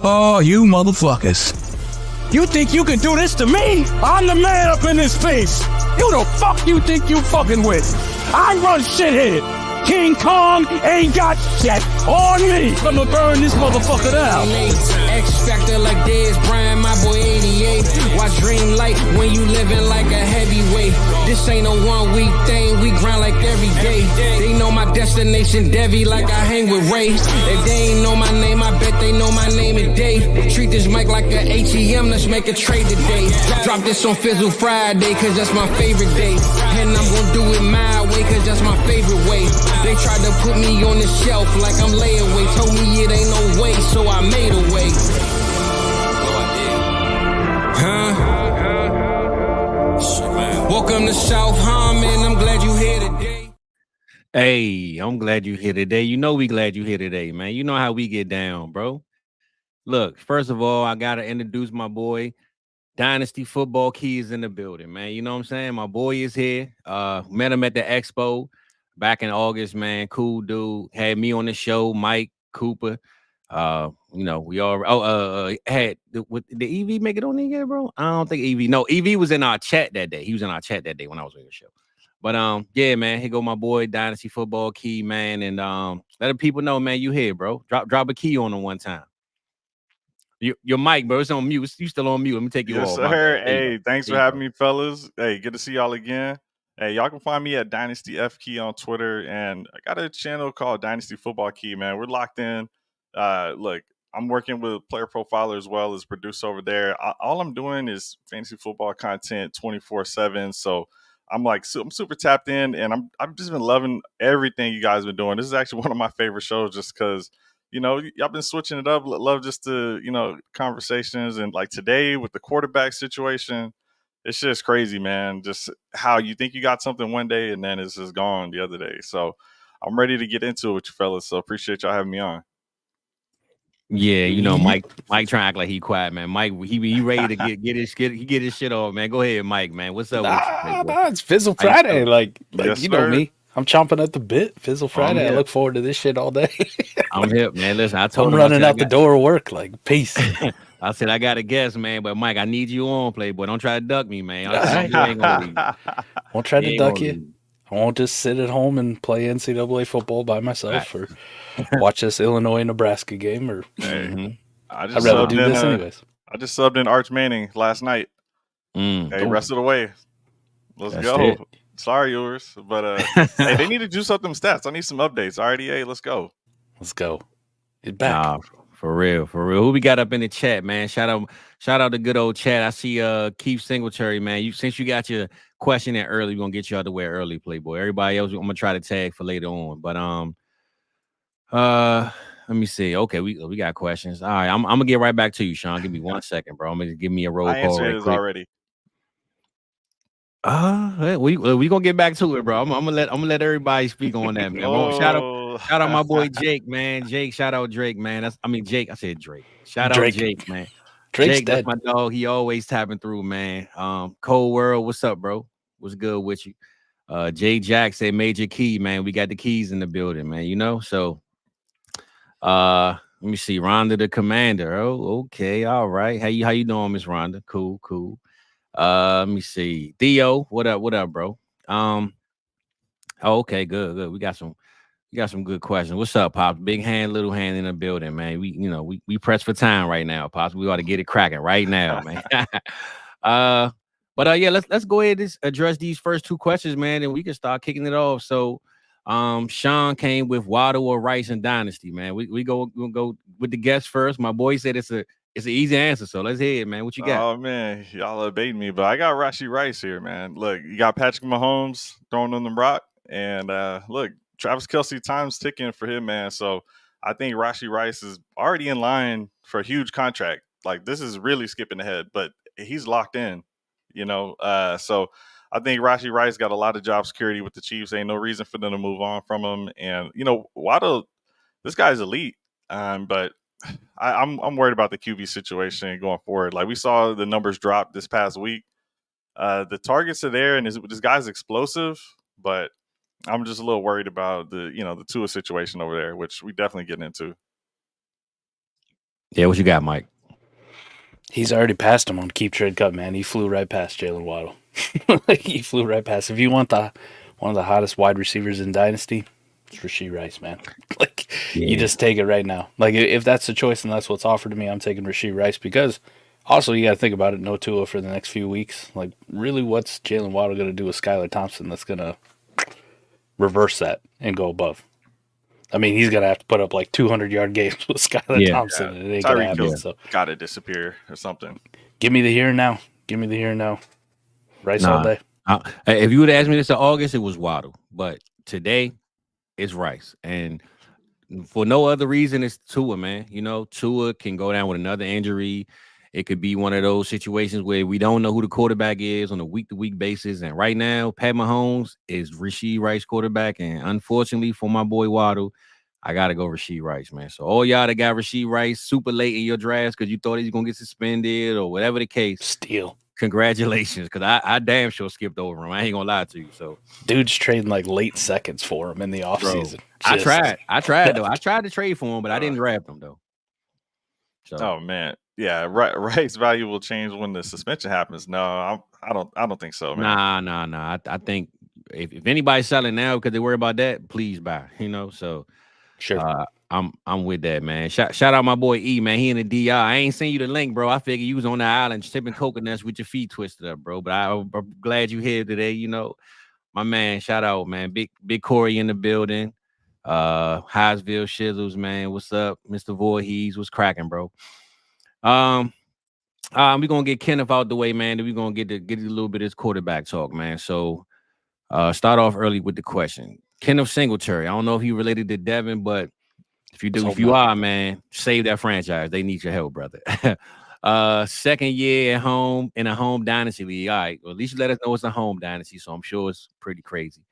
Oh, you motherfuckers. You think you can do this to me? I'm the man up in this face. Who the fuck you think you fucking with? I run shit here. King Kong ain't got shit on me. I'ma burn this motherfucker down. X Factor like Dez Bryant, my boy 88. Why dream light when you living like a heavyweight? This ain't a 1 week thing, we grind like every day. They know my destination, Devi, like I hang with Ray. If they ain't know my name, I bet they know my name today. Treat this mic like an ATM, let's make a trade today. Drop this on Fizzle Friday, cause that's my favorite day. And I'm gonna do it my way, cause that's my favorite way. They tried to put me on the shelf like I'm layaway. Told me it ain't no way, so I made a way. Welcome to South Harmon, I'm glad you here today. Hey, I'm glad you here today. You know we glad you here today, man. You know how we get down, bro. Look, first of all, I got to introduce my boy. Dynasty Football Key is in the building, man. You know what I'm saying? My boy is here. Met him at the expo back in August, man. Cool dude. Had me on the show, Mike Cooper. We all had the EV make it on there yet, bro? I don't think EV. No, EV was in our chat that day. He was in our chat that day when I was on the show. But yeah, man, here go my boy Dynasty Football Key, man. And let the people know, man, you here, bro. Drop a key on them one time. Your mic, bro, it's on mute. You still on mute. Let me take you off. Yes, sir. Hey, thanks for having me, fellas. Hey, good to see y'all again. Hey, y'all can find me at Dynasty F Key on Twitter, and I got a channel called Dynasty Football Key, man. We're locked in. Look, I'm working with Player Profiler as well as producer over there. All I'm doing is fantasy football content 24/7. So I'm super tapped in, and I've just been loving everything you guys have been doing. This is actually one of my favorite shows, just because y'all been switching it up. Love just the conversations, and like today with the quarterback situation. It's just crazy, man. Just how you think you got something one day and then it's just gone the other day. So I'm ready to get into it with you fellas. So appreciate y'all having me on. Yeah, Mike trying to act like he quiet, man. Mike, he ready to get his shit off, man. Go ahead, Mike, man. What's up? It's Fizzle Friday. Like yes, you know me. I'm chomping at the bit. Fizzle Friday. I look forward to this shit all day. I'm hip, man. Listen, I told him running out the door of work. Like, peace. I said, I got a guess, man. But Mike, I need you on, Playboy. Don't try to duck me, man. Won't try to duck you. I won't just sit at home and play NCAA football by myself or watch this Illinois-Nebraska game. Or I'd rather do this anyways. I just subbed in Arch Manning last night. Hey, rest of the way. Let's go. It. Sorry, yours. But hey, they need to do something stats. I need some updates. RDA, let's go. Let's go. Get back. Nah, for real. Who we got up in the chat, man? Shout out the good old chat. I see Keith Singletary, man. Since you got your question in early, we're gonna get you out the way early, Playboy. Everybody else, I'm gonna try to tag for later on. But let me see. Okay, we got questions. All right, I'm gonna get right back to you, Sean. Give me 1 second, bro. I'm gonna give me a roll call right quick. Already. We gonna get back to it, bro. I'm gonna let everybody speak on that, man. Shout out my boy Jake, man. Jake, shout out Drake, man. Jake. I said Drake. Shout out Jake, man. Jake, that's my dog. He always tapping through, man. Cold World, what's up, bro? What's good with you? Jay Jack said Major Key, man. We got the keys in the building, man. So let me see. Rhonda the Commander. Oh, okay, all right. How you doing, Miss Rhonda? Cool. Let me see. Theo, what up, bro? Okay, good. We got some good questions. What's up, Pops? Big hand, little hand in the building, man. We press for time right now, Pops. We ought to get it cracking right now, man. But yeah, let's go ahead and address these first two questions, man, and we can start kicking it off. So Sean came with Waddle or Rice and Dynasty, man. We'll go with the guest first. My boy said it's an easy answer, so let's hear it, man. What you got? Oh, man, y'all are baiting me, but I got Rashee Rice here, man. Look, you got Patrick Mahomes throwing on the rock, and look, Travis Kelce, time's ticking for him, man. So I think Rashee Rice is already in line for a huge contract. Like, this is really skipping ahead, but he's locked in, So I think Rashee Rice got a lot of job security with the Chiefs. Ain't no reason for them to move on from him. And, Waddle, this guy's elite, but I'm worried about the QB situation going forward. Like, we saw the numbers drop this past week. The targets are there, and this guy's explosive, but I'm just a little worried about the Tua situation over there, which we definitely get into. Yeah, what you got, Mike? He's already passed him on keep, trade, cut, man. He flew right past Jalen Waddle. He flew right past. If you want one of the hottest wide receivers in Dynasty, it's Rashee Rice, man. You just take it right now. Like, if that's the choice and that's what's offered to me, I'm taking Rashee Rice because also you got to think about it. No Tua for the next few weeks. Like, really, what's Jalen Waddle going to do with Skylar Thompson that's going to reverse that and go above? I mean, he's going to have to put up like 200-yard games with Skylar Thompson. And it ain't going to happen. So. Got to disappear or something. Give me the here and now. Give me the here and now. Rice all day. If you would have asked me this in August, it was Waddle. But today, it's Rice. And for no other reason, it's Tua, man. You know, Tua can go down with another injury. It could be one of those situations where we don't know who the quarterback is on a week-to-week basis. And right now, Pat Mahomes is Rashee Rice quarterback. And unfortunately for my boy Waddle, I got to go Rashee Rice, man. So all y'all that got Rashee Rice super late in your drafts because you thought he was going to get suspended or whatever the case. Steal. Congratulations, because I damn sure skipped over him. I ain't going to lie to you. So dude's trading like late seconds for him in the offseason. I tried, though. I tried to trade for him, but I didn't draft him, though. So. Oh, man. Yeah, Rice value will change when the suspension happens. No, I don't think so, man. Nah. I think if anybody's selling now because they worry about that, please buy. You know, so sure. I'm with that, man. Shout out my boy E, man. He in the DR. I ain't seen you the link, bro. I figured you was on the island sipping coconuts with your feet twisted up, bro. But I'm glad you here today. You know, my man. Shout out, man. Big Corey in the building. Highsville Shizzles, man. What's up, Mr. Voorhees? What's cracking, bro? We're gonna get Kenneth out the way, man. Then we're gonna get a little bit of this quarterback talk, man. So start off early with the question. Kenneth Singletary. I don't know if he related to Devin, but if you are, man, save that franchise. They need your help, brother. Second year at home in a home dynasty league. All right. Well, at least you let us know it's a home dynasty, so I'm sure it's pretty crazy.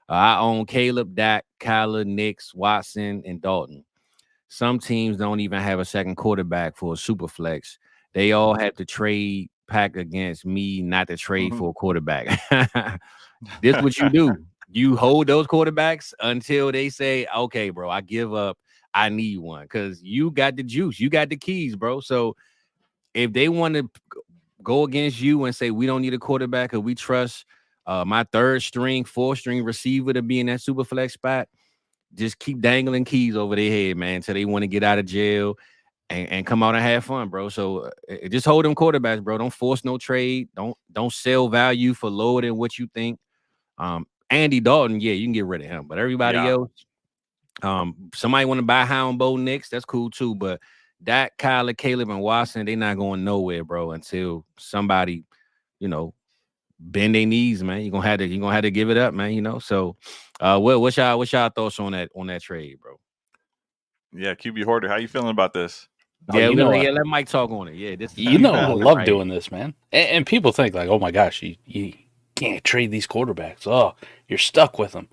I own Caleb, Dak, Kyler, Nix, Watson, and Dalton. Some teams don't even have a second quarterback for a super flex. They all have to trade pack against me not to trade for a quarterback. This is what you do. You hold those quarterbacks until they say, okay, bro, I give up. I need one because you got the juice. You got the keys, bro. So if they want to go against you and say we don't need a quarterback or we trust my third string, fourth string receiver to be in that super flex spot, just keep dangling keys over their head, man, until they want to get out of jail and come out and have fun, bro. So just hold them quarterbacks, bro. Don't force no trade. Don't sell value for lower than what you think. Andy Dalton, yeah, you can get rid of him, but everybody else, somebody want to buy Hound Bo Nix, that's cool too. But Dak, Kyler, Caleb, and Watson, they not going nowhere, bro, until somebody, you know, bend their knees, man. You're gonna have to give it up, man. You know. So what's y'all thoughts on that trade, bro? Yeah, QB Hoarder, how you feeling about this? Yeah, let Mike talk on it. Yeah, this I love doing this, man. And people think like, oh my gosh, you can't trade these quarterbacks. Oh, you're stuck with them.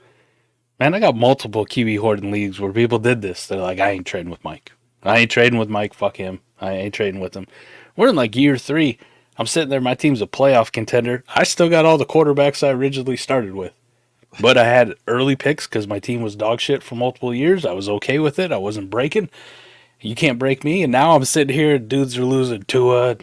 Man, I got multiple QB hoarding leagues where people did this. They're like, I ain't trading with Mike. Fuck him. I ain't trading with him. We're in like year 3. I'm sitting there. My team's a playoff contender. I still got all the quarterbacks I originally started with. But I had early picks because my team was dog shit for multiple years. I was okay with it. I wasn't breaking. You can't break me. And now I'm sitting here. Dudes are losing Tua,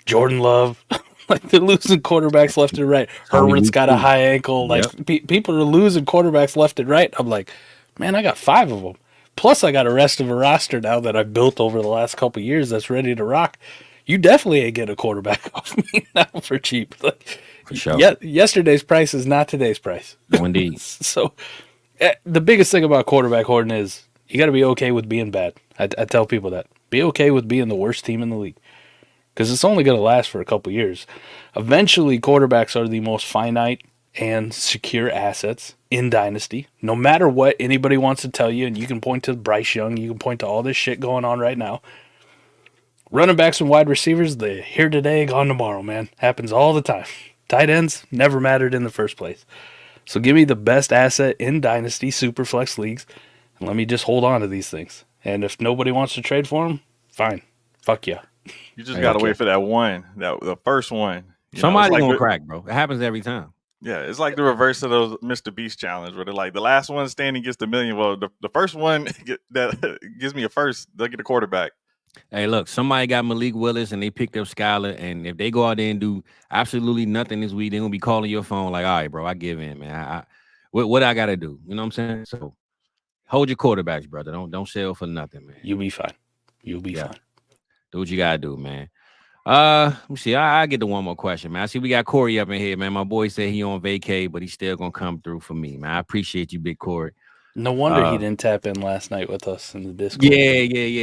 Jordan Love. Like, they're losing quarterbacks left and right. Herbert's got a high ankle. Like, people are losing quarterbacks left and right. I'm like, man, I got 5 of them. Plus, I got a rest of a roster now that I built over the last couple of years that's ready to rock. You definitely ain't getting a quarterback off me now for cheap. Like, for sure. Yesterday's price is not today's price. No, indeed. So, the biggest thing about quarterback hoarding is you got to be okay with being bad. I tell people that. Be okay with being the worst team in the league. Because it's only going to last for a couple years. Eventually, quarterbacks are the most finite and secure assets in Dynasty. No matter what anybody wants to tell you, and you can point to Bryce Young, you can point to all this shit going on right now. Running backs and wide receivers, they're here today, gone tomorrow, man. Happens all the time. Tight ends never mattered in the first place. So give me the best asset in Dynasty Superflex leagues, and let me just hold on to these things. And if nobody wants to trade for them, fine. Fuck yeah. You just got to wait for that one, the first one. Somebody's going to crack, bro. It happens every time. Yeah, it's like the reverse of those Mr. Beast challenge where they're like, the last one standing gets the million. Well, the first one that gives me a first, they'll get a quarterback. Hey, look, somebody got Malik Willis and they picked up Skyler, and if they go out there and do absolutely nothing this week, they're gonna be calling your phone like, all right, bro, I give in, man. What I gotta do? You know what I'm saying? So hold your quarterbacks, brother. Don't sell for nothing, man. You'll be fine. You'll be fine. Do what you gotta do, man. Let me see. I get to one more question, man. I see we got Corey up in here, man. My boy said he on vacay, but he's still gonna come through for me, man. I appreciate you, big Corey. No wonder he didn't tap in last night with us in the Discord. Yeah.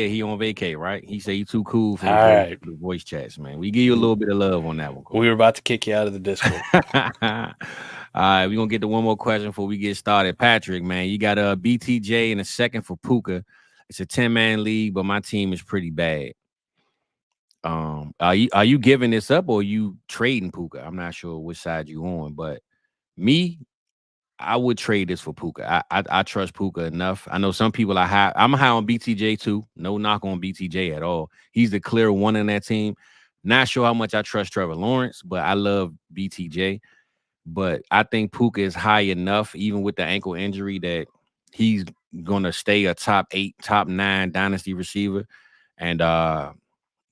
He on vacay, right? He said he too cool for the voice chats, man. We give you a little bit of love on that one, Corey. We were about to kick you out of the Discord. All right, we're gonna get to one more question before we get started. Patrick, man, you got a BTJ in a second for Puka. It's a 10-man league, but my team is pretty bad. Are you giving this up or are you trading Puka? I'm not sure which side you on, but me, I would trade this for Puka. I trust Puka enough. I know some people are high. I'm high on BTJ too. No knock on BTJ at all. He's the clear one in that team. Not sure how much I trust Trevor Lawrence, but I love BTJ. But I think Puka is high enough, even with the ankle injury, that he's gonna stay a top 8, top 9 dynasty receiver. And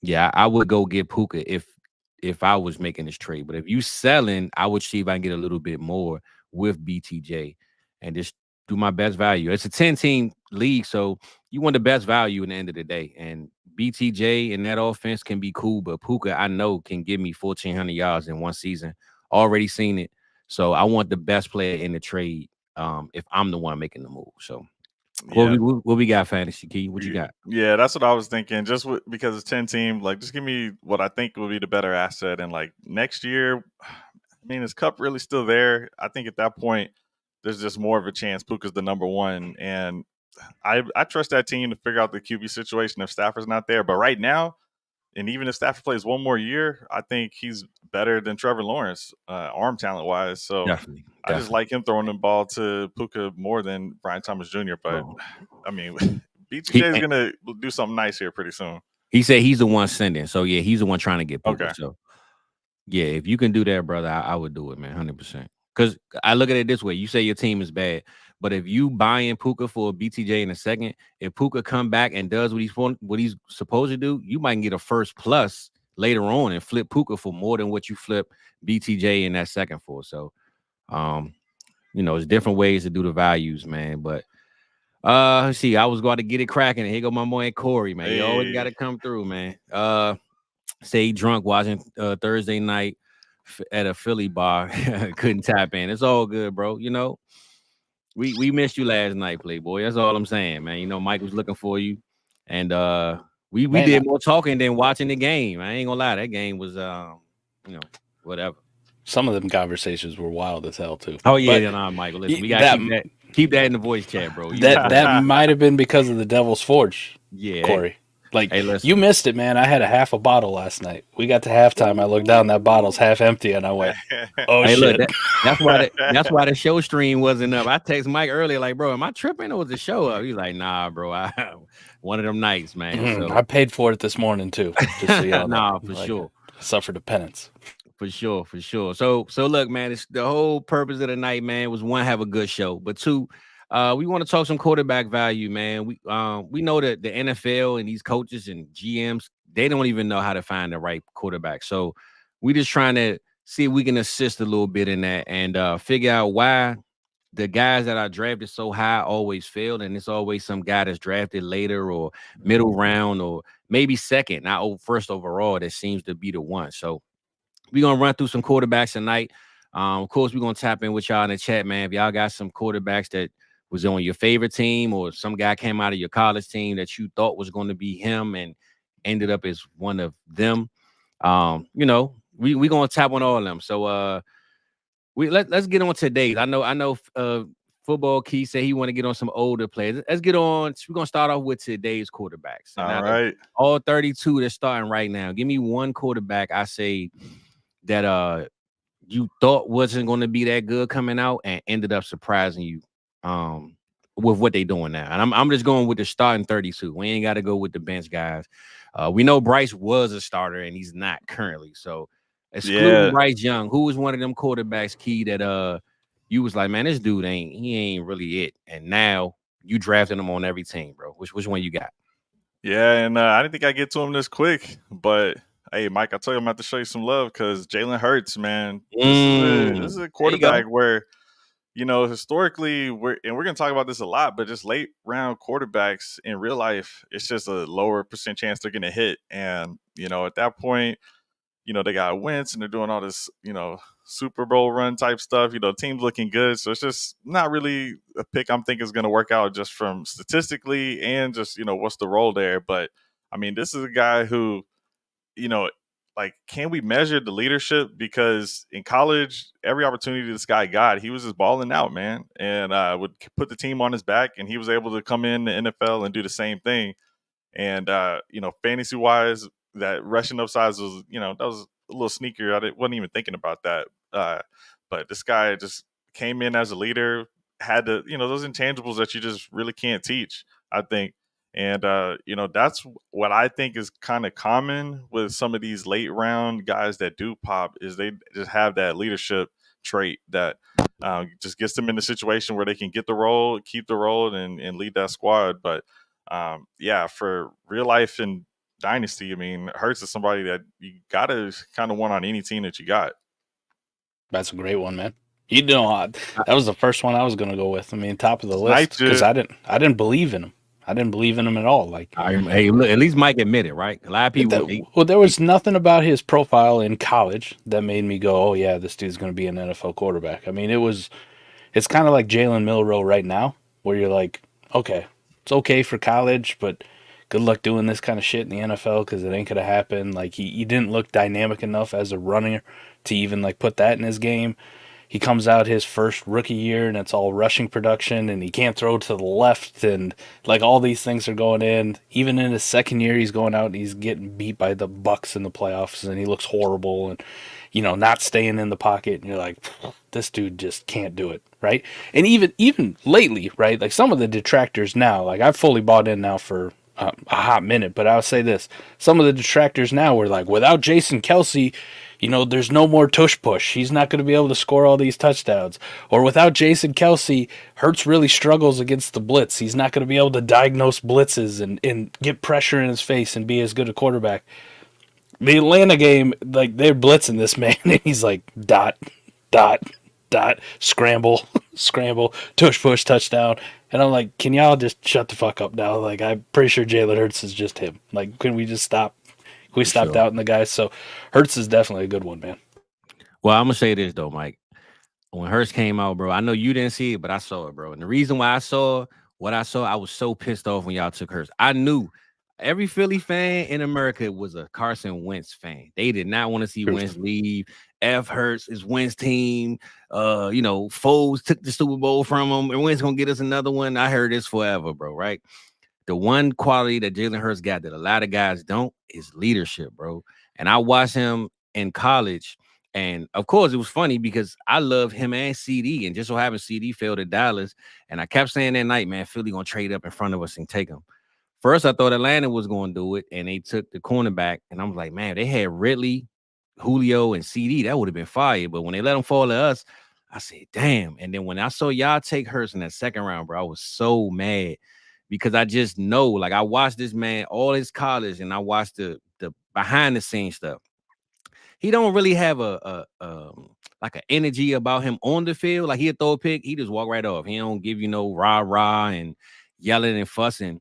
yeah, I would go get Puka if I was making this trade. But if you selling, I would see if I can get a little bit more with BTJ and just do my best value. It's a 10-team league, so you want the best value in the end of the day. And BTJ in that offense can be cool, but Puka, I know, can give me 1,400 yards in one season. Already seen it. So I want the best player in the trade if I'm the one making the move. So what we got, Fantasy Key? What you got? Yeah, that's what I was thinking. Just because it's 10-team, like just give me what I think will be the better asset. And like next year, I mean, is Cup really still there? I think at that point, there's just more of a chance Puka's the number one. And I trust that team to figure out the QB situation if Stafford's not there. But right now, and even if Stafford plays one more year, I think he's better than Trevor Lawrence, arm talent wise. So definitely. I just like him throwing the ball to Puka more than Brian Thomas Jr. But I mean, BTJ is gonna do something nice here pretty soon. He said he's the one sending, so yeah, he's the one trying to get Puka. Okay. So yeah, if you can do that, brother, I would do it, man, 100%. Because I look at it this way: you say your team is bad, but if you buy in Puka for a BTJ in a second, if Puka come back and does what he's supposed to do, you might get a first plus later on and flip Puka for more than what you flip BTJ in that second for. So, you know, it's different ways to do the values, man. But let's see, I was going to get it cracking. Here go my boy Corey, man. You always got to come through, man. Say drunk watching Thursday night at a Philly bar, couldn't tap in. It's all good, bro. You know, we missed you last night, Playboy. That's all I'm saying, man. You know, Mike was looking for you, and we did more talking than watching the game. I ain't gonna lie, that game was you know, whatever. Some of them conversations were wild as hell too. Oh yeah, Michael. Listen, we gotta keep that in the voice chat, bro. That might have been because of the Devil's Forge, Corey. Like, hey, you missed it, man. I had a half a bottle last night. We got to halftime. I looked down, that bottle's half empty, and I went, "Oh shit!" Look, that's why the show stream wasn't up. I text Mike earlier, like, "Bro, am I tripping or was the show up?" He's like, "Nah, bro. One of them nights, man." So. I paid for it this morning too. Just so y'all know. For sure. Suffered a penance. For sure. So look, man. It's the whole purpose of the night, man. Was one, have a good show, but two. We want to talk some quarterback value, man. We know that the NFL and these coaches and GMs, they don't even know how to find the right quarterback. So we just trying to see if we can assist a little bit in that and figure out why the guys that are drafted so high always failed, and it's always some guy that's drafted later or middle round or maybe second, not first overall, that seems to be the one. So we're gonna run through some quarterbacks tonight. Of course, we're gonna tap in with y'all in the chat, man. If y'all got some quarterbacks that was on your favorite team or some guy came out of your college team that you thought was going to be him and ended up as one of them, you know, we going to tap on all of them. So let's get on today. I know Football Key said he want to get on some older players. Let's get on. We're going to start off with today's quarterbacks. All right. All 32 that's starting right now. Give me one quarterback I say that you thought wasn't going to be that good coming out and ended up surprising you. With what they doing now. And I'm just going with the starting 32. We ain't got to go with the bench guys. We know Bryce was a starter and he's not currently. So excluding Bryce Young, who was one of them quarterbacks, Key, that you was like, man, this dude ain't really it. And now you drafted him on every team, bro. Which one you got? Yeah, and I didn't think I'd get to him this quick, but hey, Mike, I told you I'm about to show you some love because Jalen Hurts, man, this is a quarterback where, historically, we're going to talk about this a lot, but just late round quarterbacks in real life, it's just a lower percent chance they're going to hit. And, at that point, they got Wentz and they're doing all this, Super Bowl run type stuff, team's looking good. So it's just not really a pick I'm thinking is going to work out just from statistically and just, what's the role there. But I mean, this is a guy who, can we measure the leadership? Because in college, every opportunity this guy got, he was just balling out, man, and would put the team on his back, and he was able to come in the NFL and do the same thing. And fantasy wise, that rushing upside was, that was a little sneaker. I wasn't even thinking about that. But this guy just came in as a leader, had the, those intangibles that you just really can't teach, I think. And, that's what I think is kind of common with some of these late round guys that do pop is they just have that leadership trait that just gets them in a situation where they can get the role, keep the role, and lead that squad. But for real life and Dynasty, I mean, Hurts is somebody that you got to kind of want on any team that you got. That's a great one, man. That was the first one I was going to go with. I mean, top of the list because I didn't believe in him. I didn't believe in him at all. Hey, look, at least Mike admitted, right? A lot of people. There was nothing about his profile in college that made me go, "Oh yeah, this dude's going to be an NFL quarterback." I mean, it's kind of like Jalen Milroe right now, where you're like, okay, it's okay for college, but good luck doing this kind of shit in the NFL because it ain't gonna happen. Like he didn't look dynamic enough as a runner to even put that in his game. He comes out his first rookie year and it's all rushing production and he can't throw to the left and all these things are going in. Even in his second year, he's going out and he's getting beat by the Bucks in the playoffs and he looks horrible and, not staying in the pocket. And you're like, this dude just can't do it. Right. And even lately, right. Some of the detractors now, I've fully bought in now for a hot minute, but I'll say this. Some of the detractors now were without Jason Kelce, there's no more tush push. He's not going to be able to score all these touchdowns. Or without Jason Kelce, Hurts really struggles against the blitz. He's not going to be able to diagnose blitzes and get pressure in his face and be as good a quarterback. The Atlanta game, they're blitzing this man, and he's dot, dot, dot, scramble, scramble, tush push, touchdown. And I'm like, can y'all just shut the fuck up now? I'm pretty sure Jalen Hurts is just him. Can we just stop? We stopped doubting the guys. So Hurts is definitely a good one, man. Well, I'm going to say this, though, Mike. When Hurts came out, bro, I know you didn't see it, but I saw it, bro. And the reason why I saw what I saw, I was so pissed off when y'all took Hurts. I knew every Philly fan in America was a Carson Wentz fan. They did not want to see Wentz leave. F. Hurts is Wentz team. Foles took the Super Bowl from him, and Wentz going to get us another one. I heard this forever, bro, right? The one quality that Jalen Hurts got that a lot of guys don't is leadership, bro. And I watched him in college. And, of course, it was funny because I love him and CD. And just so happened CD fell to Dallas. And I kept saying that night, man, Philly going to trade up in front of us and take him. First, I thought Atlanta was going to do it. And they took the cornerback. And I was like, man, they had Ridley, Julio, and CD. That would have been fire. But when they let them fall to us, I said, damn. And then when I saw y'all take Hurts in that second round, bro, I was so mad. Because I just know, I watched this man all his college, and I watched the behind the scenes stuff. He don't really have an energy about him on the field. He'll throw a pick, he just walk right off. He don't give you no rah and yelling and fussing.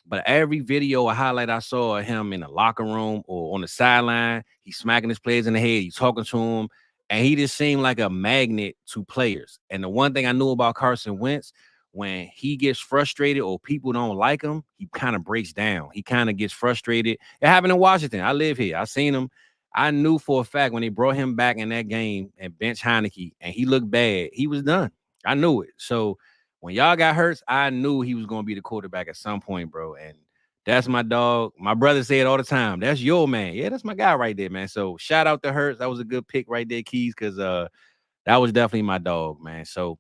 But every video or highlight I saw of him in the locker room or on the sideline, he's smacking his players in the head, he's talking to them, and he just seemed like a magnet to players. And the one thing I knew about Carson Wentz, when he gets frustrated or people don't like him, he kind of breaks down. He kind of gets frustrated. It happened in Washington. I live here. I seen him. I knew for a fact when they brought him back in that game and bench Heineke and he looked bad, he was done. I knew it. So when y'all got Hurts, I knew he was going to be the quarterback at some point, bro. And that's my dog. My brother say it all the time. That's your man. Yeah, that's my guy right there, man. So shout out to Hurts. That was a good pick right there, Keys, because that was definitely my dog, man. So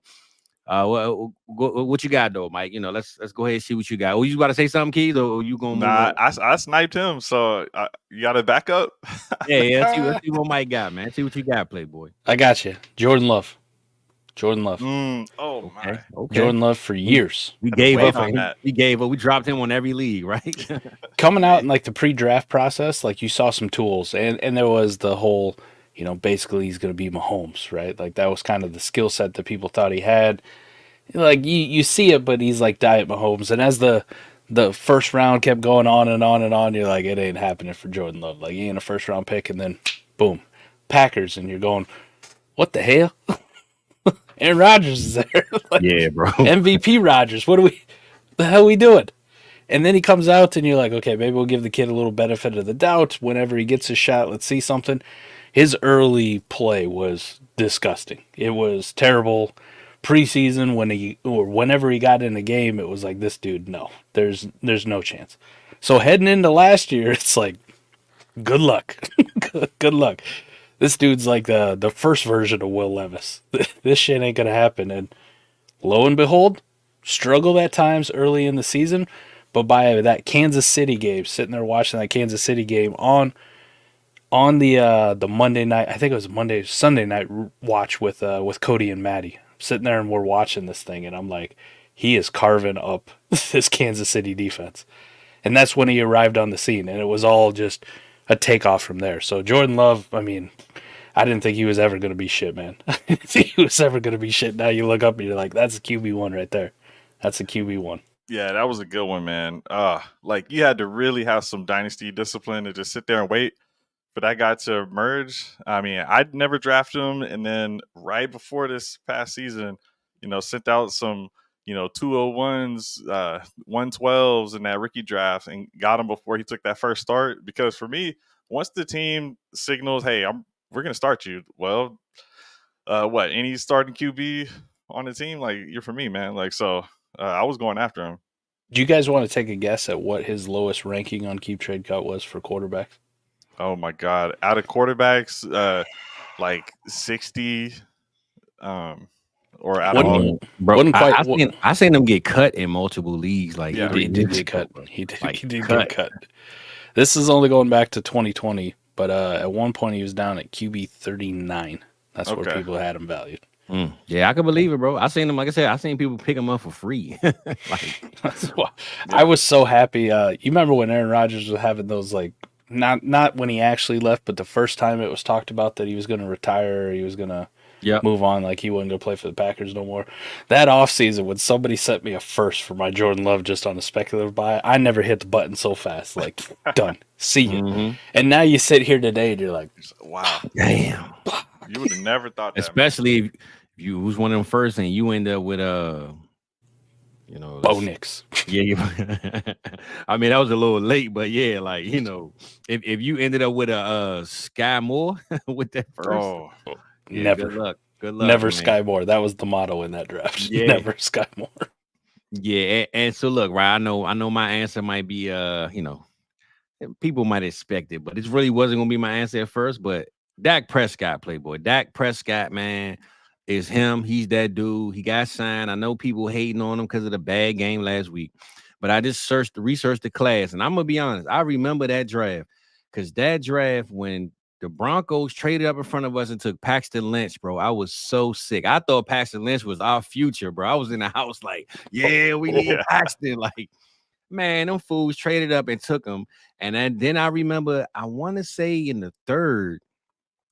what you got though, Mike? Let's go ahead and see what you got. Oh, you about to say something, Keys, or you gonna? Nah, I sniped him, so you got to back up. Yeah. Let's see what Mike got, man. See what you got, Playboy. I got you, Jordan Love. Jordan Love. Oh my. Okay. Jordan Love for years. We gave up on that. We dropped him on every league, right? Coming out in like the pre-draft process, like you saw some tools, and there was the whole, basically he's going to be Mahomes, right? Like that was kind of the skill set that people thought he had. Like you see it, but he's like Diet Mahomes. And as the first round kept going on and on and on, you're like, it ain't happening for Jordan Love. Like he ain't a first round pick, and then boom, Packers, and you're going, what the hell? Aaron Rodgers is there. Like, yeah, bro. MVP Rodgers. The hell are we doing? And then he comes out and you're like, okay, maybe we'll give the kid a little benefit of the doubt. Whenever he gets his shot, let's see something. His early play was disgusting. It was terrible. Preseason, whenever he got in the game, it was like, this dude, no, there's no chance. So heading into last year, it's like, good luck. Good luck. This dude's like the first version of Will Levis. This shit ain't going to happen. And lo and behold, struggled at times early in the season, but by that Kansas City game, sitting there watching that Kansas City game on the Monday night, I think it was Sunday night watch with Cody and Maddie. Sitting there and we're watching this thing, and I'm like, he is carving up this Kansas City defense. And that's when he arrived on the scene, and it was all just a takeoff from there. So Jordan Love, I mean, I didn't think he was ever going to be shit, man. I didn't think he was ever going to be shit. Now you look up and you're like, that's a QB1 right there. That's a QB1. Yeah, that was a good one, man. Like you had to really have some dynasty discipline to just sit there and wait for that guy to emerge. I mean, I'd never drafted him, and then right before this past season, sent out some, 201s, 112s in that rookie draft and got him before he took that first start. Because for me, once the team signals, hey, we're gonna start you. Well, any starting QB on the team, like you're for me, man. Like so, I was going after him. Do you guys want to take a guess at what his lowest ranking on Keep Trade Cut was for quarterbacks? Oh my God! Out of quarterbacks, like 60, or out of bro. I seen him get cut in multiple leagues. Like he did get cut. He did get cut. This is only going back to 2020, but at one point he was down at QB 39. That's where people had him valued. Yeah, I can believe it, bro. I seen him. Like I said, I seen people pick him up for free. I was so happy. You remember when Aaron Rodgers was having those like. Not when he actually left, but the first time it was talked about that he was going to retire, he was going to move on, like he wasn't going to play for the Packers no more. That offseason, when somebody sent me a first for my Jordan Love just on a speculative buy, I never hit the button so fast. Like, done. See you. Mm-hmm. And now you sit here today and you're like, wow. Damn. You would have never thought that. Especially if you was one of them first and you end up with Bo Nix. Yeah. I mean, that was a little late, but yeah, like, if you ended up with a Sky Moore with that first. Never. Good luck. Never man. Sky Moore. That was the motto in that draft. Yeah. Never Sky Moore. Yeah, and so look, right, I know my answer might be people might expect it, but it really wasn't gonna be my answer at first. But Dak Prescott, Playboy. Dak Prescott, man. Is him. He's that dude. He got signed. I know people hating on him because of the bad game last week, but I just researched the class, and I'm gonna be honest. I remember that draft because that draft when the Broncos traded up in front of us and took Paxton Lynch, bro. I was so sick. I thought Paxton Lynch was our future, bro. I was in the house like, yeah, we need Paxton. Like, man, them fools traded up and took him, and then I remember I want to say in the third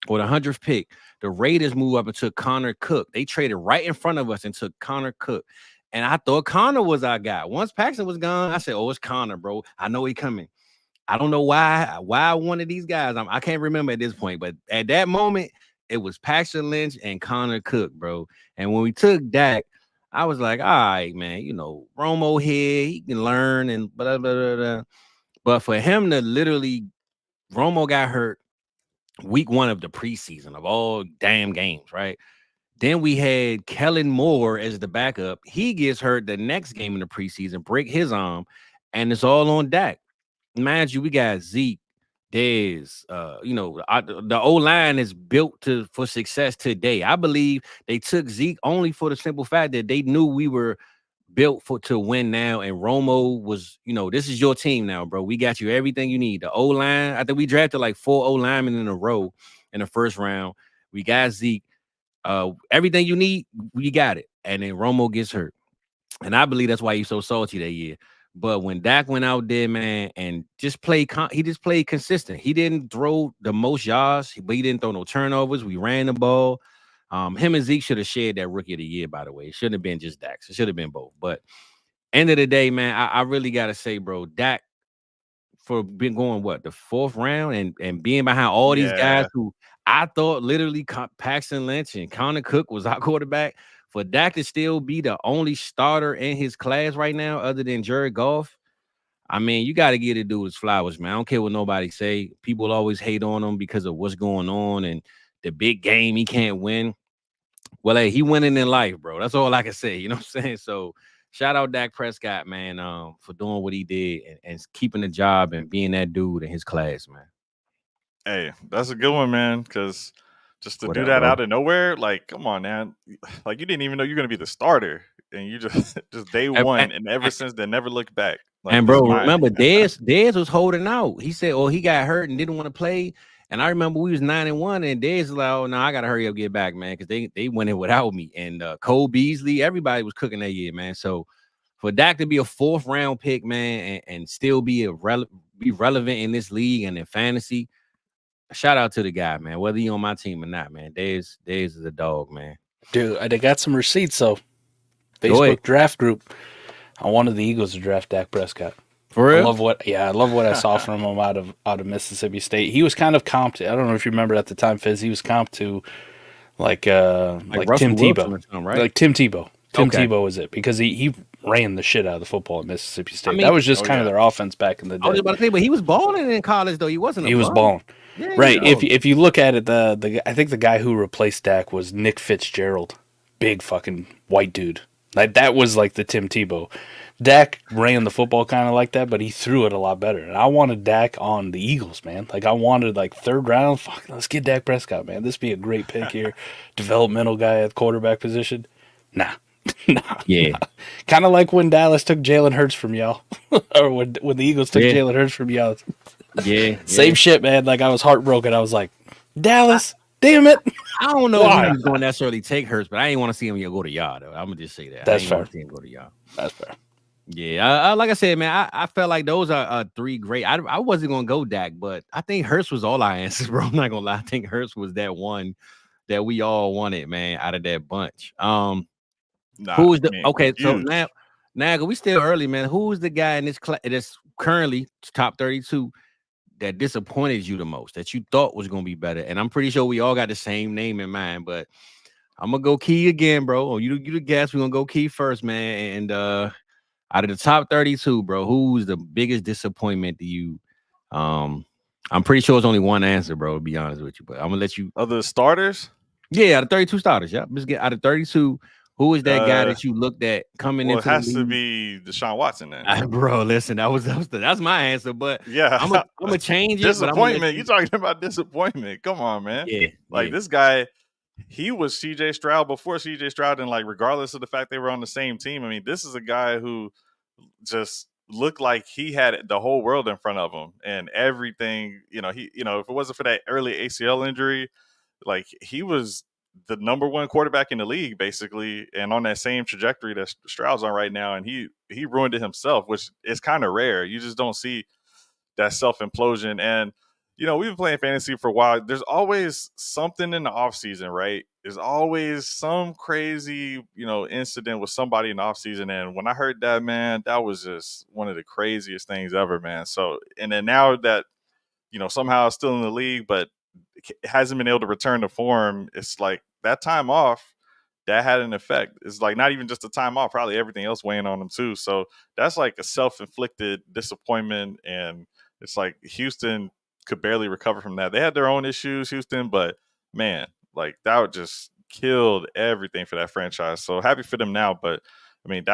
or the 100th pick, the Raiders moved up and took Connor Cook. They traded right in front of us and took Connor Cook. And I thought Connor was our guy. Once Paxton was gone, I said, oh, it's Connor, bro. I know he coming. I don't know why I wanted these guys. I can't remember at this point. But at that moment, it was Paxton Lynch and Connor Cook, bro. And when we took Dak, I was like, all right, man, Romo here, he can learn and blah, blah, blah, blah. But for him to literally, Romo got hurt week 1 of the preseason of all damn games, right? Then we had Kellen Moore as the backup. He gets hurt the next game in the preseason, break his arm, and it's all on Dak. Mind you, we got Zeke, Dez. The O-line is built for success today. I believe they took Zeke only for the simple fact that they knew we were built to win now, and Romo was, this is your team now, bro. We got you everything you need. The O-line, I think we drafted like 4 O-linemen in a row in the first round. We got Zeke. Everything you need, we got it. And then Romo gets hurt. And I believe that's why he's so salty that year. But when Dak went out there, man, and just played, he just played consistent. He didn't throw the most yards, but he didn't throw no turnovers. We ran the ball. Him and Zeke should have shared that Rookie of the Year, by the way. It shouldn't have been just Dak. It should have been both. But end of the day, man, I really got to say, bro, Dak, for being going, the 4th round and being behind all these guys who I thought literally Paxton Lynch and Connor Cook was our quarterback, for Dak to still be the only starter in his class right now other than Jared Goff, I mean, you got to get the dude his flowers, man. I don't care what nobody say. People always hate on him because of what's going on and the big game he can't win. Well, hey, he winning in life, bro. That's all I can say. You know what I'm saying? So shout out Dak Prescott, man, for doing what he did and keeping the job and being that dude in his class, man. Hey, that's a good one, man, because just to do that out of nowhere, like, come on, man. Like, you didn't even know you're going to be the starter, and you just day one, and ever since then, never looked back. Like, and, bro, remember, Dez was holding out. He said, he got hurt and didn't want to play. And I remember we was 9-1, and Dez was like, "Oh no, I gotta hurry up, get back, man," because they went in without me. And Cole Beasley, everybody was cooking that year, man. So for Dak to be a 4th round pick, man, and still be relevant in this league and in fantasy, shout out to the guy, man. Whether he on my team or not, man, Dez is a dog, man. Dude, they got some receipts though. Facebook draft group. I wanted the Eagles to draft Dak Prescott. For real? I love what I saw from him out of Mississippi State. He was kind of comped. I don't know if you remember at the time, Fizz. He was comped to like Tim Tebow, right? Like Tim Tebow. Tebow was it because he ran the shit out of the football at Mississippi State. I mean, that was just kind of their offense back in the day. I was about to say, but he was balling in college though. He wasn't. He was balling. Yeah, right. If you look at it, I think the guy who replaced Dak was Nick Fitzgerald, big fucking white dude. Like that was like the Tim Tebow. Dak ran the football kind of like that, but he threw it a lot better. And I wanted Dak on the Eagles, man. Like I wanted 3rd round. Fuck, let's get Dak Prescott, man. This be a great pick here. Developmental guy at quarterback position. Nah. Yeah. Kind of like when Dallas took Jalen Hurts from y'all, or when the Eagles took Jalen Hurts from y'all. Yeah. Same shit, man. Like I was heartbroken. I was like, Dallas. Damn it! I don't know if he was going to necessarily take Hurts, but I didn't want to see him go to y'all. Though I'm gonna just say that. That's fair. Want to see him go to y'all. That's fair. Yeah, like I said, man, I felt like those are 3 great. I wasn't gonna go Dak, but I think Hurts was all our answers, bro. I'm not gonna lie. I think Hurts was that one that we all wanted, man, out of that bunch. Who is the okay? So now we still early, man. Who is the guy in this class that's currently top 32? That disappointed you the most, that you thought was going to be better? And I'm pretty sure we all got the same name in mind, but I'm going to go Key again, bro. You the guess. We're going to go Key first, man. And out of the top 32, bro, who's the biggest disappointment to you? I'm pretty sure it's only one answer, bro, to be honest with you, but I'm going to let you. Other starters? Yeah, out of 32 starters, yeah. Let's get out of 32. Who is that guy that you looked at coming into the league? It has to be Deshaun Watson then. Bro, listen, that's my answer. But yeah, I'm gonna change it. Disappointment. You talking about disappointment? Come on, man. Yeah, this guy, he was CJ Stroud before CJ Stroud, and regardless of the fact they were on the same team. I mean, this is a guy who just looked like he had the whole world in front of him and everything. If it wasn't for that early ACL injury, he was the number 1 quarterback in the league, basically, and on that same trajectory that Stroud's on right now. And he ruined it himself, which is kind of rare. You just don't see that self-implosion. And, we've been playing fantasy for a while. There's always something in the offseason, right? There's always some crazy, incident with somebody in the offseason. And when I heard that, man, that was just one of the craziest things ever, man. So, and then now that, somehow still in the league, but hasn't been able to return to form, it's like that time off that had an effect. It's like not even just the time off, probably everything else weighing on them too. So that's like a self-inflicted disappointment, and it's like Houston could barely recover from that. They had their own issues, Houston, but man, that just killed everything for that franchise. So happy for them now, but I mean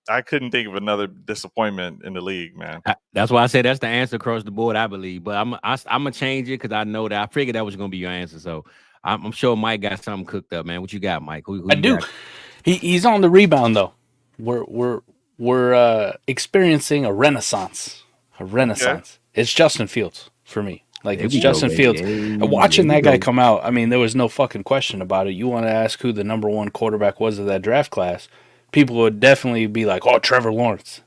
I couldn't think of another disappointment in the league, man. That's why I say that's the answer across the board, I believe. But I'm gonna change it because I know that I figured that was gonna be your answer. So I'm sure Mike got something cooked up, man. What you got, Mike? Who I do. He's on the rebound though. We're experiencing a renaissance. Okay. It's Justin Fields for me. Like, it's Justin Fields. Watching that guy come out, I mean, there was no fucking question about it. You want to ask who the number one quarterback was of that draft class, people would definitely be like, oh, Trevor Lawrence.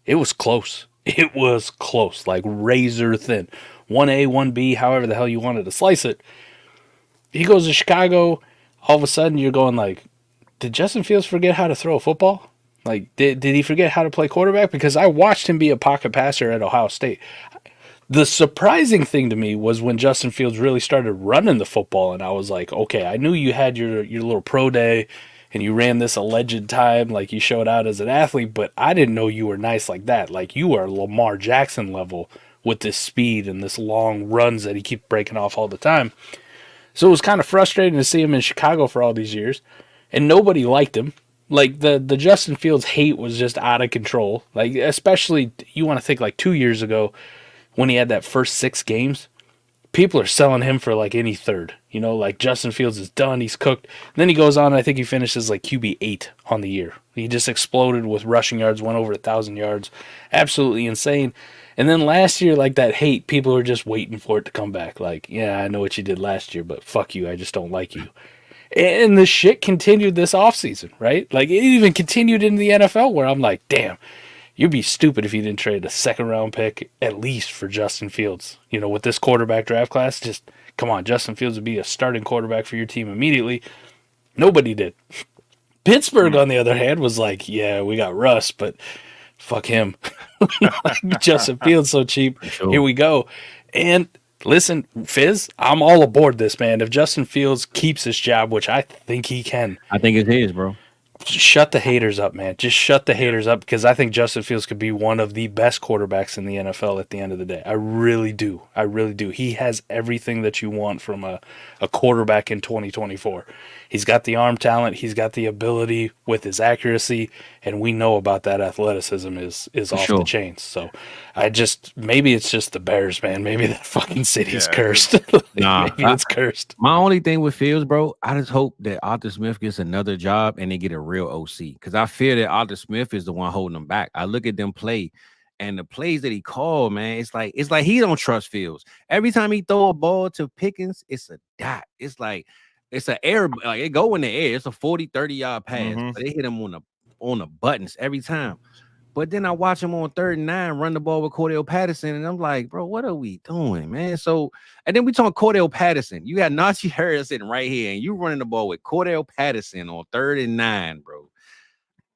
It was close. It was close, like razor thin. 1A, 1B, however the hell you wanted to slice it. He goes to Chicago. All of a sudden, you're going like, did Justin Fields forget how to throw a football? Like, did he forget how to play quarterback? Because I watched him be a pocket passer at Ohio State. The surprising thing to me was when Justin Fields really started running the football, and I was like, okay, I knew you had your little pro day, and you ran this alleged time, like you showed out as an athlete, but I didn't know you were nice like that. Like, you are Lamar Jackson level with this speed and this long runs that he keeps breaking off all the time. So it was kind of frustrating to see him in Chicago for all these years, and nobody liked him. Like, the Justin Fields hate was just out of control. Like, especially, you want to think like 2 years ago when he had that first 6 games, people are selling him for like any third. You know, like Justin Fields is done, he's cooked. And then he goes on, I think he finishes like QB 8 on the year. He just exploded with rushing yards, went over 1,000 yards. Absolutely insane. And then last year, like that hate, people were just waiting for it to come back. Like, yeah, I know what you did last year, but fuck you, I just don't like you. And the shit continued this offseason, right? Like, it even continued in the NFL where I'm like, damn, you'd be stupid if you didn't trade a second-round pick at least for Justin Fields. You know, with this quarterback draft class, just, come on, Justin Fields would be a starting quarterback for your team immediately. Nobody did. Pittsburgh, on the other hand, was like, yeah, we got Russ, but fuck him. Justin Fields so cheap. Sure. Here we go. And listen, Fizz, I'm all aboard this, man. If Justin Fields keeps his job, which I think he can. I think it's his, bro. Shut the haters up, man. Just shut the haters up, because I think Justin Fields could be one of the best quarterbacks in the NFL at the end of the day. I really do. I really do. He has everything that you want from a quarterback in 2024. He's got the arm talent. He's got the ability with his accuracy, and we know about that athleticism is off the chains. So maybe it's just the Bears, man. Maybe that fucking city's cursed. Maybe it's cursed. My only thing with Fields, bro, I just hope that Arthur Smith gets another job and they get a real OC, because I fear that Arthur Smith is the one holding them back. I look at them play, and the plays that he called, man, it's like he don't trust Fields. Every time he throw a ball to Pickens, it's a dot. It's like it's an air, like it go in the air. It's a 40, 30-yard pass, but they hit him on the buttons every time. But then I watch him on 3rd and 9 run the ball with Cordell Patterson, and I'm like, bro, what are we doing, man? So, and then we talk Cordell Patterson. You got Najee Harris sitting right here, and you running the ball with Cordell Patterson on 3rd and 9, bro.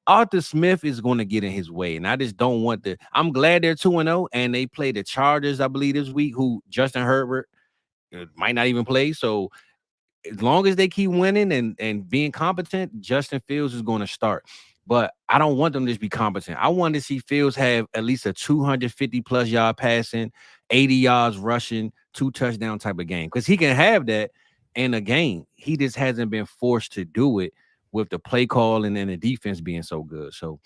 Arthur Smith is going to get in his way, and I just don't want to. I'm glad they're 2-0, and they play the Chargers, I believe, this week, who Justin Herbert might not even play. So as long as they keep winning and being competent, Justin Fields is going to start. But I don't want them to just be competent. I want to see Fields have at least a 250-plus yard passing, 80 yards rushing, 2 touchdown type of game, because he can have that in a game. He just hasn't been forced to do it with the play call and then the defense being so good. So,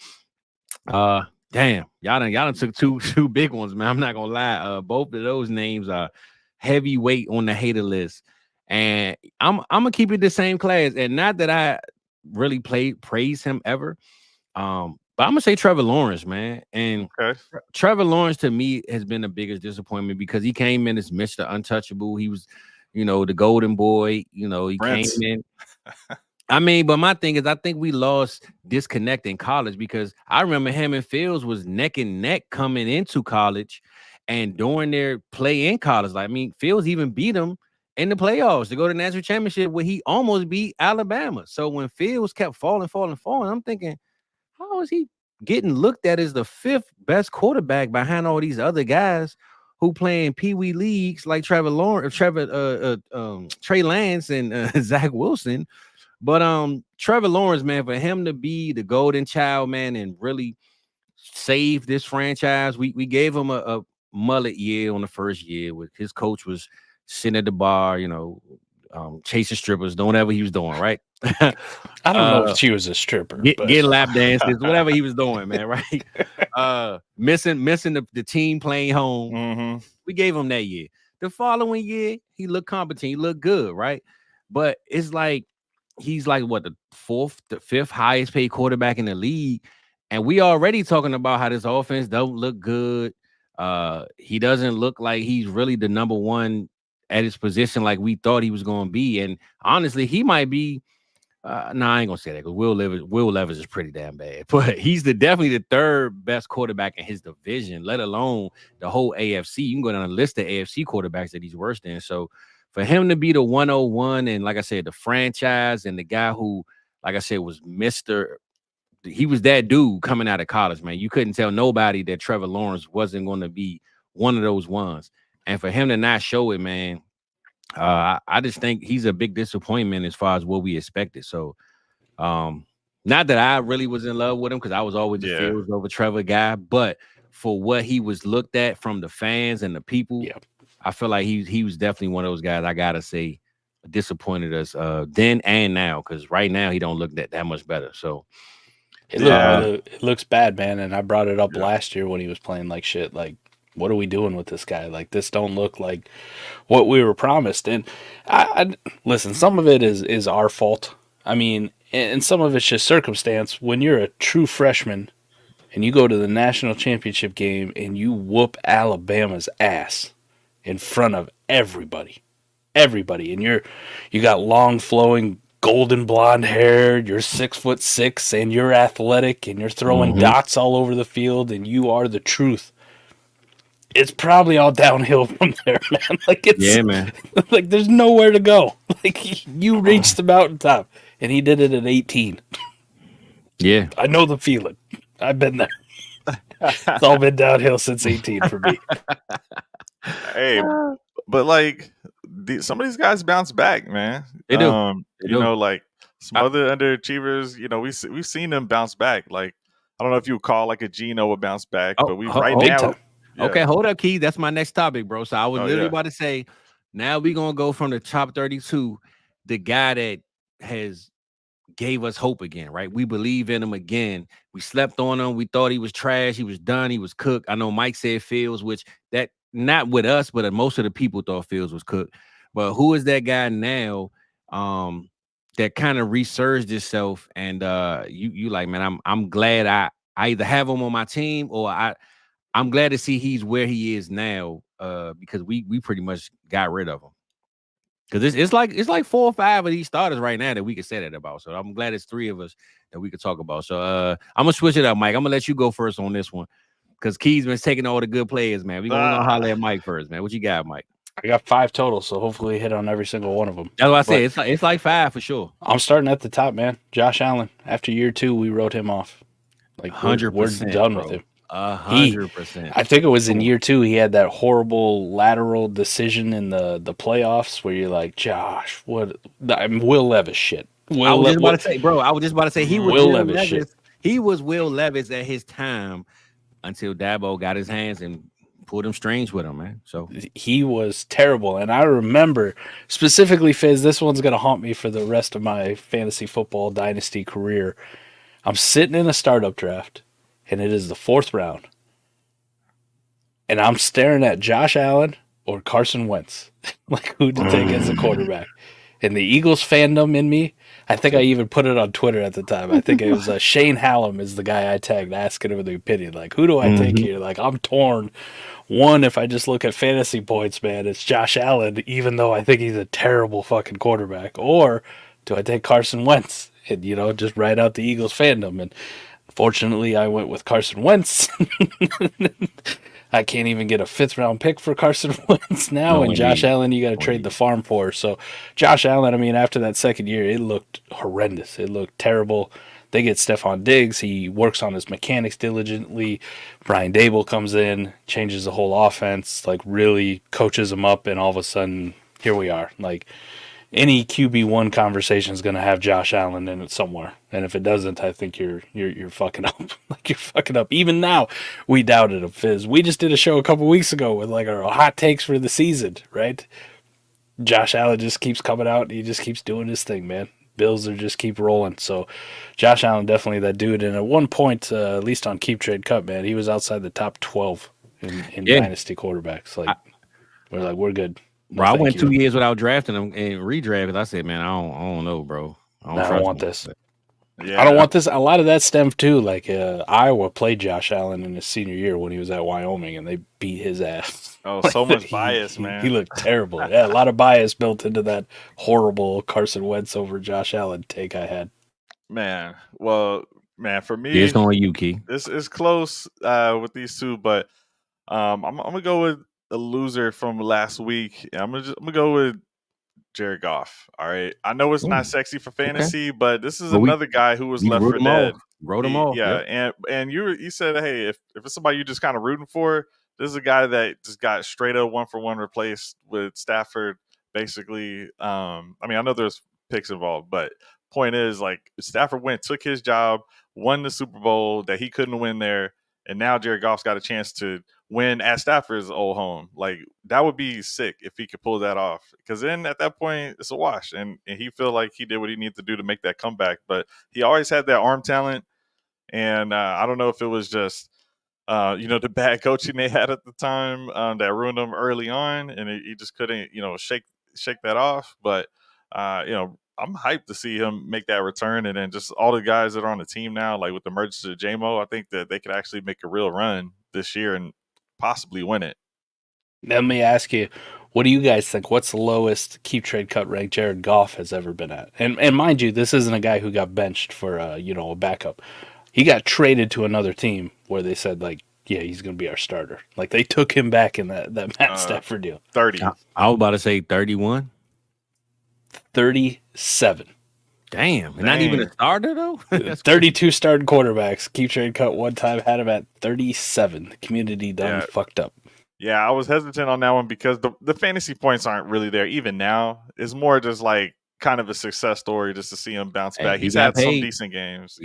damn, y'all done took two big ones, man. I'm not gonna lie. Both of those names are heavyweight on the hater list, and I'm gonna keep it the same class. And not that I really praise him ever, but I'm gonna say Trevor Lawrence, man. And Trevor Lawrence to me has been the biggest disappointment, because he came in as Mr. Untouchable. He was, the golden boy. He came in. I mean, but my thing is, I think we lost disconnect in college, because I remember him and Fields was neck and neck coming into college and during their play in college. Like, I mean, Fields even beat him in the playoffs to go to the national championship, where he almost beat Alabama. So when Fields kept falling, I'm thinking, how is he getting looked at as the 5th best quarterback behind all these other guys who playing Pee-wee leagues like Trey Lance and Zach Wilson? But Trevor Lawrence, man, for him to be the golden child, man, and really save this franchise, we gave him a mullet year on the first year. With his coach was sitting at the bar, chasing strippers, doing whatever he was doing, right? I don't know if she was a stripper. Getting lap dances, whatever he was doing, man, right? Missing the team playing home. Mm-hmm. We gave him that year. The following year, he looked competent. He looked good, right? But it's like, he's like, what, the 5th highest paid quarterback in the league. And we already talking about how this offense don't look good. He doesn't look like he's really the number one at his position like we thought he was going to be. And honestly, he might be. I ain't gonna say that because Will Levis is pretty damn bad, but he's definitely the third best quarterback in his division, let alone the whole AFC. You can go down a list of AFC quarterbacks that he's worse than. So for him to be the 101 and like I said, the franchise and the guy who, like I said, was he was that dude coming out of college, man. You couldn't tell nobody that Trevor Lawrence wasn't going to be one of those ones. And for him to not show it, man, I just think he's a big disappointment as far as what we expected. So, not that I really was in love with him because I was always the Fields over Trevor guy, but for what he was looked at from the fans and the people, I feel like he was definitely one of those guys. I gotta say, disappointed us then and now because right now he don't look that much better. So. It looks bad, man. And I brought it up last year when he was playing like shit. Like, what are we doing with this guy? Like, this don't look like what we were promised. And I listen, some of it is our fault. I mean, and some of it's just circumstance. When you're a true freshman and you go to the national championship game and you whoop Alabama's ass in front of everybody, and you got long flowing golden blonde hair, you're 6'6", and you're athletic, and you're throwing dots all over the field, and you are the truth. It's probably all downhill from there, man. Like man. Like there's nowhere to go. Like you reached the mountaintop, and he did it at 18. Yeah, I know the feeling. I've been there. It's all been downhill since 18 for me. Hey, but like. Some of these guys bounce back, man. They do. You know, like some other underachievers. You know, we've seen them bounce back. Like I don't know if you would call like a Geno would bounce back, but we right now. Okay, hold up, Key. That's my next topic, bro. So I was literally about to say, now we're gonna go from the top 32, the guy that has gave us hope again, right? We believe in him again. We slept on him. We thought he was trash. He was done. He was cooked. I know Mike said Fields, which that. Not with us, but most of the people thought Fields was cooked. But who is that guy now that kind of resurged itself? And you like, man, I'm glad I either have him on my team or I'm glad to see he's where he is now because we pretty much got rid of him. Because it's like 4 or 5 of these starters right now that we could say that about. So I'm glad it's 3 of us that we could talk about. So I'm gonna switch it up, Mike. I'm gonna let you go first on this one. Because Key's been taking all the good players, man. We're going to holler at Mike first, man. What you got, Mike? I got 5 total, so hopefully hit on every single one of them. That's what I say. It's like 5 for sure. I'm starting at the top, man. Josh Allen. After year 2, we wrote him off. Like 100%, we're done with him. 100%. I think it was in year 2 he had that horrible lateral decision in the playoffs where you're like, Josh, what? Will Levis shit. I was just about to say he was Will Levis shit. He was Will Levis at his time. Until Dabo got his hands and pulled them strings with him, man. So he was terrible. And I remember specifically, Fizz, this one's going to haunt me for the rest of my fantasy football dynasty career. I'm sitting in a startup draft, and it is the 4th round. And I'm staring at Josh Allen or Carson Wentz, like who to take as a quarterback. And the Eagles fandom in me, I think I even put it on Twitter at the time. I think it was Shane Hallam is the guy I tagged asking him the opinion. Like, who do I take here? Like, I'm torn. One, if I just look at fantasy points, man, it's Josh Allen, even though I think he's a terrible fucking quarterback. Or do I take Carson Wentz and, just write out the Eagles fandom? And fortunately, I went with Carson Wentz. I can't even get a 5th round pick for Carson Wentz now. And Josh Allen, you got to trade the farm for. So Josh Allen, I mean, after that second year, it looked horrendous. It looked terrible. They get Stephon Diggs. He works on his mechanics diligently. Brian Dable comes in, changes the whole offense, like really coaches them up. And all of a sudden, here we are. Like any QB1 conversation is going to have Josh Allen in it somewhere. And if it doesn't, I think you're fucking up. Like you're fucking up. Even now, we doubted him, Fizz. We just did a show a couple weeks ago with like our hot takes for the season, right? Josh Allen just keeps coming out. And he just keeps doing his thing, man. Bills are just keep rolling. So Josh Allen, definitely that dude. And at one point, at least on Keep Trade Cut, man, he was outside the top 12 in Dynasty quarterbacks. Like, we're good. Bro, I went 2 years without drafting him and redrafted. I said, man, I don't know, bro. I don't want this. Yeah. I don't want this. A lot of that stemmed too. Like Iowa played Josh Allen in his senior year when he was at Wyoming, and they beat his ass. Oh, like so much bias, man. He looked terrible. Yeah, a lot of bias built into that horrible Carson Wentz over Josh Allen take I had. Man, well, man, for me, it's on you, Key. It's close with these two, but I'm gonna go with a loser from last week. I'm gonna go with Jared Goff. All right, I know it's not sexy for fantasy, but this is another guy who was left for dead. Wrote him off. Yeah, and you said, hey, if it's somebody you're just kind of rooting for, this is a guy that just got straight up 1-for-1 replaced with Stafford. Basically, I mean, I know there's picks involved, but point is, like, Stafford took his job, won the Super Bowl that he couldn't win there, and now Jared Goff's got a chance to win at Stafford's old home. Like, that would be sick if he could pull that off, because then at that point it's a wash, and he feel like he did what he needed to do to make that comeback. But he always had that arm talent, and I don't know if it was just the bad coaching they had at the time that ruined him early on, and he just couldn't shake that off. But I'm hyped to see him make that return, and then just all the guys that are on the team now, like with the emergence of JMO, I think that they could actually make a real run this year and possibly win it. Let me ask you, what do you guys think? What's the lowest keep trade cut rank Jared Goff has ever been at? And mind you, this isn't a guy who got benched for a backup. He got traded to another team where they said, like, yeah, he's going to be our starter. Like, they took him back in that Matt Stafford deal. 30. I was about to say 31. 37. Damn. Not even a starter, though? 32 starting quarterbacks. Keep trade cut one time, had him at 37. The community done fucked up. Yeah, I was hesitant on that one because the fantasy points aren't really there even now. It's more just like kind of a success story just to see him bounce back. He's had some decent games.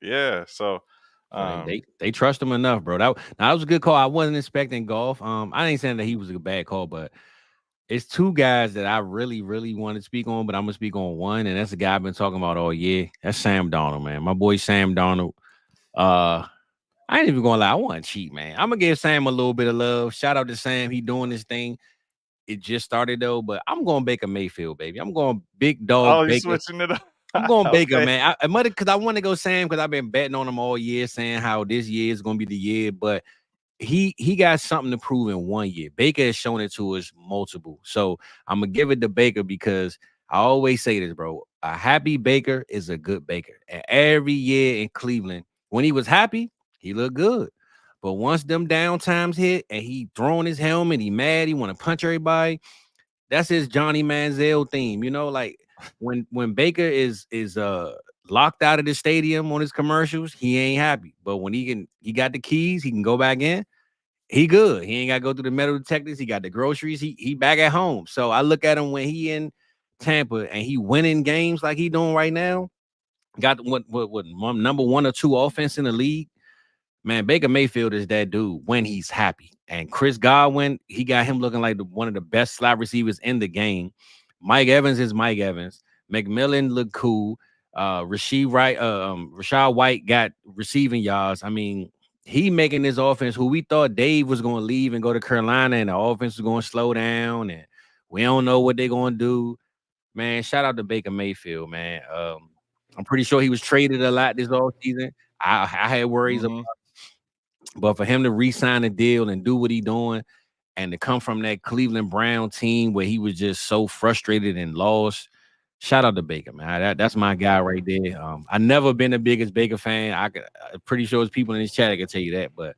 Yeah. So they trust him enough, bro. That was a good call. I wasn't expecting Goff. I ain't saying that he was a bad call, but it's two guys that I really, really want to speak on, but I'm gonna speak on one, and that's the guy I've been talking about all year. That's Sam Darnold, man. My boy Sam Darnold. I ain't even gonna lie, I want to cheat, man. I'm gonna give Sam a little bit of love. Shout out to Sam. He doing this thing. It just started though, but I'm going Baker Mayfield, baby. I'm going big dog. Oh, you switching it up? I'm going Baker, man. I might because I want to go Sam because I've been betting on him all year, saying how this year is gonna be the year, but he got something to prove in 1 year. Baker has shown it to us multiple. So I'm gonna give it to Baker because I always say this, bro. A happy Baker is a good Baker. And every year in Cleveland, when he was happy, he looked good. But once them down times hit and he throwing his helmet, he mad, he want to punch everybody. That's his Johnny Manziel theme. Like when Baker is locked out of the stadium on his commercials, he ain't happy. But when he got the keys, he can go back in. He good. He ain't got to go through the metal detectors. He got the groceries. He back at home. So I look at him when he in Tampa and he winning games like he doing right now. Got what number 1 or 2 offense in the league. Man, Baker Mayfield is that dude when he's happy. And Chris Godwin, he got him looking like one of the best slot receivers in the game. Mike Evans is Mike Evans. McMillan looked cool. Rashad White got receiving yards. I mean, he making this offense who we thought Dave was going to leave and go to Carolina and the offense was going to slow down and we don't know what they're going to do. Man, shout out to Baker Mayfield, man. I'm pretty sure he was traded a lot this offseason. I had worries about it. But for him to re-sign a deal and do what he doing and to come from that Cleveland Brown team where he was just so frustrated and lost, shout out to Baker, man. That's my guy right there. I never been the biggest Baker fan. I'm pretty sure there's people in this chat that can tell you that, but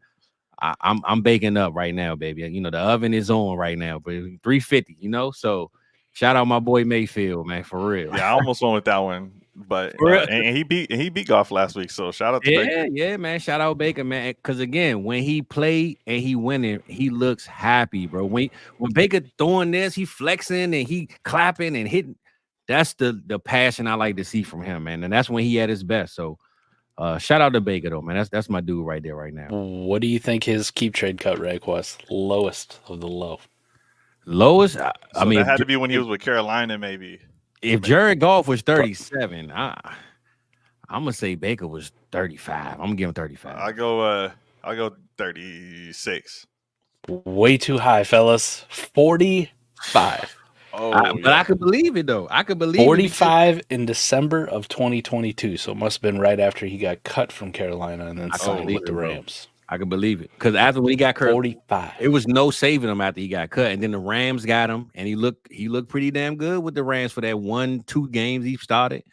I'm baking up right now, baby. The oven is on right now, but 350, so shout out my boy Mayfield, man, for real. Yeah, I almost went with that one. But and he beat Goff last week, so shout out to Baker. Yeah, man. Shout out Baker, man. Because again, when he played and he winning, he looks happy, bro. When Baker throwing this, he flexing and he clapping and hitting. That's the passion I like to see from him, man. And that's when he at his best. So shout out to Baker though, man. That's my dude right there right now. What do you think his keep trade cut rank was? Lowest of the low. Lowest? I mean, that had to be when he was with Carolina, maybe. If Jared Goff was 37, I'm gonna say Baker was 35. I'm gonna give him 35. I'll go 36. Way too high, fellas. 45. But I could believe it though. I could believe 45 in December of 2022. So it must have been right after he got cut from Carolina and then signed with the Rams. I can believe it because after when he got cut, 45, it was no saving him after he got cut, and then the Rams got him, and he looked pretty damn good with the Rams for that 1-2 games he started.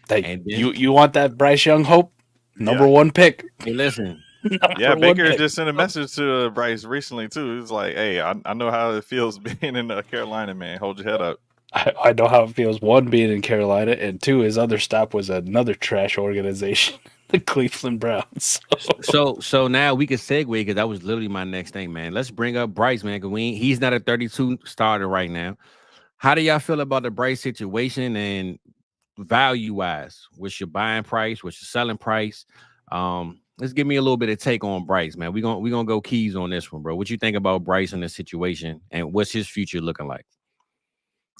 And then, you want that Bryce Young hope? Number one pick. Hey, listen. Baker just sent a message to Bryce recently too. It's like, hey, I know how it feels being in Carolina, man. Hold your head up. I know how it feels. One, being in Carolina, and two, his other stop was another trash organization. The Cleveland Browns. So now we can segue because that was literally my next thing, man. Let's bring up Bryce, man, because he's not a 32 starter right now. How do y'all feel about the Bryce situation and value wise? What's your buying price? What's your selling price? Let's give me a little bit of take on Bryce, man. We're gonna go keys on this one, bro. What you think about Bryce in this situation and what's his future looking like?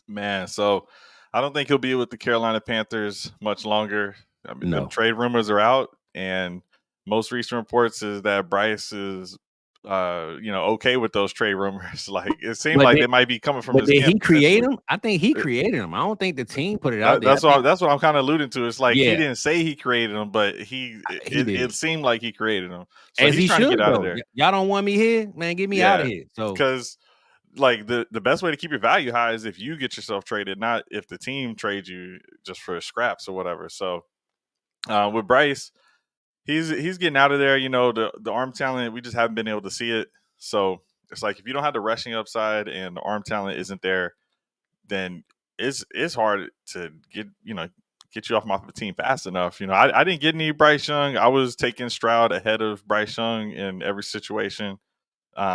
Man, so I don't think he'll be with the Carolina Panthers much longer. I mean, the trade rumors are out, and most recent reports is that Bryce is, okay with those trade rumors. Like it seemed like they might be coming from his. Did he create them? I think he created them. I don't think the team put it out there. That's what I'm kind of alluding to. It's like he didn't say he created them, but it seemed like he created them. So as he's trying to get out of there. Y'all don't want me here, man. Get me out of here. So because. Like the best way to keep your value high is if you get yourself traded, not if the team trades you just for scraps or whatever. So with Bryce, he's getting out of there. You know, the arm talent, we just haven't been able to see it. So it's like if you don't have the rushing upside and the arm talent isn't there, then it's hard to get you off the team fast enough. You know, I didn't get any Bryce Young. I was taking Stroud ahead of Bryce Young in every situation.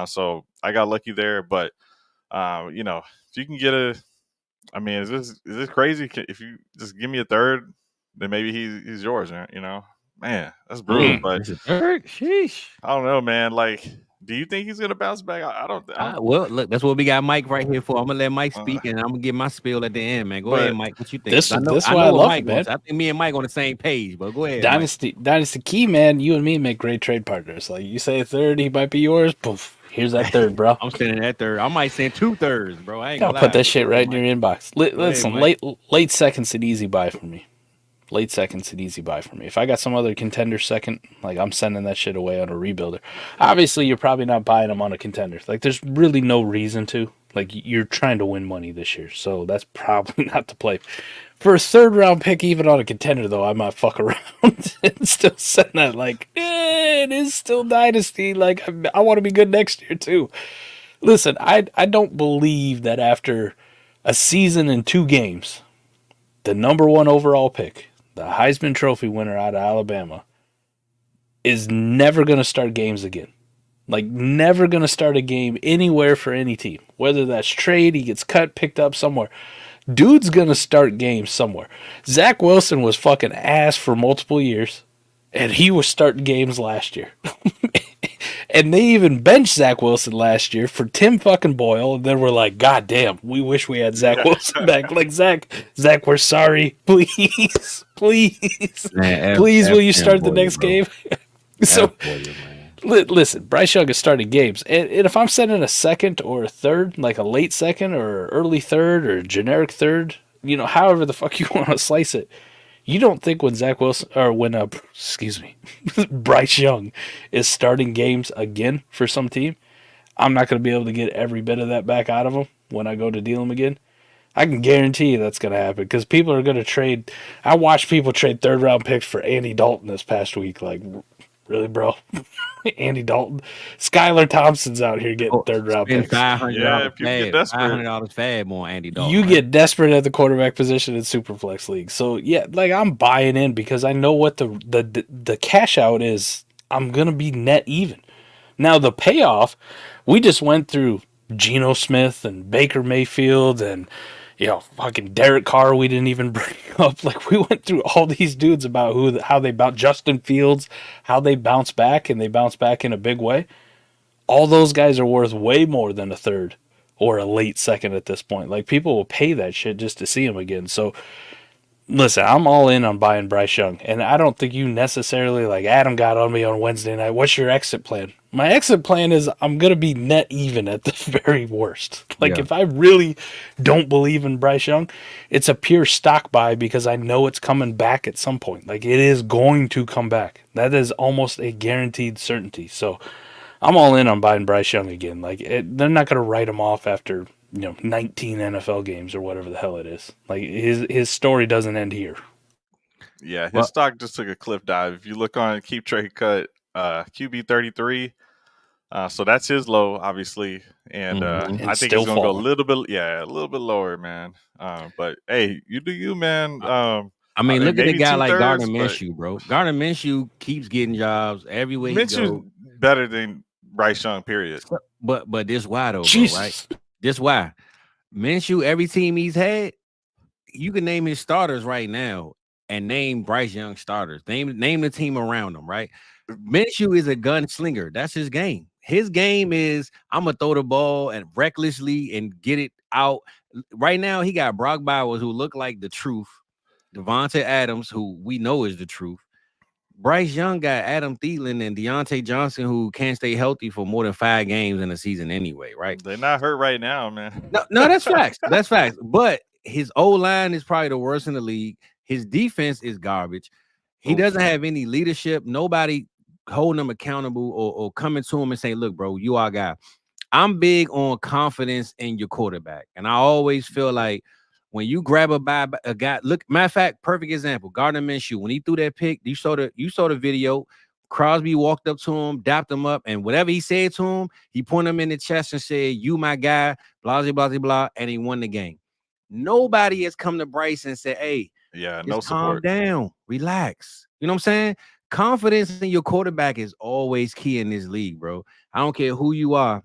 So I got lucky there, but if you can get is this crazy? If you just give me a third, then maybe he's yours, you know? Man, that's brutal. But sheesh. I don't know, man. Like, do you think he's gonna bounce back? I don't. Well, look, that's what we got Mike right here for. I'm gonna let Mike speak, and I'm gonna get my spiel at the end, man. Go ahead, Mike. What you think? This is why I love Mike, man. I think me and Mike on the same page, but go ahead. Dynasty Key, man. You and me make great trade partners. Like you say a third, he might be yours. Poof. Here's that third, bro. I'm sending that third. I might send 2 thirds, bro. I ain't gonna put that shit right in your inbox. Listen, late seconds an easy buy for me. Late seconds an easy buy for me. If I got some other contender second, like I'm sending that shit away on a rebuilder. Obviously, you're probably not buying them on a contender. Like there's really no reason to. Like you're trying to win money this year, so that's probably not the play. For a third round pick, even on a contender, though, I might fuck around and still send that. Like, it is still Dynasty. Like, I want to be good next year, too. Listen, I don't believe that after a season and 2 games, the number 1 overall pick, the Heisman Trophy winner out of Alabama, is never going to start games again. Like, never going to start a game anywhere for any team. Whether that's trade, he gets cut, picked up somewhere. Dude's going to start games somewhere. Zach Wilson was fucking ass for multiple years, and he was starting games last year. And they even benched Zach Wilson last year for Tim fucking Boyle, and then we're like, God damn, we wish we had Zach Wilson back. Like, Zach, we're sorry. Please, man, will you start the next game? So, listen, Bryce Young is starting games. And if I'm sending a second or a third, like a late second or early third or generic third, however the fuck you want to slice it, you don't think when Zach Wilson or when Bryce Young is starting games again for some team, I'm not going to be able to get every bit of that back out of him when I go to deal him again? I can guarantee you that's going to happen because people are going to trade. I watched people trade third round picks for Andy Dalton this past week. Like, really, bro? Andy Dalton, Skylar Thompson's out here getting third round picks. $500 fab on Andy Dalton. You get desperate at the quarterback position in Superflex league. So yeah, like I'm buying in because I know what the cash out is. I'm gonna be net even. Now the payoff, we just went through Geno Smith and Baker Mayfield and fucking Derek Carr we didn't even bring up. Like, we went through all these dudes about how they bounce, Justin Fields, how they bounce back, and they bounce back in a big way. All those guys are worth way more than a third or a late second at this point. Like, people will pay that shit just to see them again. So, Listen, I'm all in on buying Bryce Young, and I don't think you necessarily, like Adam got on me on Wednesday night, what's your exit plan? My exit plan is I'm going to be net even at the very worst. Like, if I really don't believe in Bryce Young, it's a pure stock buy because I know it's coming back at some point. Like, it is going to come back. That is almost a guaranteed certainty. So I'm all in on buying Bryce Young again. Like, they're not going to write him off after 19 NFL games or whatever the hell it is. Like, his story doesn't end here. Yeah, his stock just took a cliff dive. If you look on Keep Trade Cut, QB 33, so that's his low, obviously, and I think he's gonna go a little bit lower, man. But hey, you do you, man. I mean, look at a guy like Gardner Minshew, bro. Gardner Minshew keeps getting jobs everywhere he goes. Better than Bryce Young, period. But this why though, bro, right? This why Minshew, every team he's had, you can name his starters right now and name Bryce Young starters. Name the team around him, right? Minshew is a gunslinger. That's his game. His game is I'm gonna throw the ball and recklessly and get it out. Right now, he got Brock Bowers, who look like the truth. Devontae Adams, who we know is the truth. Bryce Young got Adam Thielen and Deontay Johnson, who can't stay healthy for more than 5 games in a season anyway, right? They're not hurt right now, man. No, that's facts. That's facts. But his O-line is probably the worst in the league. His defense is garbage. He doesn't have any leadership. Nobody holding him accountable or coming to him and saying, look, bro, you our guy. I'm big on confidence in your quarterback. And I always feel like when you grab a guy, look, matter of fact, perfect example, Gardner Minshew, when he threw that pick, you saw the video. Crosby walked up to him, dapped him up, and whatever he said to him, he pointed him in the chest and said, you my guy, blah, blah, blah, blah, and he won the game. Nobody has come to Bryce and said, hey, no calm down, relax. You know what I'm saying? Confidence in your quarterback is always key in this league, bro. I don't care who you are.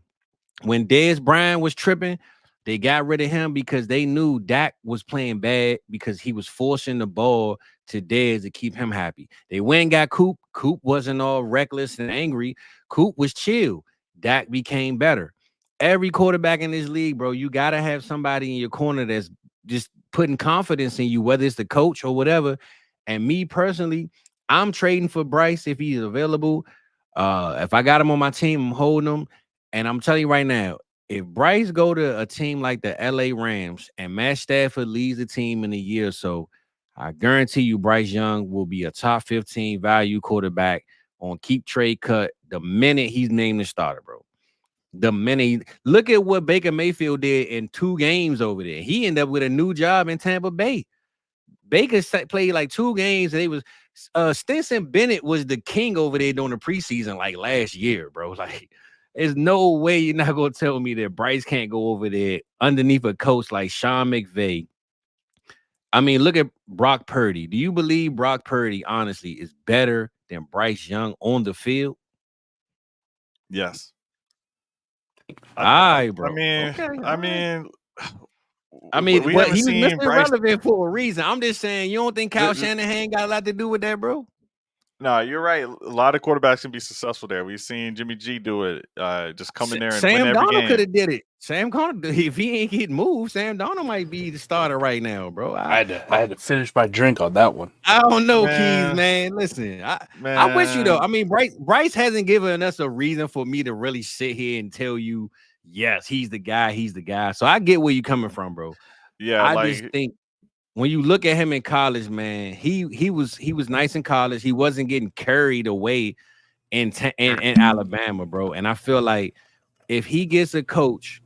When Dez Bryant was tripping, they got rid of him because they knew Dak was playing bad because he was forcing the ball to Dez to keep him happy. They went and got Coop. Coop wasn't all reckless and angry. Coop was chill. Dak became better. Every quarterback in this league, bro, you got to have somebody in your corner that's just putting confidence in you, whether it's the coach or whatever. And me personally, I'm trading for Bryce if he's available. If I got him on my team, I'm holding him. And I'm telling you right now, if Bryce go to a team like the LA Rams and Matt Stafford leads the team in a year or so, I guarantee you Bryce Young will be a top 15 value quarterback on Keep Trade Cut the minute he's named the starter, bro. The minute look at what Baker Mayfield did in 2 games over there. He ended up with a new job in Tampa Bay. Baker played like 2 games, and they was Stinson Bennett was the king over there during the preseason like last year, bro. Like, there's no way you're not gonna tell me that Bryce can't go over there underneath a coach like Sean McVay. I mean, look at Brock Purdy. Do you believe Brock Purdy, honestly, is better than Bryce Young on the field? Yes. All right, bro. I mean, he was Mr. Irrelevant for a reason. I'm just saying, you don't think Kyle Shanahan got a lot to do with that, bro? No, you're right. A lot of quarterbacks can be successful there. We've seen Jimmy G do it. Just come in there and win every game. Sam Darnold could have did it. Sam Darnold, if he ain't getting moved, Sam Darnold might be the starter right now, bro. I had to finish my drink on that one. I don't know, Keys, man. Listen, I'm with you though. I mean, Bryce hasn't given us a reason for me to really sit here and tell you, yes, he's the guy. He's the guy. So I get where you're coming from, bro. Yeah, I just think when you look at him in college, man, he was nice in college. He wasn't getting carried away in Alabama, bro. And I feel like if he gets a coach,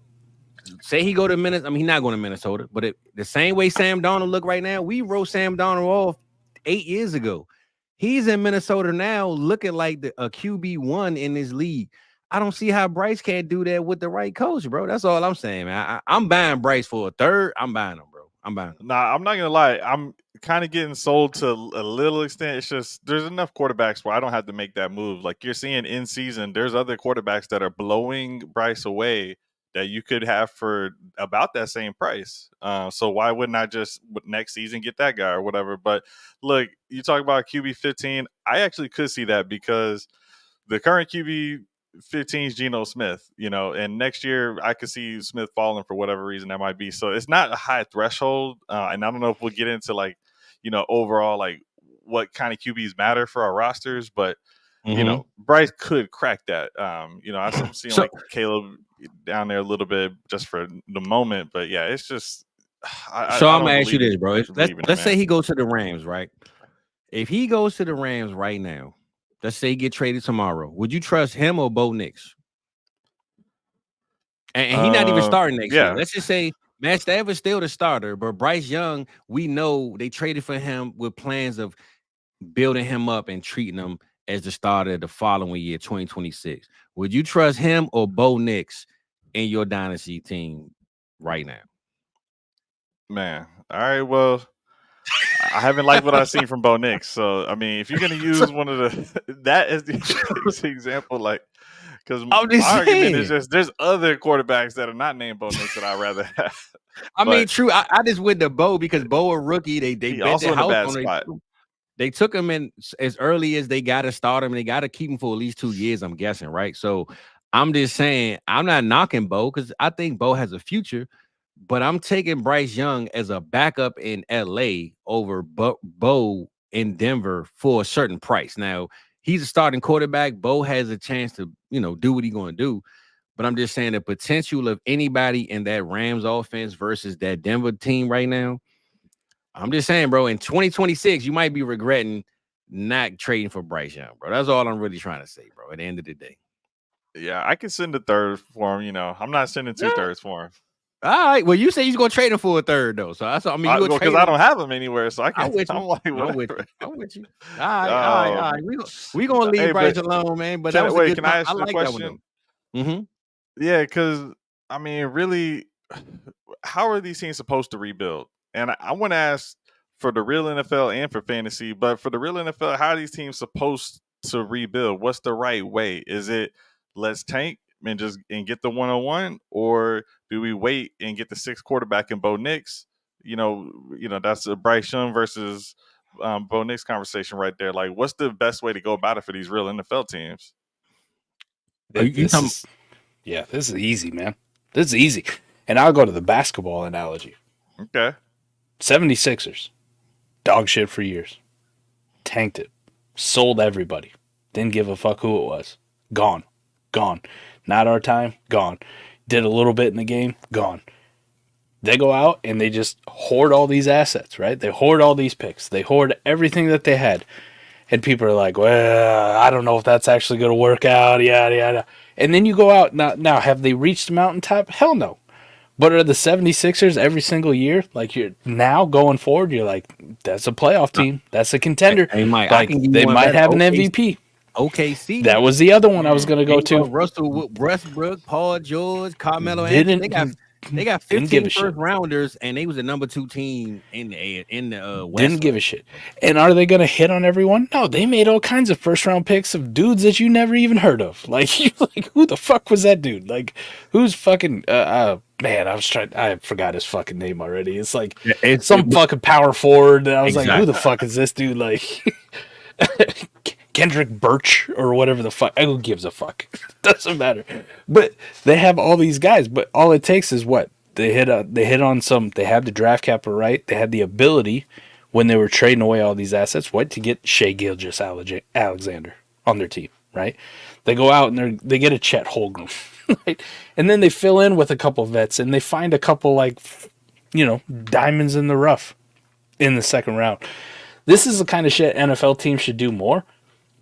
say he go to Minnesota, I mean, he's not going to Minnesota, but the same way Sam Darnold look right now, we wrote Sam Darnold off 8 years ago. He's in Minnesota now looking like a QB1 in this league. I don't see how Bryce can't do that with the right coach, bro. That's all I'm saying, man. I'm buying Bryce for a third. I'm buying him, bro. I'm buying him. Nah, I'm not going to lie. I'm kind of getting sold to a little extent. It's just there's enough quarterbacks where I don't have to make that move. Like you're seeing in season, there's other quarterbacks that are blowing Bryce away that you could have for about that same price. So why wouldn't I just next season get that guy or whatever? But look, you talk about QB 15. I actually could see that because the current QB 15 is Geno Smith, and next year I could see Smith falling for whatever reason that might be. So it's not a high threshold. And I don't know if we'll get into like, overall, like what kind of QBs matter for our rosters. But, Bryce could crack that. I'm seeing like Caleb down there a little bit just for the moment. But yeah, it's just. I'm gonna ask you this, bro. Let's say he goes to the Rams, right? If he goes to the Rams right now, let's say he get traded tomorrow, would you trust him or Bo Nix? And he's not even starting next year. Let's just say Matt Stafford's still the starter, but Bryce Young, we know they traded for him with plans of building him up and treating him as the starter the following year, 2026. Would you trust him or Bo Nix in your dynasty team right now? Man, all right, well, I haven't liked what I've seen from Bo Nix. So, I mean, if you're going to use one of that as the example, like, because my argument is just there's other quarterbacks that are not named Bo Nix that I'd rather have. I mean, true. I just went to Bo because Bo a rookie. They bet also their in a house bad on spot. They took him in as early as they got to start him. They got to keep him for at least 2 years, I'm guessing, right? So I'm just saying I'm not knocking Bo because I think Bo has a future. But I'm taking Bryce Young as a backup in LA over Bo in Denver for a certain price. Now, he's a starting quarterback. Bo has a chance to, do what he's going to do. But I'm just saying the potential of anybody in that Rams offense versus that Denver team right now. I'm just saying, bro, in 2026, you might be regretting not trading for Bryce Young, bro. That's all I'm really trying to say, bro, at the end of the day. Yeah, I can send a third for him. I'm not sending 2 thirds for him. All right. Well, you say he's gonna trade him for a third, though. So that's I mean, because I don't have him anywhere, so I can't. I'm with you. I'm with you. All right. We gonna leave Bryce alone, man. But that was can I ask you a question? Yeah, because I mean, really, how are these teams supposed to rebuild? And I want to ask for the real NFL and for fantasy, but for the real NFL, how are these teams supposed to rebuild? What's the right way? Is it let's tank and get the 101, or do we wait and get the 6th quarterback in Bo Nix? That's a Bryce Young versus Bo Nix conversation right there. Like, what's the best way to go about it for these real NFL teams? This is easy, man. This is easy. And I'll go to the basketball analogy. Okay. 76ers. Dog shit for years. Tanked it. Sold everybody. Didn't give a fuck who it was. Gone. Not our time. Gone. Did a little bit in the game. Gone. They go out and they just hoard all these assets, right? They hoard all these picks. They hoard everything that they had. And people are like, well, I don't know if that's actually going to work out. Yada. And then you go out. Now, have they reached the mountaintop? Hell no. But are the 76ers every single year? Like, you're now going forward, you're like, that's a playoff team. That's a contender. Hey, Mike, like, they might have an MVP. OKC. That was the other one I was going to go to. Russell Westbrook, Paul George, Carmelo Anthony. They got 15 first rounders, and they was the number 2 team in the West. Didn't give a shit. And are they going to hit on everyone? No, they made all kinds of first round picks of dudes that you never even heard of. Like who the fuck was that dude? Like, who's fucking man, I forgot his fucking name already. It's like some fucking power forward. And I was like, who the fuck is this dude? Like Kendrick Birch or whatever the fuck. Who gives a fuck? Doesn't matter. But they have all these guys. But all it takes is what they hit on some. They have the draft capital right. They had the ability when they were trading away all these assets. To get Shea Gilgeous-Alexander on their team, right? They go out and they get a Chet Holmgren, right? And then they fill in with a couple vets and they find a couple diamonds in the rough in the second round. This is the kind of shit NFL teams should do more.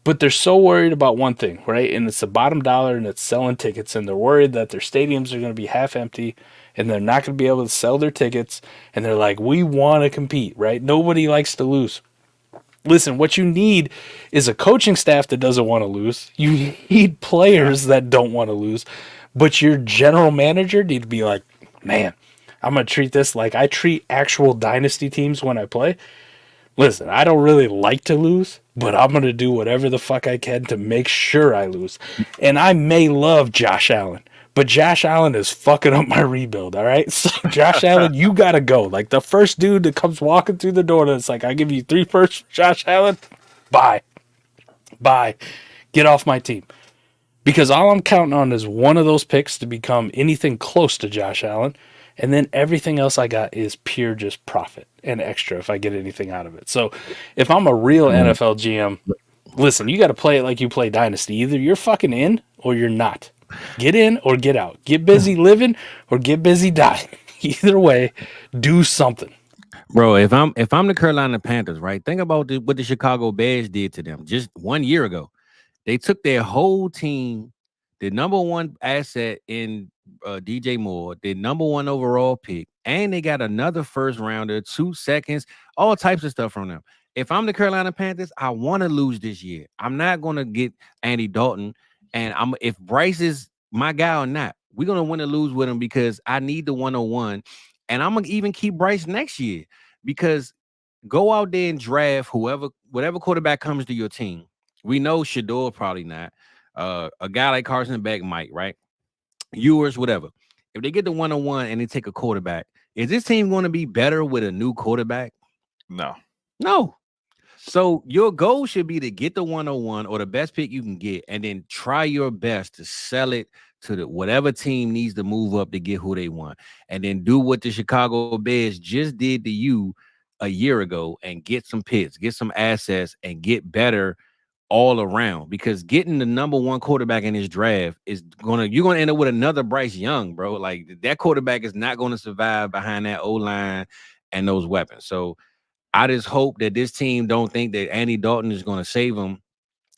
But they're so worried about one thing, right? And it's the bottom dollar and it's selling tickets. And they're worried that their stadiums are going to be half empty and they're not going to be able to sell their tickets. And they're like, we want to compete, right? Nobody likes to lose. Listen, what you need is a coaching staff that doesn't want to lose. You need players that don't want to lose. But your general manager need to be like, man, I'm going to treat this like I treat actual dynasty teams when I play. Listen, I don't really like to lose, but I'm going to do whatever the fuck I can to make sure I lose. And I may love Josh Allen, but Josh Allen is fucking up my rebuild, all right? So, Josh Allen, you got to go. Like, the first dude that comes walking through the door that's like, I give you 3 firsts, Josh Allen, bye. Get off my team. Because all I'm counting on is one of those picks to become anything close to Josh Allen, And then everything else I got is pure just profit and extra if I get anything out of it. So if I'm a real NFL GM, listen, you got to play it like you play Dynasty. Either you're fucking in or you're not. Get in or get out. Get busy living or get busy dying. Either way, do something. Bro, if I'm the Carolina Panthers, right? Think about what the Chicago Bears did to them just 1 year ago. They took their whole team, the number one asset in DJ Moore, the number one overall pick, and they got another first rounder, 2 seconds, all types of stuff from them. If I'm the Carolina Panthers, I want to lose this year. I'm not going to get Andy Dalton, and if Bryce is my guy or not, we're going to win or lose with him because I need the 101, and I'm going to even keep Bryce next year because go out there and draft whatever quarterback comes to your team. We know Shador probably not. A guy like Carson Beck might, right? Ewers, whatever. If they get the 101 and they take a quarterback, is this team going to be better with a new quarterback? No. So your goal should be to get the 101 or the best pick you can get, and then try your best to sell it to whatever team needs to move up to get who they want, and then do what the Chicago Bears just did to you a year ago and get some picks, get some assets, and get better all around, because getting the number one quarterback in this draft you're gonna end up with another Bryce Young, bro. Like that quarterback is not going to survive behind that O-line and those weapons. So I just hope that this team don't think that Andy Dalton is going to save them,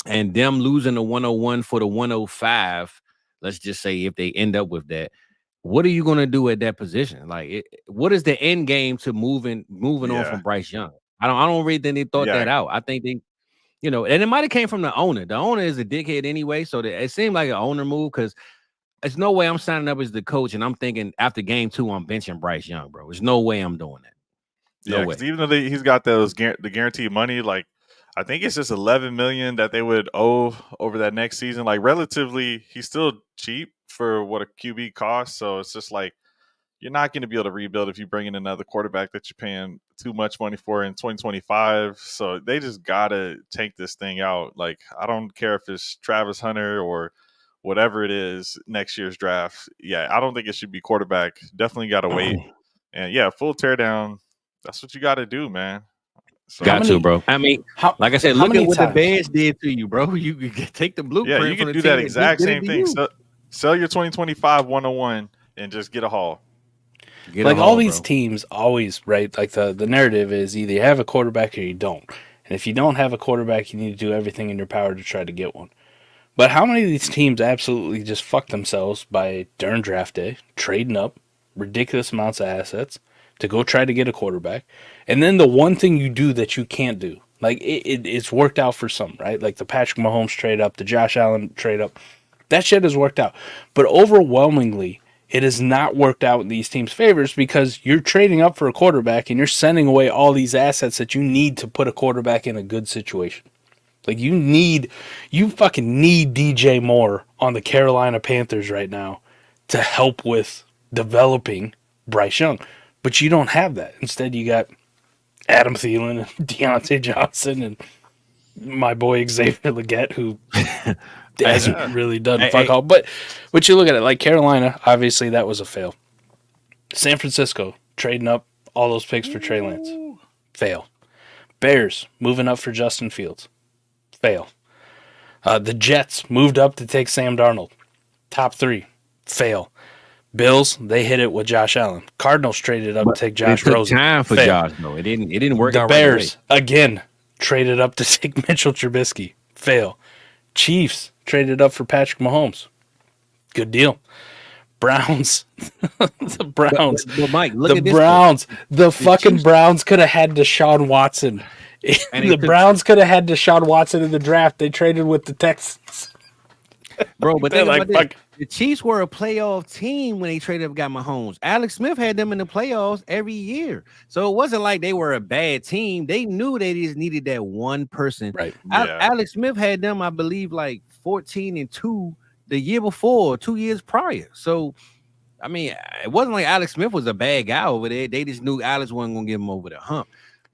and them losing the 101 for the 105. Let's just say if they end up with that, what are you going to do at that position? Like, what is the end game to moving on from Bryce Young? I don't really think they thought that out. I think they. And it might have came from the owner. The owner is a dickhead anyway, so it seemed like an owner move because there's no way I'm signing up as the coach and I'm thinking after game 2 I'm benching Bryce Young, bro. There's no way I'm doing that. No way. Because even though he's got the guaranteed money, like I think it's just $11 million that they would owe over that next season. Like relatively, he's still cheap for what a QB costs. So it's just like you're not going to be able to rebuild if you bring in another quarterback that you're paying too much money for in 2025. So they just got to take this thing out. Like, I don't care if it's Travis Hunter or whatever it is next year's draft. Yeah, I don't think it should be quarterback. Definitely got to wait. And yeah, full teardown. That's what you got to do, man. So, bro. I mean, like I said, look at what the Bears did to you, bro. You can take the blueprint. Yeah, you can do that exact same thing. Sell your 2025 101 and just get a haul. Like all these teams always, right? Like the narrative is either you have a quarterback or you don't. And if you don't have a quarterback, you need to do everything in your power to try to get one. But how many of these teams absolutely just fuck themselves by during draft day, trading up ridiculous amounts of assets to go try to get a quarterback? And then the one thing you do that you can't do, like it's worked out for some, right? Like the Patrick Mahomes trade up, the Josh Allen trade up, that shit has worked out. But overwhelmingly, it has not worked out in these teams' favors because you're trading up for a quarterback and you're sending away all these assets that you need to put a quarterback in a good situation. Like you fucking need DJ Moore on the Carolina Panthers right now to help with developing Bryce Young. But you don't have that. Instead, you got Adam Thielen and Deontay Johnson and my boy Xavier Legette, who hasn't really done fuck all. But you look at it, like Carolina, obviously that was a fail. San Francisco, trading up all those picks for Trey Lance. Fail. Bears, moving up for Justin Fields. Fail. The Jets moved up to take Sam Darnold. Top 3. Fail. Bills, they hit it with Josh Allen. Cardinals traded up to take Josh Rosen. Time for Josh, though. It didn't work out. The Bears, again, traded up to take Mitchell Trubisky. Fail. Chiefs traded up for Patrick Mahomes. Good deal. Browns. The Browns. But Mike, the Browns. The fucking Chiefs. Browns could have had Deshaun Watson. The Browns could have had Deshaun Watson in the draft. They traded with the Texans. Bro, but the Chiefs were a playoff team when they traded up got Mahomes. Alex Smith had them in the playoffs every year. So it wasn't like they were a bad team. They knew they just needed that one person. Right. Alex Smith had them, I believe, like 14-2 the year before, 2 years prior. So, I mean, it wasn't like Alex Smith was a bad guy over there. They just knew Alex wasn't going to get him over the hump.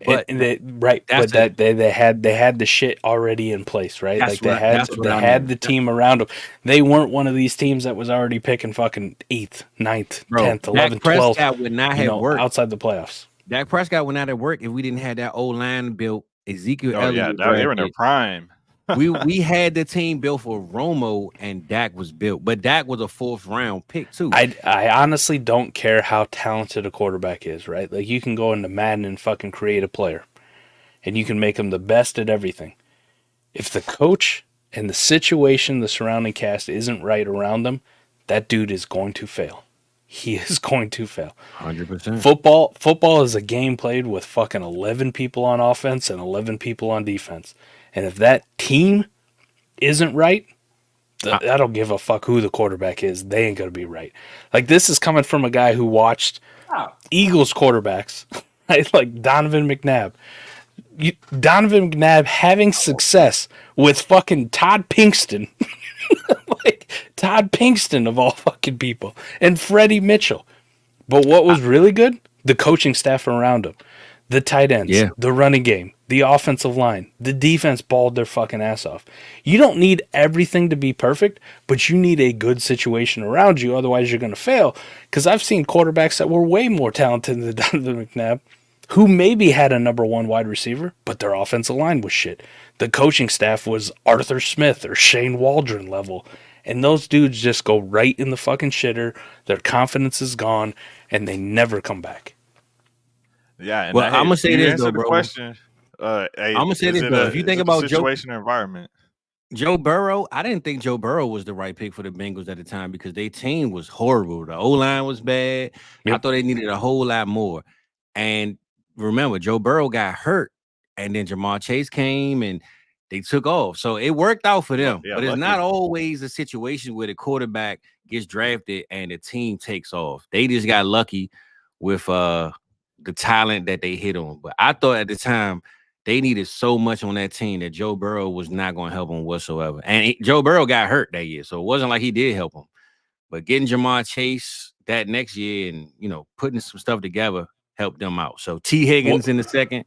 But they had the shit already in place, right? Like they had the team around them. They weren't one of these teams that was already picking fucking 8th, 9th, 10th, 11th, 12th. Would not have worked outside the playoffs. Dak Prescott would not have worked if we didn't have that old line built. Ezekiel Elliott. Yeah, they were in their prime. we had the team built for Romo, and Dak was built, but Dak was a 4th round pick too. I honestly don't care how talented a quarterback is, right? Like you can go into Madden and fucking create a player, and you can make him the best at everything. If the coach and the situation, the surrounding cast isn't right around them, that dude is going to fail. He is going to fail. 100%. Football is a game played with fucking 11 people on offense and 11 people on defense. And if that team isn't right, I don't give a fuck who the quarterback is. They ain't going to be right. Like, this is coming from a guy who watched Eagles quarterbacks, right? Like Donovan McNabb. Donovan McNabb having success with fucking Todd Pinkston. Like, Todd Pinkston of all fucking people. And Freddie Mitchell. But what was really good? The coaching staff around him. The tight ends. The running game. The offensive line, the defense balled their fucking ass off. You don't need everything to be perfect, but you need a good situation around you. Otherwise, you're going to fail. Because I've seen quarterbacks that were way more talented than Donovan McNabb, who maybe had a number 1 wide receiver, but their offensive line was shit. The coaching staff was Arthur Smith or Shane Waldron level. And those dudes just go right in the fucking shitter. Their confidence is gone, and they never come back. Yeah, and well, I'm going to say this, though, bro. Question. I'm gonna say this though. If you think about situation or environment, Joe Burrow, I didn't think Joe Burrow was the right pick for the Bengals at the time because their team was horrible. The O-line was bad. Yep. I thought they needed a whole lot more. And remember, Joe Burrow got hurt, and then Jamar Chase came and they took off. So it worked out for them. But it's not always a situation where the quarterback gets drafted and the team takes off. They just got lucky with the talent that they hit on. But I thought at the time they needed so much on that team that Joe Burrow was not going to help them whatsoever. And Joe Burrow got hurt that year, so it wasn't like he did help him. But getting Jamar Chase that next year and, putting some stuff together helped them out. So T. Higgins in the second,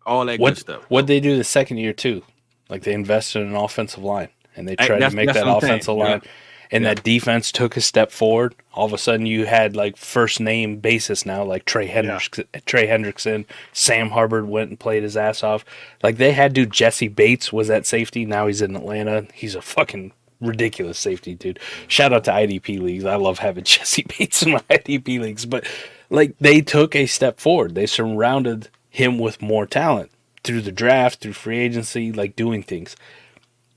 all that good stuff. What'd they do the second year, too? Like, they invested in an offensive line, and they tried to make that offensive line. Yeah. And that defense took a step forward. All of a sudden, you had like first name basis now, like Trey Hendrickson, Sam Hubbard went and played his ass off. Like they had dude Jesse Bates was at safety. Now he's in Atlanta. He's a fucking ridiculous safety, dude. Shout out to IDP leagues. I love having Jesse Bates in my IDP leagues. But like they took a step forward. They surrounded him with more talent through the draft, through free agency, like doing things.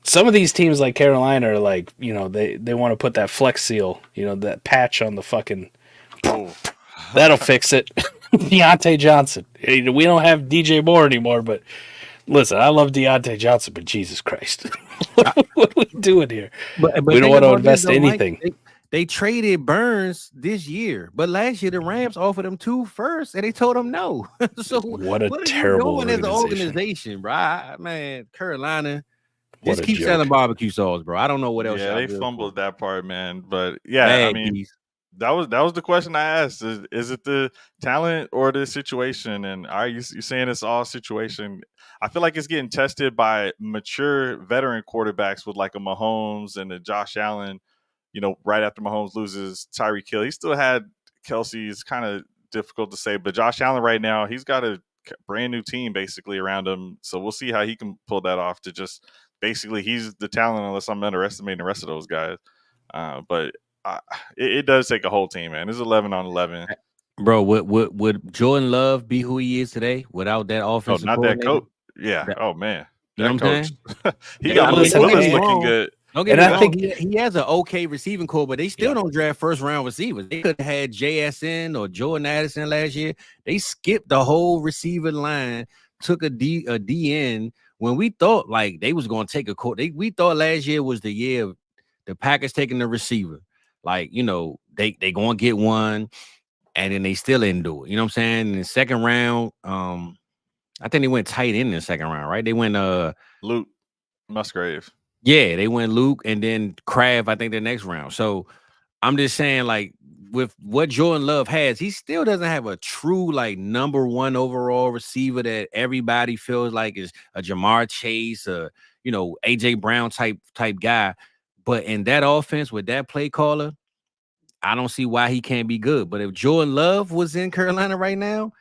Some of these teams like Carolina are like, they want to put that flex seal, that patch on the fucking, that'll fix it. Deontay Johnson. We don't have DJ Moore anymore, but listen, I love Deontay Johnson, but Jesus Christ. What are we doing here? But we don't want to invest anything. They traded Burns this year, but last year the Rams offered him 2 firsts, and they told him no. So what a terrible organization, bro. Man, Carolina. Just keep selling barbecue sauce, bro. I don't know what else. Yeah, they fumbled that part, man. But yeah, I mean, that was the question I asked. Is it the talent or the situation? And are you saying it's all situation? I feel like it's getting tested by mature veteran quarterbacks with like a Mahomes and a Josh Allen. Right after Mahomes loses Tyreek Hill, he still had Kelsey. It's kind of difficult to say, but Josh Allen right now, he's got a brand new team basically around him. So we'll see how he can pull that off to just. Basically, he's the talent unless I'm underestimating the rest of those guys. But it does take a whole team, man. It's 11 on 11. Bro, would Jordan Love be who he is today without that offensive that coach. Yeah. Man. You know what I'm saying? He got Willis looking good. I think he has an okay receiving core, but they still don't draft first-round receivers. They could have had JSN or Jordan Addison last year. They skipped the whole receiver line, took a DN, when we thought like they was going to take a court. We thought last year was the year of the Packers taking the receiver. Like, they going to get one, and then they still didn't do it. You know what I'm saying? In the second round, I think they went tight in the second round, right? They went Luke Musgrave. Yeah, they went Luke and then Kraft, I think, the next round. So I'm just saying, like, with what Jordan Love has, he still doesn't have a true like number one overall receiver that everybody feels like is a Jamar Chase, AJ Brown type guy. But in that offense with that play caller, I don't see why he can't be good. But if Jordan Love was in Carolina right now,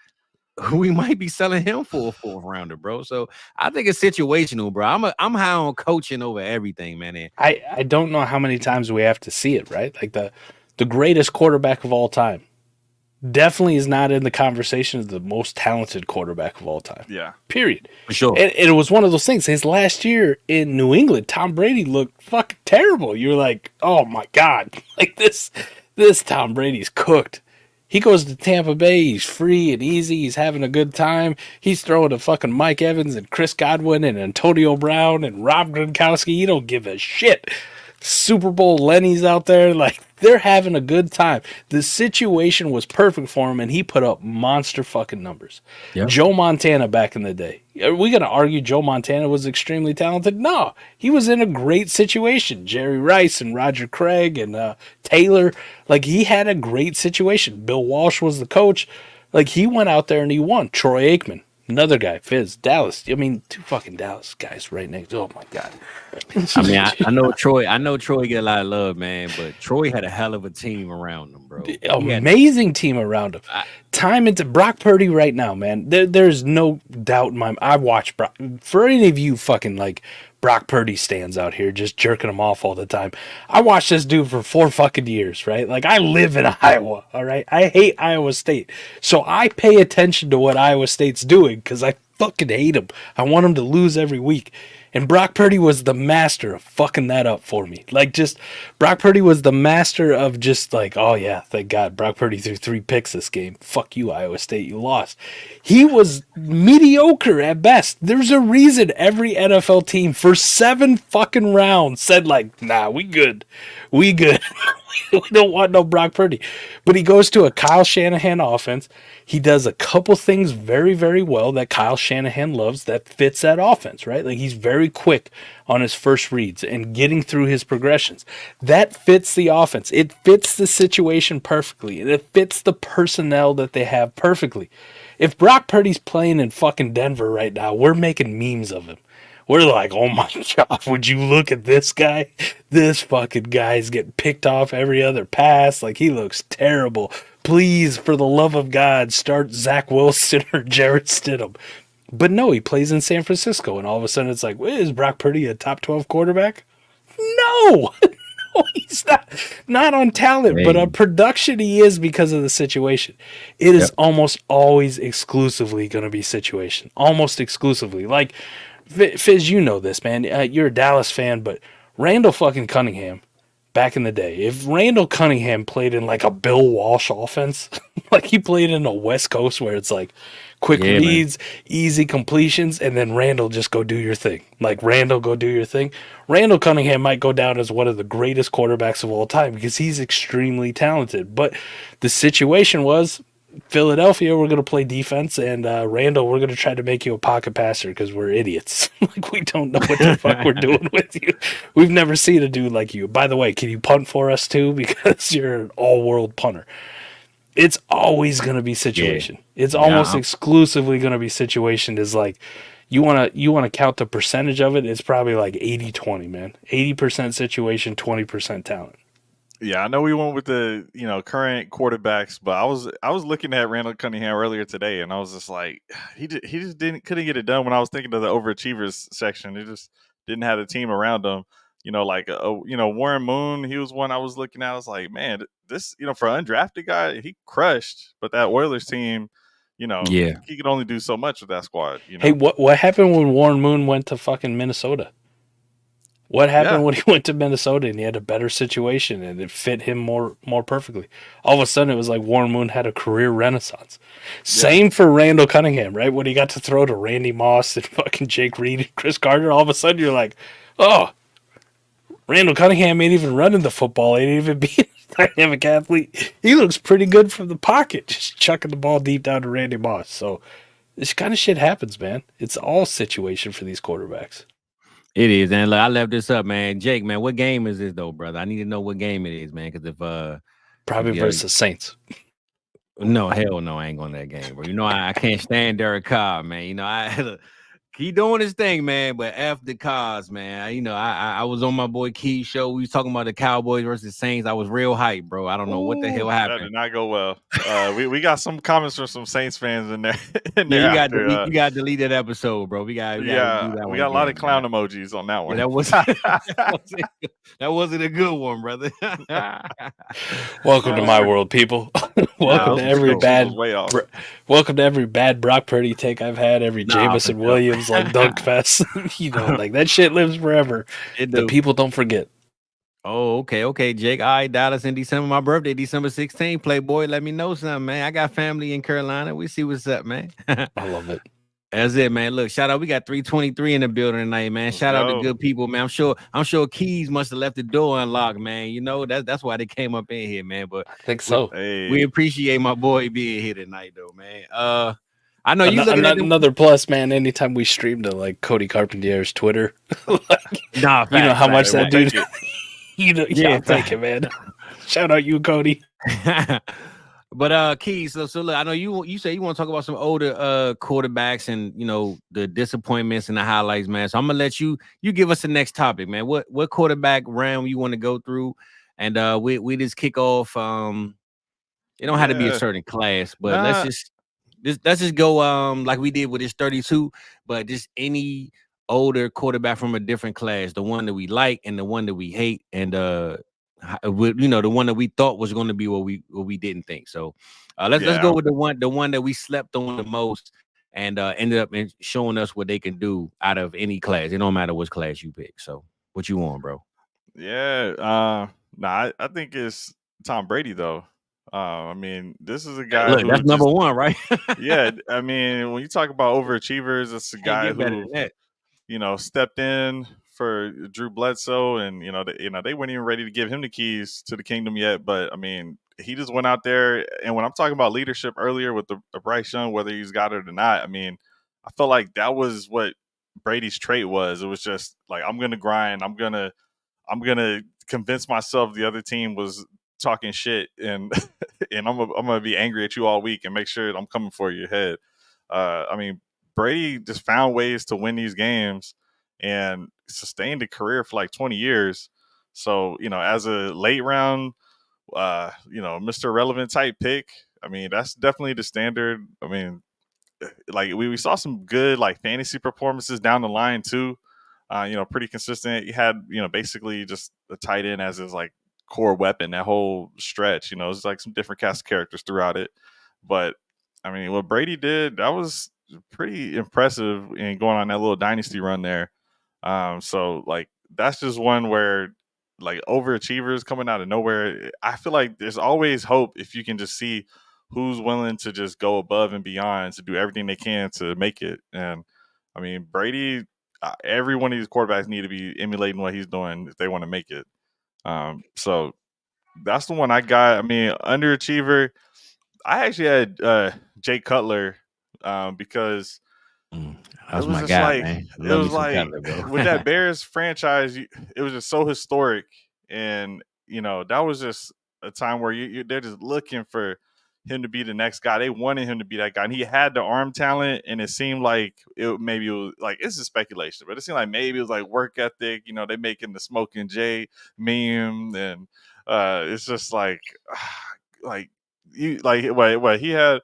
we might be selling him for a fourth rounder, bro. So I think it's situational, bro. I'm high on coaching over everything, man. And I don't know how many times we have to see it, right? Like the greatest quarterback of all time definitely is not in the conversation of the most talented quarterback of all time. Yeah. Period. For sure. And it was one of those things. His last year in New England, Tom Brady looked fucking terrible. You're like, oh my God. Like this Tom Brady's cooked. He goes to Tampa Bay. He's free and easy. He's having a good time. He's throwing to fucking Mike Evans and Chris Godwin and Antonio Brown and Rob Gronkowski. He don't give a shit. Super Bowl Lenny's out there. Like, they're having a good time. The situation was perfect for him, and he put up monster fucking numbers. Yep. Joe Montana back in the day. Are we going to argue Joe Montana was extremely talented? No. He was in a great situation. Jerry Rice and Roger Craig and Taylor. Like, he had a great situation. Bill Walsh was the coach. Like, he went out there and he won. Troy Aikman. Another guy, Fizz, Dallas. I mean, two fucking Dallas guys right next. Oh my God. I mean, I know Troy. I know Troy get a lot of love, man. But Troy had a hell of a team around him, bro. Amazing team around him. Time into Brock Purdy right now, man. There's no doubt in my mind. I watch Brock. For any of you fucking like Brock Purdy stands out here just jerking him off all the time. I watched this dude for 4 fucking years, right? Like, I live in Iowa, all right? I hate Iowa State. So I pay attention to what Iowa State's doing because I fucking hate them. I want them to lose every week. And Brock Purdy was the master of fucking that up for me. Like, just, Brock Purdy was the master of just like, oh yeah, thank God, Brock Purdy threw 3 picks this game. Fuck you, Iowa State, you lost. He was mediocre at best. There's a reason every NFL team for 7 fucking rounds said like, nah, we good. We good. We don't want no Brock Purdy. But he goes to a Kyle Shanahan offense. He does a couple things very, very well that Kyle Shanahan loves that fits that offense, right? Like, he's very quick on his first reads and getting through his progressions. That fits the offense. It fits the situation perfectly. And it fits the personnel that they have perfectly. If Brock Purdy's playing in fucking Denver right now, we're making memes of him. We're like, oh my God, would you look at this guy? This fucking guy's getting picked off every other pass. Like, he looks terrible. Please, for the love of God, start Zach Wilson or Jarrett Stidham. But no, he plays in San Francisco, and all of a sudden it's like, is Brock Purdy a top 12 quarterback? No! No, he's not on talent, but on production he is because of the situation. It is almost always exclusively going to be situation. Almost exclusively. Like, Fizz, you know this, man. You're a Dallas fan, but Randall fucking Cunningham, back in the day, if Randall Cunningham played in like a Bill Walsh offense, like he played in a West Coast where it's like quick reads, easy completions, and then Randall just go do your thing. Like, Randall, go do your thing. Randall Cunningham might go down as one of the greatest quarterbacks of all time because he's extremely talented. But the situation was, Philadelphia, we're going to play defense, and Randall, we're going to try to make you a pocket passer because we're idiots. Like, we don't know what the fuck we're doing with you. We've never seen a dude like you. By the way, can you punt for us too? Because you're an all-world punter. It's always going to be situation. Yeah. It's almost exclusively going to be situation. Is like, you want to count the percentage of it, it's probably like 80-20, man. 80% situation, 20% talent. Yeah, I know we went with the current quarterbacks, but I was looking at Randall Cunningham earlier today, and I was just like, he just couldn't get it done. When I was thinking of the overachievers section, he just didn't have a team around him. Warren Moon, he was one I was looking at. I was like, man, this for an undrafted guy, he crushed. But that Oilers team, he could only do so much with that squad. Hey, what happened when Warren Moon went to fucking Minnesota? What happened when he went to Minnesota and he had a better situation and it fit him more perfectly? All of a sudden, it was like Warren Moon had a career renaissance. Same for Randall Cunningham, right? When he got to throw to Randy Moss and fucking Jake Reed and Chris Carter, all of a sudden you're like, oh, Randall Cunningham ain't even running the football, ain't even being a dynamic athlete. He looks pretty good from the pocket, just chucking the ball deep down to Randy Moss. So this kind of shit happens, man. It's all situation for these quarterbacks. It is, and look, I left this up, man. Jake, man, what game is this though, brother? I need to know what game it is, man. Because Probably versus Saints. No, hell no, I ain't going to that game, bro. You know, I can't stand Derek Carr, man. You know, I keep doing his thing, man. But F the cause, man. You know, I was on my boy Key's show. We was talking about the Cowboys versus Saints. I was real hyped, bro. I don't know what the hell happened. That did not go well. We got some comments from some Saints fans in there. You got to delete that episode, bro. We got a lot of clown emojis on that one. Yeah, that wasn't a good one, brother. Welcome to my world, people. Welcome to every bad Brock Purdy take I've had. Every Jameson Williams like dunk fest. You know, like that shit lives forever. The people don't forget. Oh, okay, Jake. All right, Dallas in December. My birthday, December 16th. Playboy, let me know something, man. I got family in Carolina. We see what's up, man. I love it. That's it, man. Look, shout out. We got 323 in the building tonight, man. Shout out to good people, man. I'm sure Keys must have left the door unlocked, man. You know, that's why they came up in here, man. But I think so. We appreciate my boy being here tonight, though, man. I know you another plus, man. Anytime we stream to like Cody Carpentier's Twitter, you know how much that dude. Yeah, thank you, man. Shout out you, Cody. But Keys, so look, I know you say you want to talk about some older quarterbacks and you know the disappointments and the highlights, man. So I'm gonna let you give us the next topic, man. What quarterback round you want to go through, and we just kick off. It don't have to be a certain class, but let's just go like we did with this 32, but just any older quarterback from a different class, the one that we like and the one that we hate, and you know, the one that we thought was going to be what we didn't think. So let's go with the one that we slept on the most and ended up showing us what they can do out of any class. It don't matter which class you pick. So what you want, bro? Yeah, I think it's Tom Brady though. I mean, this is a guy. Look, that's number one, right? Yeah, I mean, when you talk about overachievers, it's a guy who stepped in for Drew Bledsoe, and they weren't even ready to give him the keys to the kingdom yet. But I mean, he just went out there, and when I'm talking about leadership earlier with the Bryce Young, whether he's got it or not, I mean, I felt like that was what Brady's trait was. It was just like, I'm gonna grind, I'm gonna convince myself the other team was talking shit, and and I'm gonna be angry at you all week and make sure I'm coming for your head. I mean, Brady just found ways to win these games and sustained a career for like 20 years. So, as a late round, Mr. Relevant type pick, I mean, that's definitely the standard. I mean, like we saw some good like fantasy performances down the line too. Pretty consistent. He had, basically just a tight end as his like core weapon that whole stretch. It's like some different cast of characters throughout it. But I mean, what Brady did, that was pretty impressive in going on that little dynasty run there. So like that's just one where like overachievers coming out of nowhere. I feel like there's always hope if you can just see who's willing to just go above and beyond to do everything they can to make it. And I mean, Brady, every one of these quarterbacks need to be emulating what he's doing if they want to make it. So that's the one I got. I mean, underachiever, I actually had Jay Cutler because that was my guy, man. It was like Cutler, with that Bears franchise, it was just so historic, and that was just a time where they're just looking for him to be the next guy. They wanted him to be that guy, and he had the arm talent. And it seemed like it was like, it's a speculation, but it seemed like maybe it was like work ethic. They making the Smoking Jay meme, and it's just like he had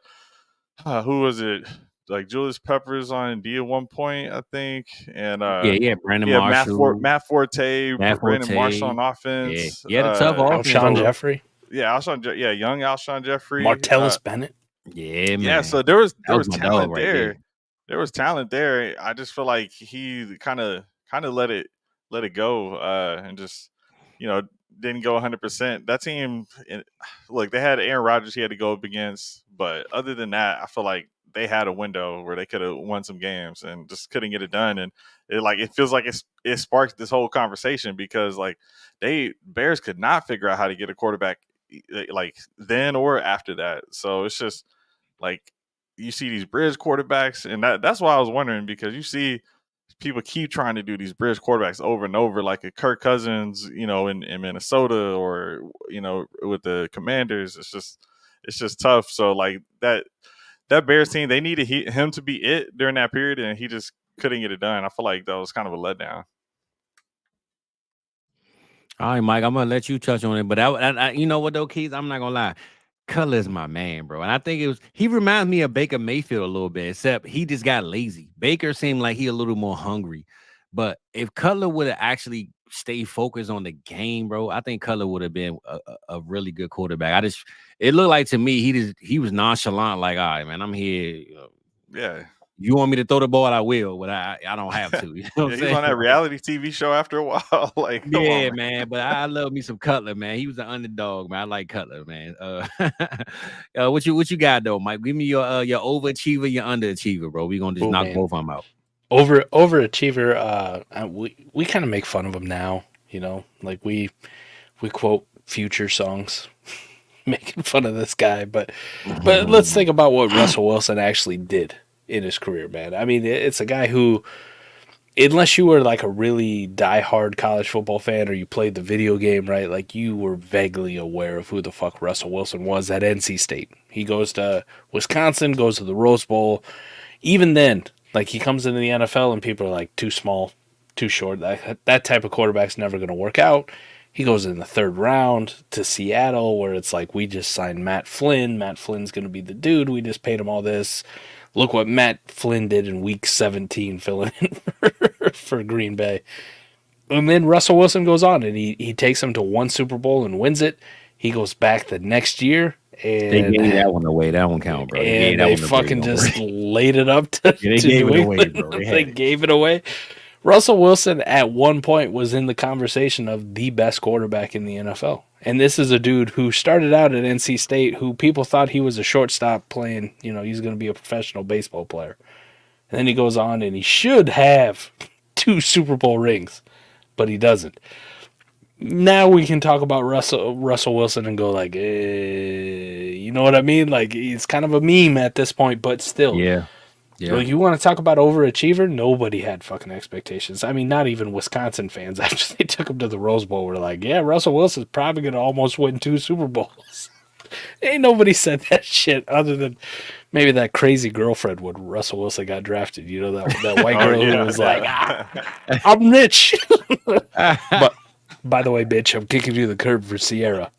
who was it? Like Julius Peppers on Indeed at one point, I think, and Brandon Marshall, Matt Forte, Brandon Marshall on offense. Yeah, the tough offense. Alshon Jeffrey. Yeah, young Alshon Jeffrey. Martellus Bennett. Yeah, man. Yeah, so there was talent right there. There was talent there. I just feel like he kind of let it go and just didn't go 100%. That team, look, they had Aaron Rodgers he had to go up against, but other than that, I feel like they had a window where they could have won some games and just couldn't get it done. And it feels like it sparked this whole conversation because like Bears could not figure out how to get a quarterback like then or after that. So it's just like you see these bridge quarterbacks, and that's why I was wondering, because you see people keep trying to do these bridge quarterbacks over and over, like a Kirk Cousins, you know, in Minnesota, or, you know, with the Commanders. It's just tough. So like that Bears team, they needed him to be it during that period, and he just couldn't get it done. I feel like that was kind of a letdown. All right, Mike, I'm gonna let you touch on it, but I you know what though, Keith, I'm not gonna lie. Cutler is my man, bro, and I think he reminds me of Baker Mayfield a little bit, except he just got lazy. Baker seemed like he a little more hungry, but if Cutler would have actually stayed focused on the game, bro, I think Cutler would have been a really good quarterback. It looked like to me he was nonchalant, like, all right, man, I'm here. Yeah. You want me to throw the ball, I will, but I don't have to. You know he's on that reality TV show after a while. Like, yeah, man. But I love me some Cutler, man. He was an underdog, man. I like Cutler, man. What you got though, Mike? Give me your overachiever, your underachiever, bro. We gonna just knock both of them out. Overachiever. We kind of make fun of him now, you know, like we quote Future songs, making fun of this guy. But let's think about what Russell Wilson actually did in his career, man. I mean, it's a guy who, unless you were like a really diehard college football fan or you played the video game, right? Like you were vaguely aware of who the fuck Russell Wilson was at NC State. He goes to Wisconsin, goes to the Rose Bowl. Even then, like he comes into the NFL and people are like, too small, too short. That type of quarterback's never going to work out. He goes in the third round to Seattle, where it's like, we just signed Matt Flynn. Matt Flynn's going to be the dude. We just paid him all this. Look what Matt Flynn did in week 17 filling in for Green Bay. And then Russell Wilson goes on and he takes him to one Super Bowl and wins it. He goes back the next year. And they gave that one away. That one count, bro. And they fucking just laid it up to they gave it away, bro. They gave it away. Russell Wilson at one point was in the conversation of the best quarterback in the NFL. And this is a dude who started out at NC State, who people thought he was a shortstop playing, you know, he's going to be a professional baseball player. And then he goes on and he should have 2 Super Bowl rings, but he doesn't. Now we can talk about Russell Wilson and go like, you know what I mean? Like, he's kind of a meme at this point, but still. Yeah. So you want to talk about overachiever? Nobody had fucking expectations. I mean, not even Wisconsin fans after they took him to the Rose Bowl were like, yeah, Russell Wilson's probably going to almost win 2 Super Bowls. Ain't nobody said that shit other than maybe that crazy girlfriend when Russell Wilson got drafted. You know, that white girl who was like, I'm rich. But by the way, bitch, I'm kicking you the curb for Sierra.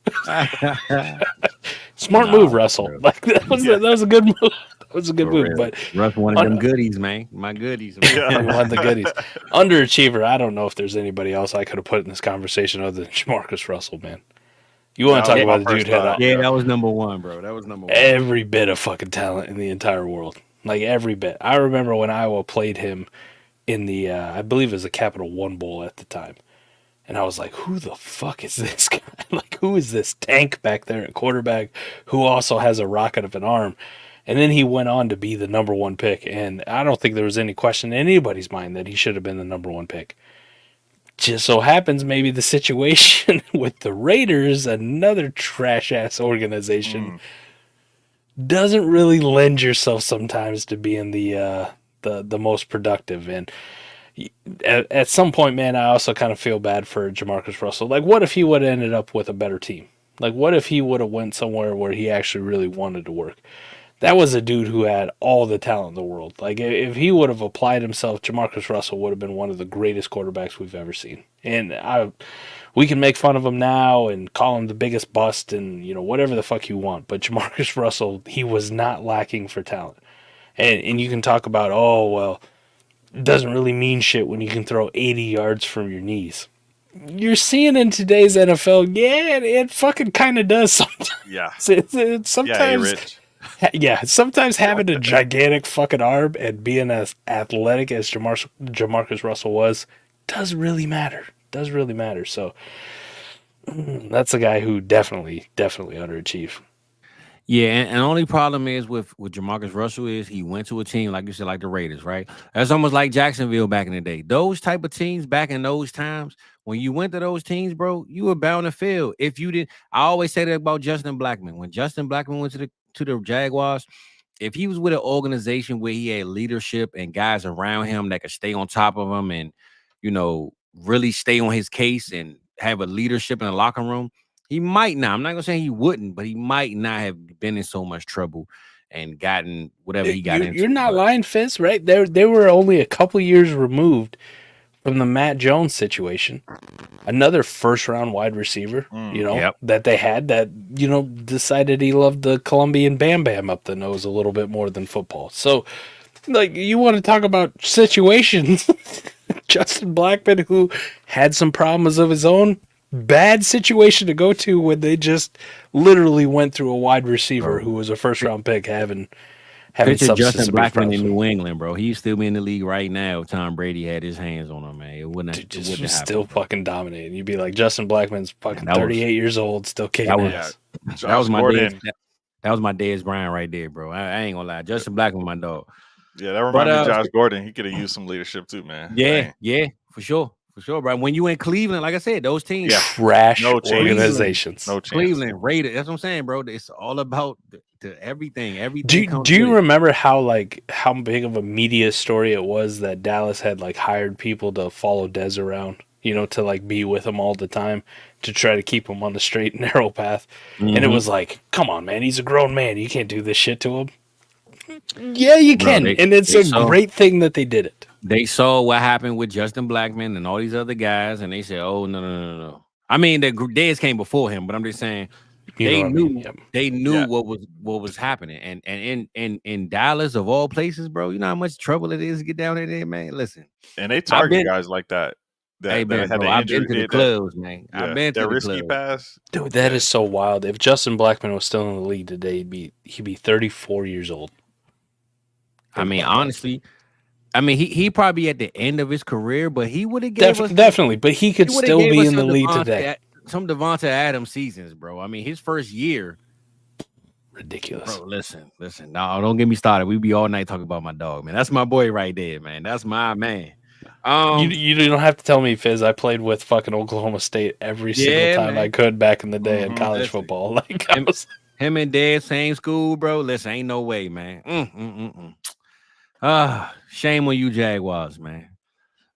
Smart move, Russell. Bro. Like that was a good move. That was a good move. But Russ wanted them goodies, man. My goodies. Man. Yeah, he wanted the goodies. Underachiever. I don't know if there's anybody else I could have put in this conversation other than Jamarcus Russell, man. You want to talk about the dude head up? Yeah, that was number one, bro. That was number one. Every bit of fucking talent in the entire world. Like every bit. I remember when Iowa played him in the, I believe it was the Capital One Bowl at the time. And I was like, who the fuck is this guy? Like, who is this tank back there at quarterback who also has a rocket of an arm? And then he went on to be the number one pick. And I don't think there was any question in anybody's mind that he should have been the number one pick. Just so happens maybe the situation with the Raiders, another trash-ass organization, doesn't really lend yourself sometimes to being the most productive. And at some point, man, I also kind of feel bad for Jamarcus Russell. Like, what if he would have ended up with a better team? Like, what if he would have went somewhere where he actually really wanted to work? That was a dude who had all the talent in the world. Like, if he would have applied himself, Jamarcus Russell would have been one of the greatest quarterbacks we've ever seen. And we can make fun of him now and call him the biggest bust and, you know, whatever the fuck you want. But Jamarcus Russell, he was not lacking for talent. And you can talk about, oh, well, it doesn't really mean shit when you can throw 80 yards from your knees. You're seeing in today's NFL, yeah, it fucking kind of does sometimes. Yeah. It's sometimes... Yeah, sometimes having a gigantic fucking arm and being as athletic as Jamarcus Russell was does really matter. Does really matter. So that's a guy who definitely underachieved. Yeah, and the only problem is with Jamarcus Russell is he went to a team, like you said, like the Raiders, right? That's almost like Jacksonville back in the day. Those type of teams back in those times, when you went to those teams, bro, you were bound to fail. If you didn't, I always say that about Justin Blackmon. When Justin Blackmon went to the Jaguars, if he was with an organization where he had leadership and guys around him that could stay on top of him and, really stay on his case and have a leadership in the locker room, he might not. I'm not gonna say he wouldn't, but he might not have been in so much trouble and gotten whatever he got into. You're not lying, Fizz, right? They were only a couple years removed from the Matt Jones situation. Another first-round wide receiver, that they had that, decided he loved the Colombian Bam Bam up the nose a little bit more than football. So, you want to talk about situations. Justin Blackmon, who had some problems of his own, bad situation to go to when they just literally went through a wide receiver who was a first-round pick having Justin Blackmon in New England, bro. He'd still be in the league right now if Tom Brady had his hands on him, man. It wouldn't have still fucking dominating. You'd be like, Justin Blackman's fucking 38 years old, still kicking ass. That was my Dez Bryant right there, bro. I ain't gonna lie. Justin Blackmon, my dog. Yeah, that reminds me of Josh Gordon. He could have used some leadership too, man. Yeah, for sure. For sure, bro. When you in Cleveland, like I said, those teams trash organizations. No chance. Cleveland Raiders. That's what I'm saying, bro. It's all about the everything. Do you remember how big of a media story it was that Dallas had hired people to follow Dez around, to be with him all the time to try to keep him on the straight and narrow path? And it was come on, man, he's a grown man. You can't do this shit to him. Yeah, you can. Bro, and it's a great thing that they did it. They saw what happened with Justin Blackmon and all these other guys, and they said, "Oh no." I mean, the Dez came before him, but I'm just saying they knew what was happening. And in Dallas, of all places, bro, you know how much trouble it is to get down there, man. Listen, and they target guys like that. I've been to the clubs, man. Yeah, I've been to the risky clubs. Pass. Dude, that is so wild. If Justin Blackmon was still in the league today, he'd be 34 years old. I mean, honestly, he probably at the end of his career, but he would have gave us definitely. But he could still be in the league today. Some Devonta Adams seasons, bro. I mean, his first year, ridiculous. Bro, listen. No, don't get me started. We be all night talking about my dog, man. That's my boy right there, man. That's my man. You don't have to tell me, Fizz. I played with fucking Oklahoma State every single time I could back in the day in college football. Him and Dad, same school, bro. Listen, ain't no way, man. Shame on you, Jaguars, man.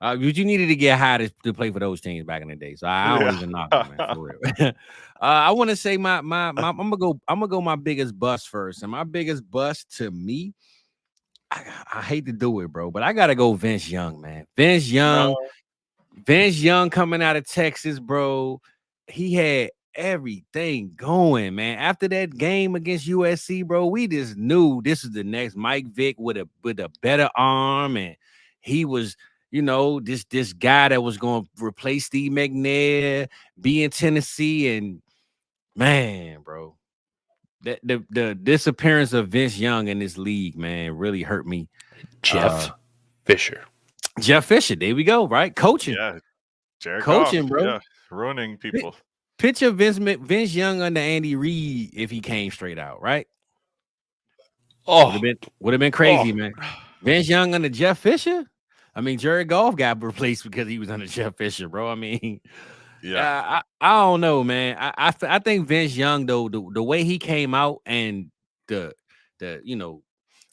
You needed to get high to play for those teams back in the day. So I don't even knock them, man, for real. I want to say I'm gonna go my biggest bust first, and my biggest bust to me. I hate to do it, bro, but I gotta go Vince Young, man. Vince Young coming out of Texas, bro. He had everything going, man. After that game against USC, bro, we just knew this is the next Mike Vick with a better arm, and he was, this guy that was going to replace Steve McNair, be in Tennessee, and man, bro. The disappearance of Vince Young in this league, man, really hurt me. Jeff Fisher, there we go, right? Coaching. Yeah. Jared coaching, Goff, bro. Yeah. Ruining people. Picture Vince Young under Andy Reid if he came straight out, right? Would have been crazy, man. Vince Young under Jeff Fisher? I mean, Jared Goff got replaced because he was under Jeff Fisher, bro. I mean, I don't know, man. I think Vince Young, though, the way he came out and the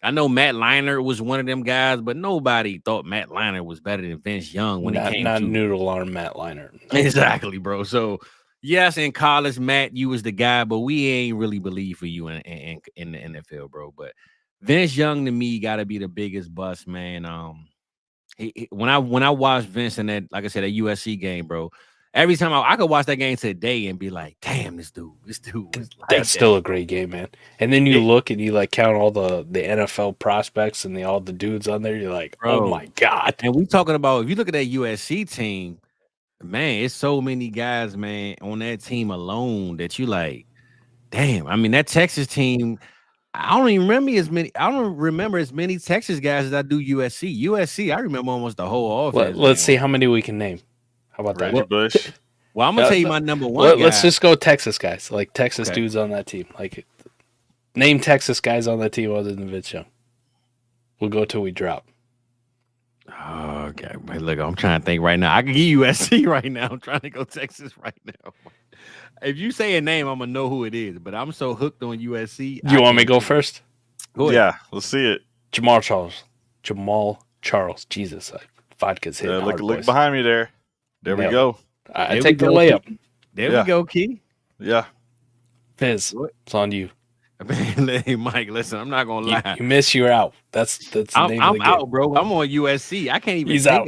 I know Matt Leinart was one of them guys, but nobody thought Matt Leinart was better than Vince Young when he came not noodle arm Matt Leinart. Exactly, bro. So yes, in college, Matt, you was the guy, but we ain't really believe for you in the NFL, bro. But Vince Young to me got to be the biggest bust, man. When I watched Vince in that, like I said, that USC game, bro. Every time I could watch that game today and be like, damn, this dude was that's still a great game, man. And then you look and you count all the NFL prospects and all the dudes on there. You're like, bro, oh my God. And we talking about, if you look at that USC team, man, it's so many guys, man, on that team alone that you like, damn. I mean, that Texas team, I don't remember as many Texas guys as I do USC. USC, I remember almost the whole offense. Let's see how many we can name. How about that? Bush. Well, I'm gonna tell you my number one. Let's just go Texas guys, Texas dudes on that team. Name Texas guys on that team other than Vince Young. We'll go till we drop. Okay, but look, I'm trying to think right now. I can give USC right now. I'm trying to go Texas right now. If you say a name, I'm gonna know who it is. But I'm so hooked on USC. You want me to go first? Go ahead. Yeah, let's see it. Jamal Charles. Jesus, vodka's hitting hard, look boys. behind me there. There we go. I take the layup. There we go, Key. Yeah. Fizz, it's on you. Hey, Mike, listen, I'm not gonna lie. You miss, you're out. That's the name of the game. I'm out, bro. I'm on USC. I can't even. He's out.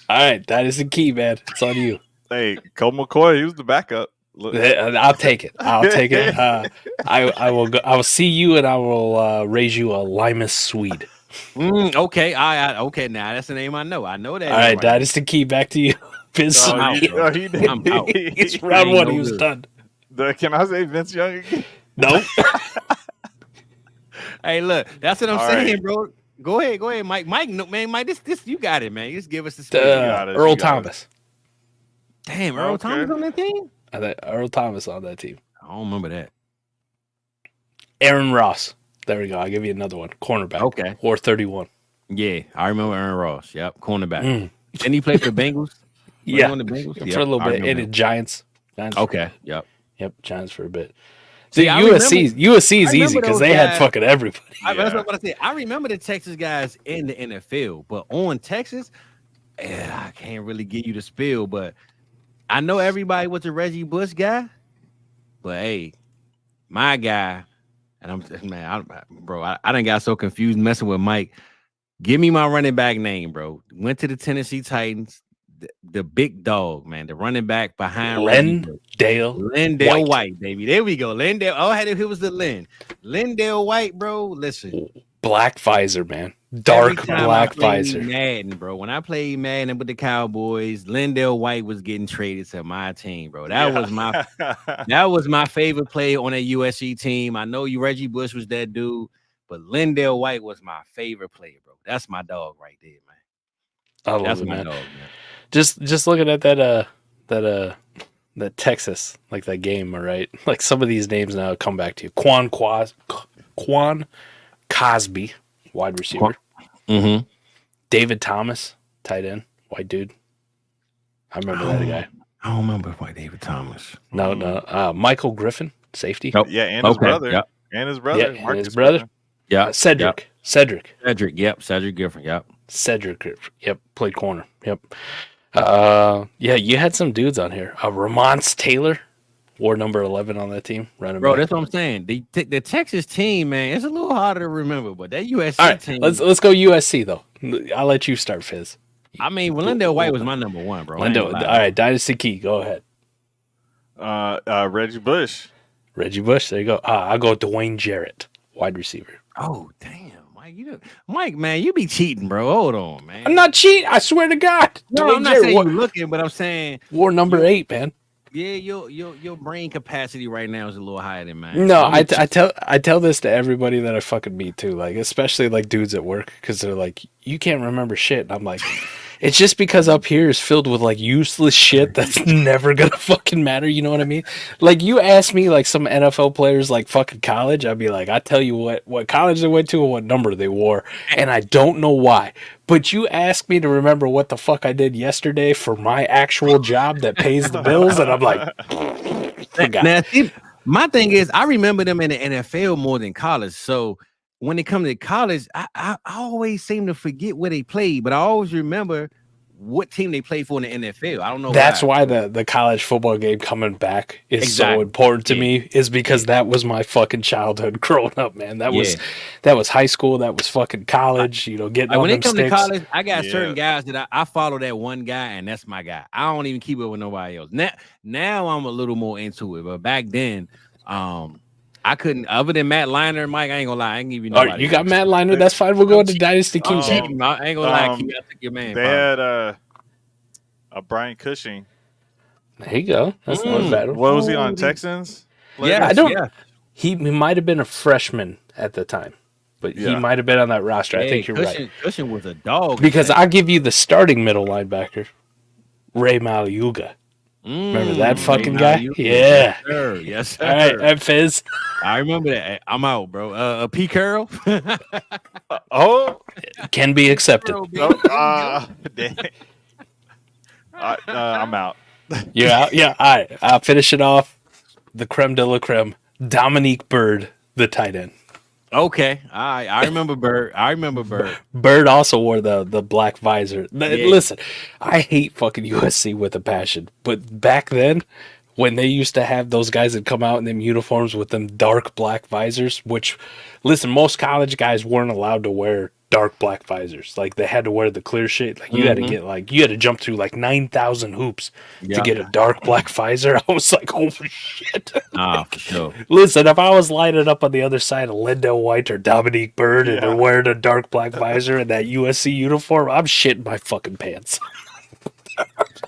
All right, that is the key, man. It's on you. Hey, Colt McCoy, he was the backup. Look. I'll take it. I will go. I will see you, and I will raise you a Limas Swede. Okay. Okay. Now that's the name I know. I know that. All right, that is the key. Back to you. Vince, I'm out. It's round one. He was done. Can I say Vince Young again? Nope. Hey, look, that's what I'm saying, right. bro. Go ahead, Mike. Mike, no, man, Mike, this you got it, man. Just give us the space. Earl Thomas. Damn, Earl Thomas on that team? I think Earl Thomas on that team. I don't remember that. Aaron Ross. There we go. I'll give you another one. Cornerback. Okay. Or 31. Yeah, I remember Aaron Ross. Yep, cornerback. Didn't he play for the Bengals? Yeah, on the Bengals? for a little bit. And the Giants. Okay, yep. Yep, Giants for a bit. See, USC is easy because they had fucking everybody. That's what I said. I remember the Texas guys in the NFL, but on Texas, I can't really give you the spill. But I know everybody was a Reggie Bush guy, but hey, my guy, and I done got so confused messing with Mike. Give me my running back name, bro. Went to the Tennessee Titans. The big dog, man, the running back behind Lendale White, baby. There we go. Lendale. Oh, it was the Lendale White, bro. Listen, black visor, man, dark black visor. Madden, bro. When I played Madden with the Cowboys, Lendale White was getting traded to my team, bro. That was my favorite player on that USC team. I know Reggie Bush was that dude, but Lendale White was my favorite player, bro. That's my dog right there, man. I love it, man. Dog, man. Just looking at that Texas, like that game, all right? Like some of these names now come back to you. Quan Cosby, wide receiver. Mm-hmm. David Thomas, tight end, white dude. I remember that guy. I don't remember white David Thomas. No. Michael Griffin, safety. Oh, yeah, and his brother. Yep. And his brother. Yeah, and his brother. Yeah. Cedric. Yep. Cedric Griffin. Yep. Cedric Griffin. Yep. Played corner. Yep. You had some dudes on here. Ramonce Taylor wore number 11 on that team. Running bro, back. That's what I'm saying. The Texas team, man, it's a little harder to remember, but that USC team. Let's go USC though. I'll let you start, Fizz. I mean, Lendale White was my number one, bro. All right, Dynasty Key. Go ahead. Reggie Bush. There you go. I'll go Dwayne Jarrett, wide receiver. Oh, damn. Mike, man, you be cheating, bro. Hold on, man. I'm not cheating. I swear to God. No, I'm not saying you're looking, but I'm saying war number 8, man. Yeah, your brain capacity right now is a little higher than mine. No, I tell this to everybody that I fucking meet too, like especially like dudes at work, because they're like, you can't remember shit. And I'm like, it's just because up here is filled with like useless shit that's never gonna fucking matter. You know what I mean? Like you ask me like some NFL players like fucking college, I'd be like, I tell you what college they went to and what number they wore, and I don't know why. But you ask me to remember what the fuck I did yesterday for my actual job that pays the bills, and I'm like, forgot. Now, see, my thing is, I remember them in the NFL more than college. So when it comes to college, I always seem to forget where they played, but I always remember what team they played for in the NFL. I don't know. That's why the college football game coming back is so important to me, is because that was my fucking childhood growing up, man. That was high school. That was fucking college. You know, getting on when them it comes sticks. to college, I got certain guys that I follow that one guy, and that's my guy. I don't even keep it with nobody else. Now I'm a little more into it, but back then, I couldn't, other than Matt Liner and Mike, I ain't gonna lie. I ain't give you nobody. You got Matt Liner, that's fine. We'll go to Dynasty Key. I ain't gonna lie, I took your man. They had a Brian Cushing. There you go. That's not bad. What was he on, Texans? Yeah, I don't. Yeah. He might have been a freshman at the time, but he might have been on that roster. I think you're right. Cushing was a dog. Because I'll give you the starting middle linebacker, Ray Maluga. Remember that fucking guy? Yeah. Yes, sir. All right, Fizz. I remember that. I'm out, bro. P. Carroll. Can be accepted. I'm out. You're out? Yeah, all right. I'll finish it off. The creme de la creme. Dominique Byrd, the tight end. Okay, I remember Bird. I remember Bird. Bird also wore the black visor. Listen, I hate fucking USC with a passion, but back then, when they used to have those guys that come out in them uniforms with them dark black visors, which, listen, most college guys weren't allowed to wear dark black visors. Like, they had to wear the clear shit. Like, you had to get, like, you had to jump through like 9,000 hoops to get a dark black visor. I was like, oh shit. For sure. Listen, if I was lining up on the other side of Lindell White or Dominique Byrd and they're wearing a dark black visor and that USC uniform, I'm shitting my fucking pants.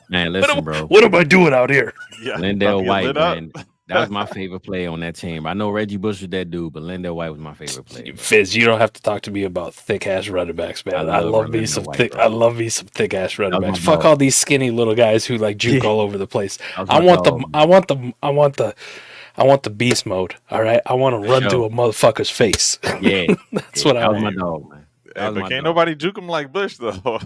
Man, listen, bro. What am I doing out here? Yeah, Lindell White, man. That was my favorite player on that team. I know Reggie Bush was that dude, but Lindell White was my favorite player. Fizz, you don't have to talk to me about thick ass running backs, man. I love me some thick. I love me some thick ass running backs. Fuck all these skinny little guys who like juke all over the place. I want the beast mode. All right, I want to run through a motherfucker's face. Yeah, that's what I want. My dog, man. But can't nobody juke him like Bush though.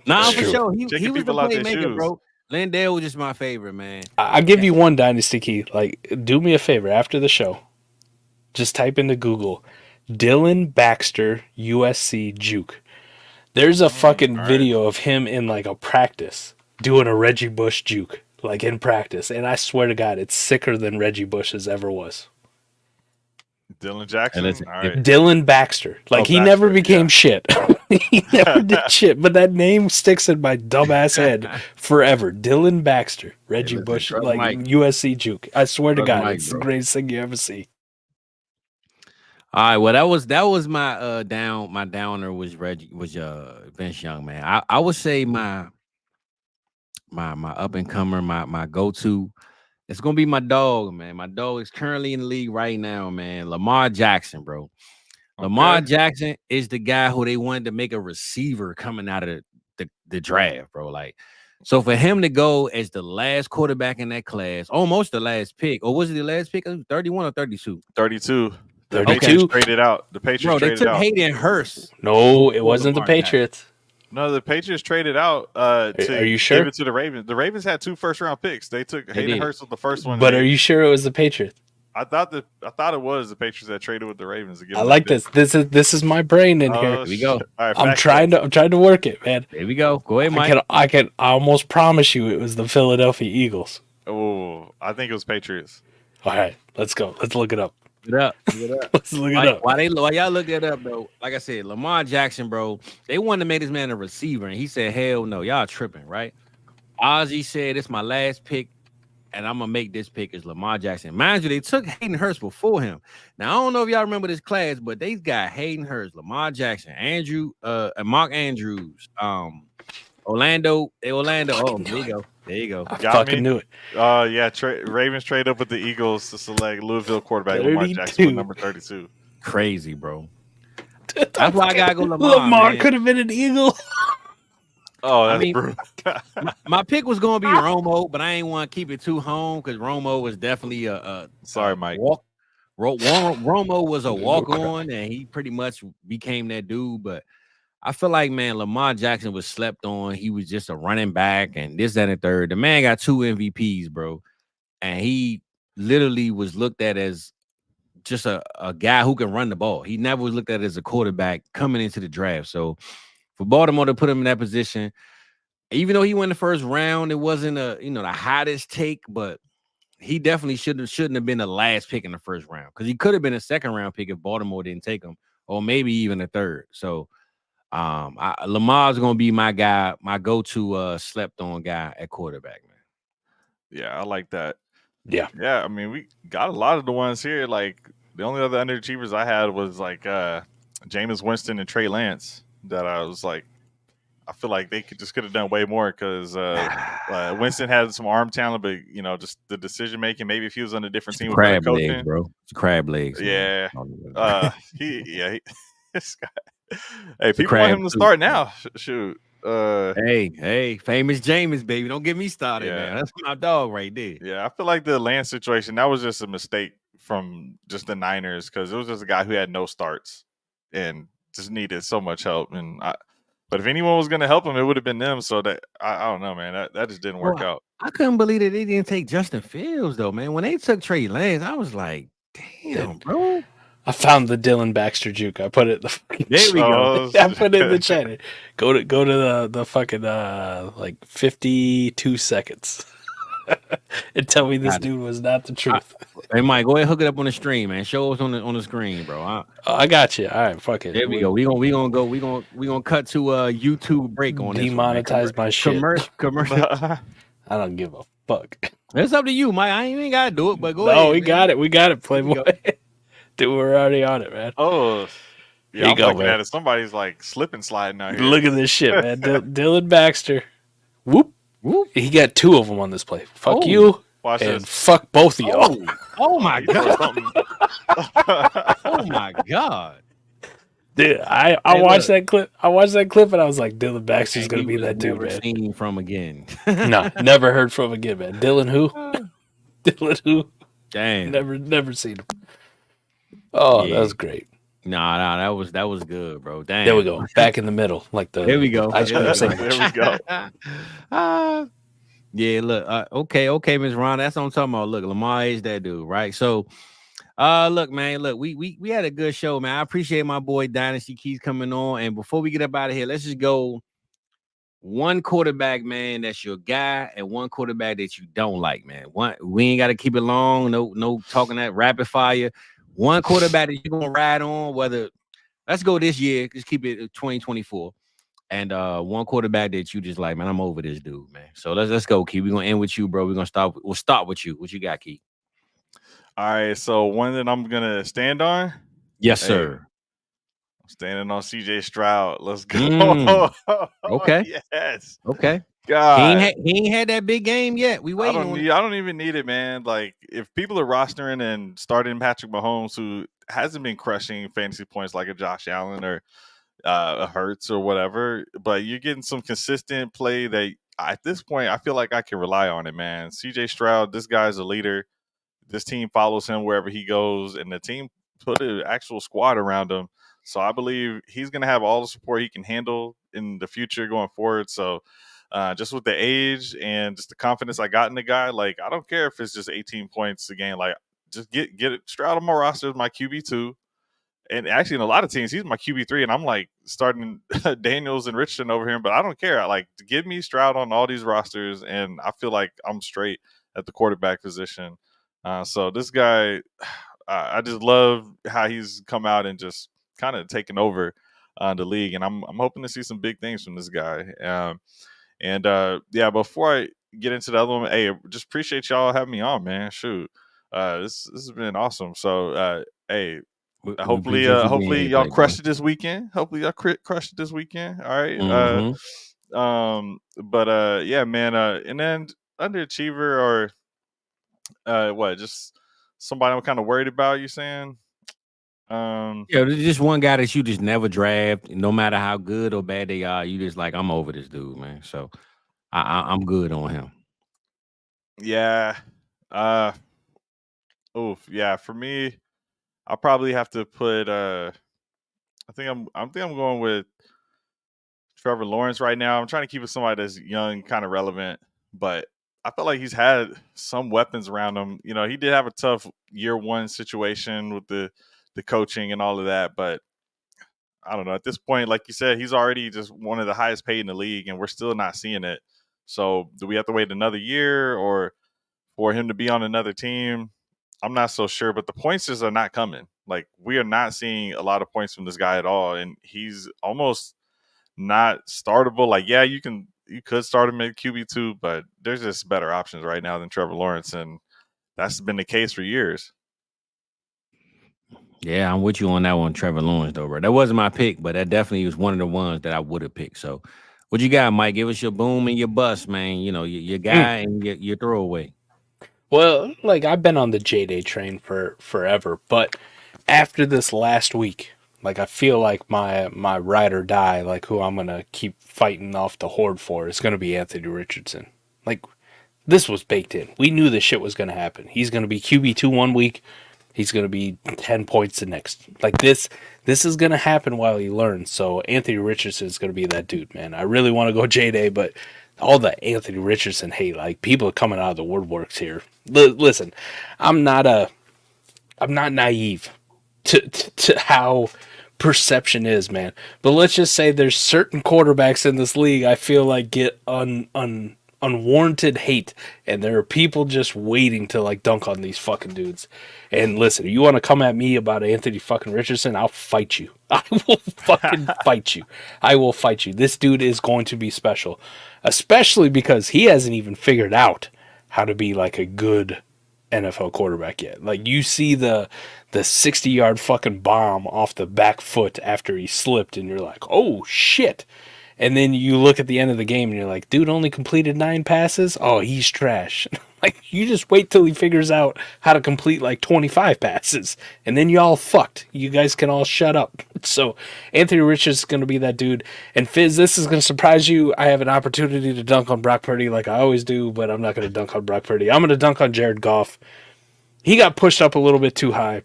Nah, for sure. He was the playmaker, bro. Lindell was just my favorite, man. I'll give you one dynasty key. Like, do me a favor after the show. Just type into Google Dylan Baxter USC juke. There's a fucking video of him in like a practice doing a Reggie Bush juke, like in practice. And I swear to God, it's sicker than Reggie Bush's ever was. Dylan Jackson. Dylan Baxter. Like, he never became shit. He never did shit. But that name sticks in my dumbass head forever. Dylan Baxter. Reggie Bush. Like, Mike. USC juke. I swear to God, Mike, it's the greatest thing you ever see. All right, well, that was my downer was Vince Young, man. I would say my up and comer, my go-to. It's gonna be my dog, man. My dog is currently in the league right now, man. Lamar Jackson, bro. Okay. Lamar Jackson is the guy who they wanted to make a receiver coming out of the draft, bro. Like, so for him to go as the last quarterback in that class, almost the last pick, or was it the last pick? 31 or 32? 32. The Patriots traded out. The Patriots traded out. Bro, they took Hayden Hurst. No, it wasn't the Patriots. No, the Patriots traded out are you sure? Give it to the Ravens. The Ravens had 2 first-round picks. They took Hayden Hurst with the first one. But are you sure it was the Patriots? I thought it was the Patriots that traded with the Ravens. I like this. This is my brain in here. Here we go. Right, I'm trying to work it, man. There we go. Go ahead, Mike. I almost promise you it was the Philadelphia Eagles. Oh, I think it was Patriots. All right, let's go. Let's look it up. Look it up. Let's look it up. While y'all look it up, though, like I said, Lamar Jackson, bro, they wanted to make this man a receiver, and he said, hell no, y'all tripping, right? Ozzie said, it's my last pick, and I'm going to make this pick as Lamar Jackson. Mind you, they took Hayden Hurst before him. Now, I don't know if y'all remember this class, but they got Hayden Hurst, Lamar Jackson, Mark Andrews, Orlando. Oh, there you go. There you go. I fucking knew it. Yeah. Ravens trade up with the Eagles to select Louisville quarterback Lamar Jackson with number 32. Crazy, bro. That's why I gotta go Lamar. Lamar could have been an Eagle. Oh, that's brutal. my pick was gonna be Romo, but I ain't want to keep it too home because Romo was definitely sorry, Mike. Romo was a walk-on, and he pretty much became that dude, but I feel like, man, Lamar Jackson was slept on. He was just a running back and this, that, and third. The man got 2 MVPs, bro. And he literally was looked at as just a guy who can run the ball. He never was looked at as a quarterback coming into the draft. So for Baltimore to put him in that position, even though he went the first round, it wasn't the hottest take, but he definitely shouldn't have been the last pick in the first round because he could have been a second round pick if Baltimore didn't take him, or maybe even a third. So Lamar's gonna be my guy, my go-to slept on guy at quarterback, man. Yeah, I like that. Yeah. I mean, we got a lot of the ones here. Like, the only other underachievers I had was like Jameis Winston and Trey Lance. That I was like, I feel like they could have done way more because Winston had some arm talent, but just the decision making. Maybe if he was on a different team, crab legs, bro. It's crab legs. Yeah. This guy. Hey, people want him to start now. Shoot. Hey, famous Jameis, baby. Don't get me started, man. That's my dog right there. Yeah, I feel like the Lance situation, that was just a mistake from just the Niners because it was just a guy who had no starts and just needed so much help. But if anyone was going to help him, it would have been them. So that I don't know, man. That just didn't work out. I couldn't believe that they didn't take Justin Fields, though, man. When they took Trey Lance, I was like, damn, bro. I found the Dylan Baxter juke. I put it in the fucking There we go. I put it in the chat. Go to the fucking like 52 seconds. And tell me this dude was not the truth. Hey Mike, go ahead and hook it up on the stream, man. Show us on the screen, bro. I got you. All right, fuck it. There we go. We gonna cut to a YouTube break on this. Demonetize my shit. Commercial. I don't give a fuck. It's up to you, Mike. I ain't even gotta do it, but go ahead. No, we got it. We got it, Playboy. Dude, we're already on it, man. Oh, yeah, I'm looking at it. Somebody's like slipping sliding out here. Look at this shit, man. Dylan Baxter. Whoop. Whoop. He got 2 of them on this play. Fuck you. Watch and this. Fuck both of y'all. Oh my god. Oh my god. Dude, I watched that clip. I watched that clip and I was like, Dylan Baxter's gonna be that dude, man. Seen from again. No, never heard from again, man. Dylan who? Dylan who? Damn. Never seen him. Oh, yeah. That was great. Nah, that was good, bro. Damn. There we go. Back in the middle, like the. There we go. There we go. Yeah, look. Okay, Ms. Ron. That's what I'm talking about. Look, Lamar is that dude, right? So, look, man. Look, we had a good show, man. I appreciate my boy Dynasty Keys coming on. And before we get up out of here, let's just go. One quarterback, man, that's your guy, and one quarterback that you don't like, man. We ain't got to keep it long. No talking that rapid fire. One quarterback that you're gonna ride on. Whether let's go this year, just keep it 2024. And one quarterback that you just like, man, I'm over this dude, man. So let's go, Key. We're gonna end with you, bro. We'll start with you. What you got, Key? All right, so one that I'm gonna stand on. Yes, sir. I'm standing on CJ Stroud. Let's go. Okay. Yes. Okay. God, he ain't had that big game yet. We waiting. I don't even need it, man. Like if people are rostering and starting Patrick Mahomes, who hasn't been crushing fantasy points like a Josh Allen or a Hurts or whatever, but you're getting some consistent play that at this point I feel like I can rely on it, man. CJ Stroud, this guy's a leader. This team follows him wherever he goes, and the team put an actual squad around him. So I believe he's going to have all the support he can handle in the future going forward. So just with the age and just the confidence I got in the guy, like I don't care if it's just 18 points a game. Like just get it. Stroud on my roster is my QB2. And actually in a lot of teams, he's my QB3. And I'm like starting Daniels and Richardson over him, but I don't care. Like give me Stroud on all these rosters, and I feel like I'm straight at the quarterback position. So this guy, I just love how he's come out and just kind of taken over the league, and I'm hoping to see some big things from this guy. Yeah, before I get into the other one, hey, just appreciate y'all having me on, man. Shoot, this has been awesome. So, hey, hopefully y'all crushed it this weekend. Hopefully y'all crushed it this weekend. All right. Mm-hmm. Yeah, man. And then underachiever or what? Just somebody I'm kind of worried about. You saying? Yeah, there's just one guy that you just never draft, no matter how good or bad they are. You just like, I'm over this dude, man. So I'm good on him. Yeah. Yeah. For me, I'll probably have to put. I think I'm going with Trevor Lawrence right now. I'm trying to keep it somebody that's young, kind of relevant, but I feel like he's had some weapons around him. You know, he did have a tough year one situation with the coaching and all of that, but I don't know. At this point, like you said, he's already just one of the highest paid in the league, and we're still not seeing it. So do we have to wait another year or for him to be on another team? I'm not so sure, but the points just are not coming. Like we are not seeing a lot of points from this guy at all, and he's almost not startable. Like, yeah, you could start him at QB2, but there's just better options right now than Trevor Lawrence, and that's been the case for years. Yeah, I'm with you on that one, Trevor Lawrence, though, bro. That wasn't my pick, but that definitely was one of the ones that I would have picked. So what you got, Mike? Give us your boom and your bust, man. You know, your guy and your throwaway. Well, like I've been on the J-Day train for forever, but after this last week, like I feel like my ride or die, like who I'm going to keep fighting off the horde for is going to be Anthony Richardson. Like this was baked in. We knew this shit was going to happen. He's going to be QB2 one week. He's going to be 10 points the next. Like this is going to happen while he learns. So Anthony Richardson is going to be that dude, man. I really want to go J-Day, but all the Anthony Richardson hate, like people are coming out of the woodworks here. Listen, I'm not naive. to how perception is, man. But let's just say there's certain quarterbacks in this league I feel like get unwarranted hate, and there are people just waiting to like dunk on these fucking dudes. And listen, you want to come at me about Anthony fucking Richardson, I'll fight you. I will fucking fight you. I will fight you. This dude is going to be special, especially because he hasn't even figured out how to be like a good NFL quarterback yet. Like, you see the 60-yard fucking bomb off the back foot after he slipped, and you're like, oh shit. And then you look at the end of the game and you're like, dude only completed 9 passes? Oh, he's trash. Like, you just wait till he figures out how to complete like 25 passes, and then y'all fucked. You guys can all shut up. So Anthony Richards is going to be that dude. And Fizz, this is going to surprise you. I have an opportunity to dunk on Brock Purdy like I always do, but I'm not going to dunk on Brock Purdy. I'm going to dunk on Jared Goff. He got pushed up a little bit too high.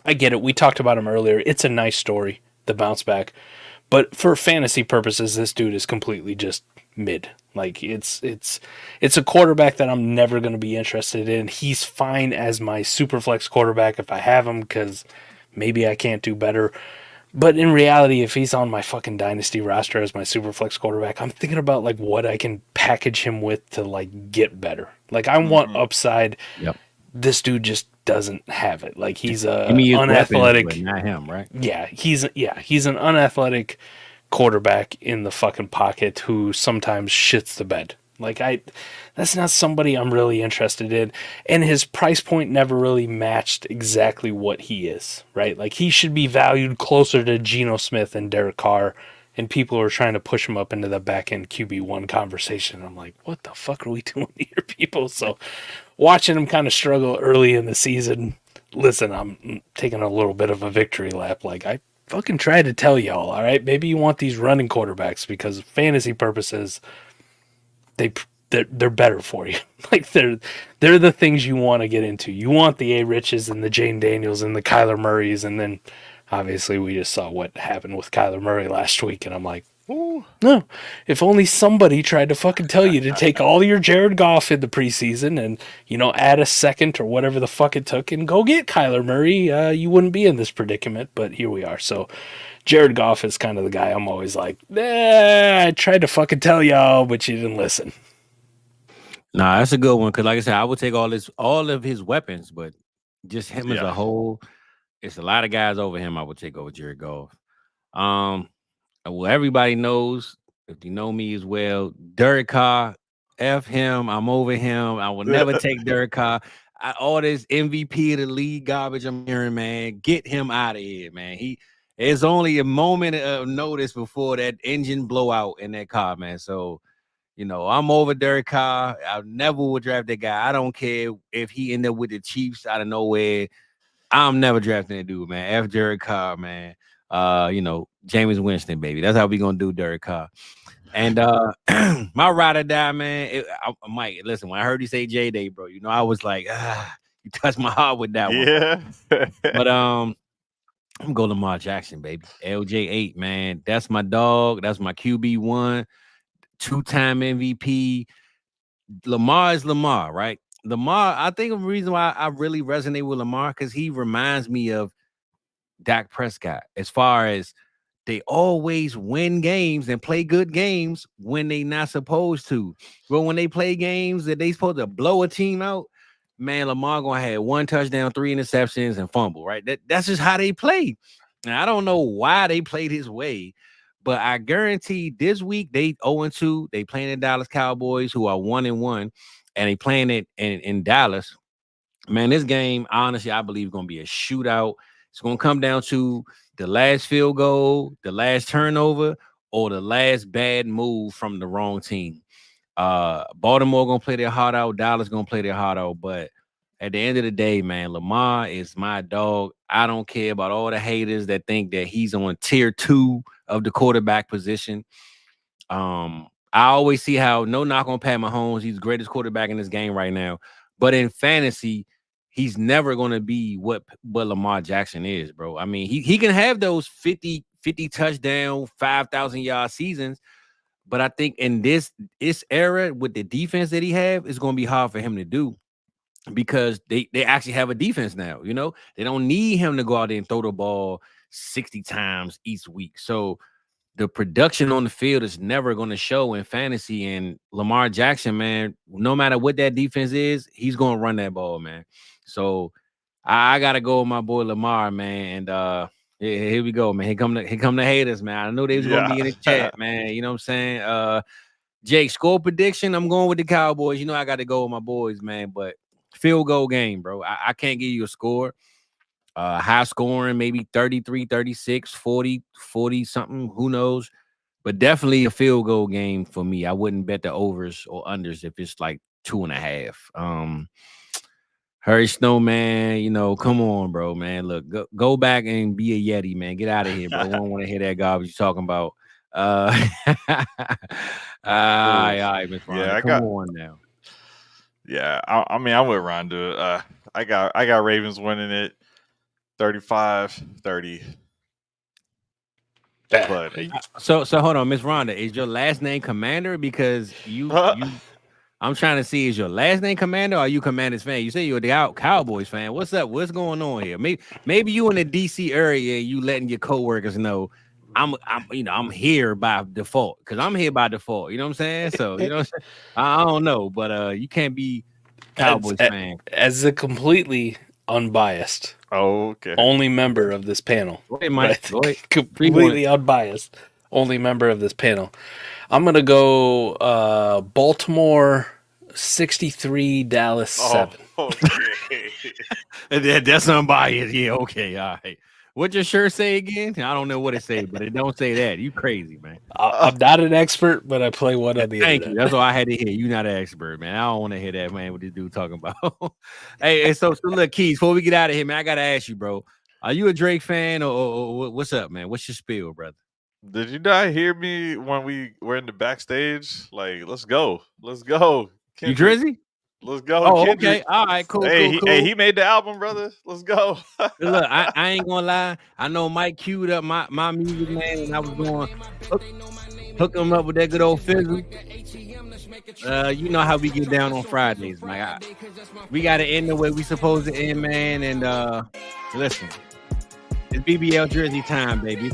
I get it. We talked about him earlier. It's a nice story, the bounce back. But for fantasy purposes, this dude is completely just mid. Like, it's a quarterback that I'm never going to be interested in. He's fine as my super flex quarterback if I have him, because maybe I can't do better. But in reality, if he's on my fucking dynasty roster as my super flex quarterback, I'm thinking about like what I can package him with to like get better. Like, I want upside. Yep. This dude just doesn't have it. Like, he's unathletic. Weapons, not him, right? Yeah, he's an unathletic quarterback in the fucking pocket who sometimes shits the bed. Like, that's not somebody I'm really interested in. And his price point never really matched exactly what he is, right? Like, he should be valued closer to Geno Smith and Derek Carr, and people are trying to push him up into the back-end QB1 conversation. I'm like, what the fuck are we doing here, people? So watching him kind of struggle early in the season, listen, I'm taking a little bit of a victory lap. Like, I fucking tried to tell y'all, all right? Maybe you want these running quarterbacks because fantasy purposes, they're better for you. Like, they're the things you want to get into. You want the A. Riches and the Jane Daniels and the Kyler Murrays, and then obviously we just saw what happened with Kyler Murray last week, and I'm like, ooh, no. If only somebody tried to fucking tell you to take all your Jared Goff in the preseason and, add a second or whatever the fuck it took and go get Kyler Murray, you wouldn't be in this predicament, but here we are. So Jared Goff is kind of the guy I'm always like, I tried to fucking tell y'all, but you didn't listen. Nah, that's a good one, because like I said, I would take all of his weapons, but just him as a whole, it's a lot of guys over him I would take over Jared Goff. Well, everybody knows, if you know me as well, Derek Carr, F him, I'm over him. I will never take Derek Carr. All this MVP of the league garbage I'm hearing, man, get him out of here, man. It's only a moment of notice before that engine blowout in that car, man. So, I'm over Derek Carr. I never would draft that guy. I don't care if he end up with the Chiefs out of nowhere. I'm never drafting that dude, man. F Derek Carr, man. Jameis Winston, baby. That's how we gonna do Derek Carr. And my ride or die, man. Mike, listen, when I heard you say J-Day, bro, I was like, you touched my heart with that one. Yeah. But I'm going to Lamar Jackson, baby. LJ8, man. That's my dog. That's my QB1. 2-time MVP. Lamar is Lamar, right? Lamar, I think the reason why I really resonate with Lamar, because he reminds me of Dak Prescott, as far as they always win games and play good games when they not supposed to. But when they play games that they supposed to blow a team out, man, Lamar gonna have 1 touchdown, 3 interceptions, and fumble, right? That's just how they play. And I don't know why they played his way, but I guarantee this week they 0-2. They playing the Dallas Cowboys, who are 1-1, and they playing it in Dallas. Man, this game, honestly, I believe is gonna be a shootout. It's going to come down to the last field goal, the last turnover, or the last bad move from the wrong team. Baltimore going to play their heart out. Dallas going to play their heart out. But at the end of the day, man, Lamar is my dog. I don't care about all the haters that think that he's on tier 2 of the quarterback position. I always see how, no knock on Pat Mahomes, he's the greatest quarterback in this game right now. But in fantasy, he's never going to be what Lamar Jackson is, bro. I mean, he can have those 50 touchdown, 5,000-yard seasons, but I think in this era with the defense that he have, it's going to be hard for him to do. because they actually have a defense now. You know, they don't need him to go out there and throw the ball 60 times each week. So the production on the field is never going to show in fantasy. And Lamar Jackson, man, no matter what that defense is, he's going to run that ball, man. So I got to go with my boy Lamar, man. And here we go, man. Here come the haters, man. I know they was going to be in the chat, man. You know what I'm saying? Jake, score prediction. I'm going with the Cowboys. You know I got to go with my boys, man. But field goal game, bro. I can't give you a score. High scoring, maybe 33, 36, 40 something, who knows, but definitely a field goal game for me. I wouldn't bet the overs or unders if it's like 2.5. Harry Snowman, you know, come on, bro, man. Look, go back and be a Yeti, man. Get out of here, bro. I don't want to hear that garbage you're talking about. All right, Miss Ron, come on now. Yeah, I mean, I'm with Rhonda. I got Ravens winning it 35-30. But so hold on, Miss Rhonda, is your last name Commander? Because you I'm trying to see, is your last name Commander or are you Commanders fan? You say you're the Cowboys fan. What's up? What's going on here? Maybe you in the DC area, you letting your coworkers know I'm here by default, because I'm here by default. You know what I'm saying? So you know what I'm saying? I don't know, but you can't be Cowboys fan. As a completely unbiased, only member of this panel. Go ahead, Mike. Go ahead. Completely unbiased, only member of this panel. I'm gonna go Baltimore 63, Dallas 7. Okay. That's unbiased. Yeah, okay, all right. What your shirt say again? I don't know what it say, but it don't say that. You crazy, man. I'm not an expert, but I play one on the Thank internet. you. That's what I had to hear. You're not an expert, man. I don't want to hear that, man, what this dude talking about. Hey, so look, Keys, before we get out of here, man, I got to ask you, bro. Are you a Drake fan or what's up, man? What's your spiel, brother? Did you not hear me when we were in the backstage? Like, let's go. Let's go. You Drizzy? Let's go. Oh, Kendrick. okay. All right, cool, Hey, cool. Hey, he made the album, brother. Let's go. Look, I ain't gonna lie. I know Mike queued up my music, man, and I was going hook him up with that good old Fizzle. You know how we get down on Fridays, man. We gotta end the way we supposed to end, man. And listen, it's BBL Jersey time, baby.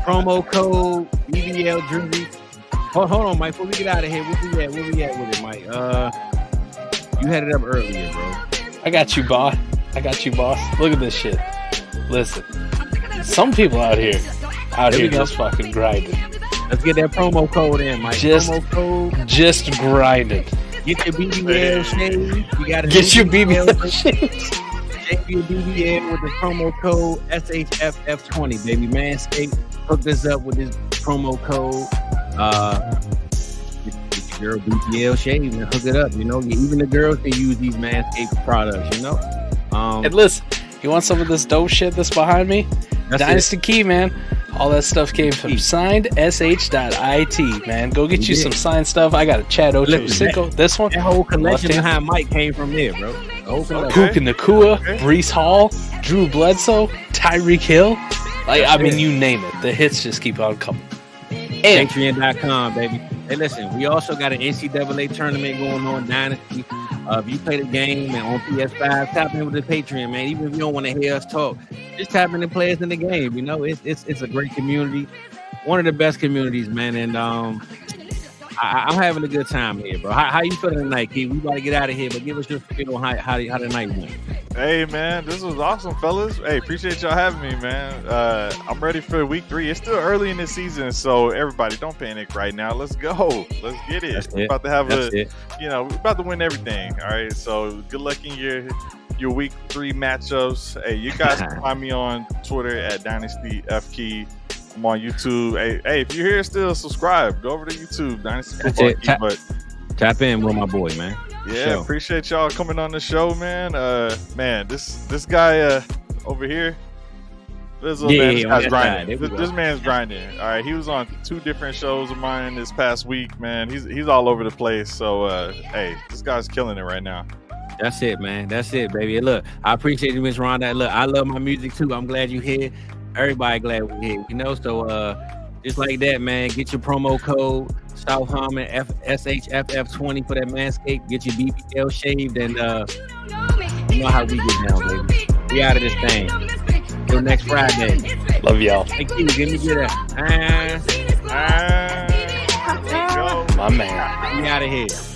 Promo code BBL Jersey. Hold on, Mike. Before we get out of here, where we at with it, Mike? You had it up earlier, bro. I got you, boss. Look at this shit. Listen, some people out here just fucking grinding. Let's get that promo code in, Mike. Promo code. Just grinding. Get your BBL shade. You gotta get your BBL shade. Take your BBL with the promo code SHFF20, baby. Manscaped, hook this up with this promo code. Get your girl BBL shade and hook it up. You know, even the girls can use these Manscaped products. You know. And listen, you want some of this dope shit that's behind me? Dynasty Key, man. All that stuff came from signedsh.it, man. Go get you some signed stuff. I got a Chad Ochocinco. This one. That whole collection behind Mike came from there, bro. Puka Nakua, Breece Hall, Drew Bledsoe, Tyreek Hill. Like, I mean, you name it. The hits just keep on coming. Patreon.com, baby. Hey, listen, we also got an NCAA tournament going on, Dynasty. If you play the game and on PS5, tap in with the Patreon, man. Even if you don't want to hear us talk, just tap in the players in the game. You know, it's a great community, one of the best communities, man. And I'm having a good time here, bro. How you feeling tonight, Key? We about to get out of here, but give us your feel on how the night went. Hey, man, this was awesome, fellas. Hey, appreciate y'all having me, man. I'm ready for week 3. It's still early in the season, so everybody don't panic right now. Let's go. Let's get it. We're about to have we're about to win everything. All right, so good luck in your week 3 matchups. Hey, you guys can find me on Twitter at Dynasty Key. I'm on YouTube. Hey, if you're here still, subscribe. Go over to YouTube, Dynasty Football Key. But tap in with my boy, man. Yeah, appreciate y'all coming on the show, man. Man, this guy over here, this man's grinding. This man's grinding. All right, he was on 2 different shows of mine this past week, man. He's all over the place. So, hey, this guy's killing it right now. That's it, man. That's it, baby. Look, I appreciate you, Miss Rhonda. Look, I love my music too. I'm glad you're here. Everybody glad we're here, you know. So just like that, man, get your promo code. South Harmon SHFF20 for that Manscaped. Get your BBL shaved, and you know how we get down, baby. We out of this thing. Till next Friday. Love y'all. Thank you. Give me that. My man. We out of here.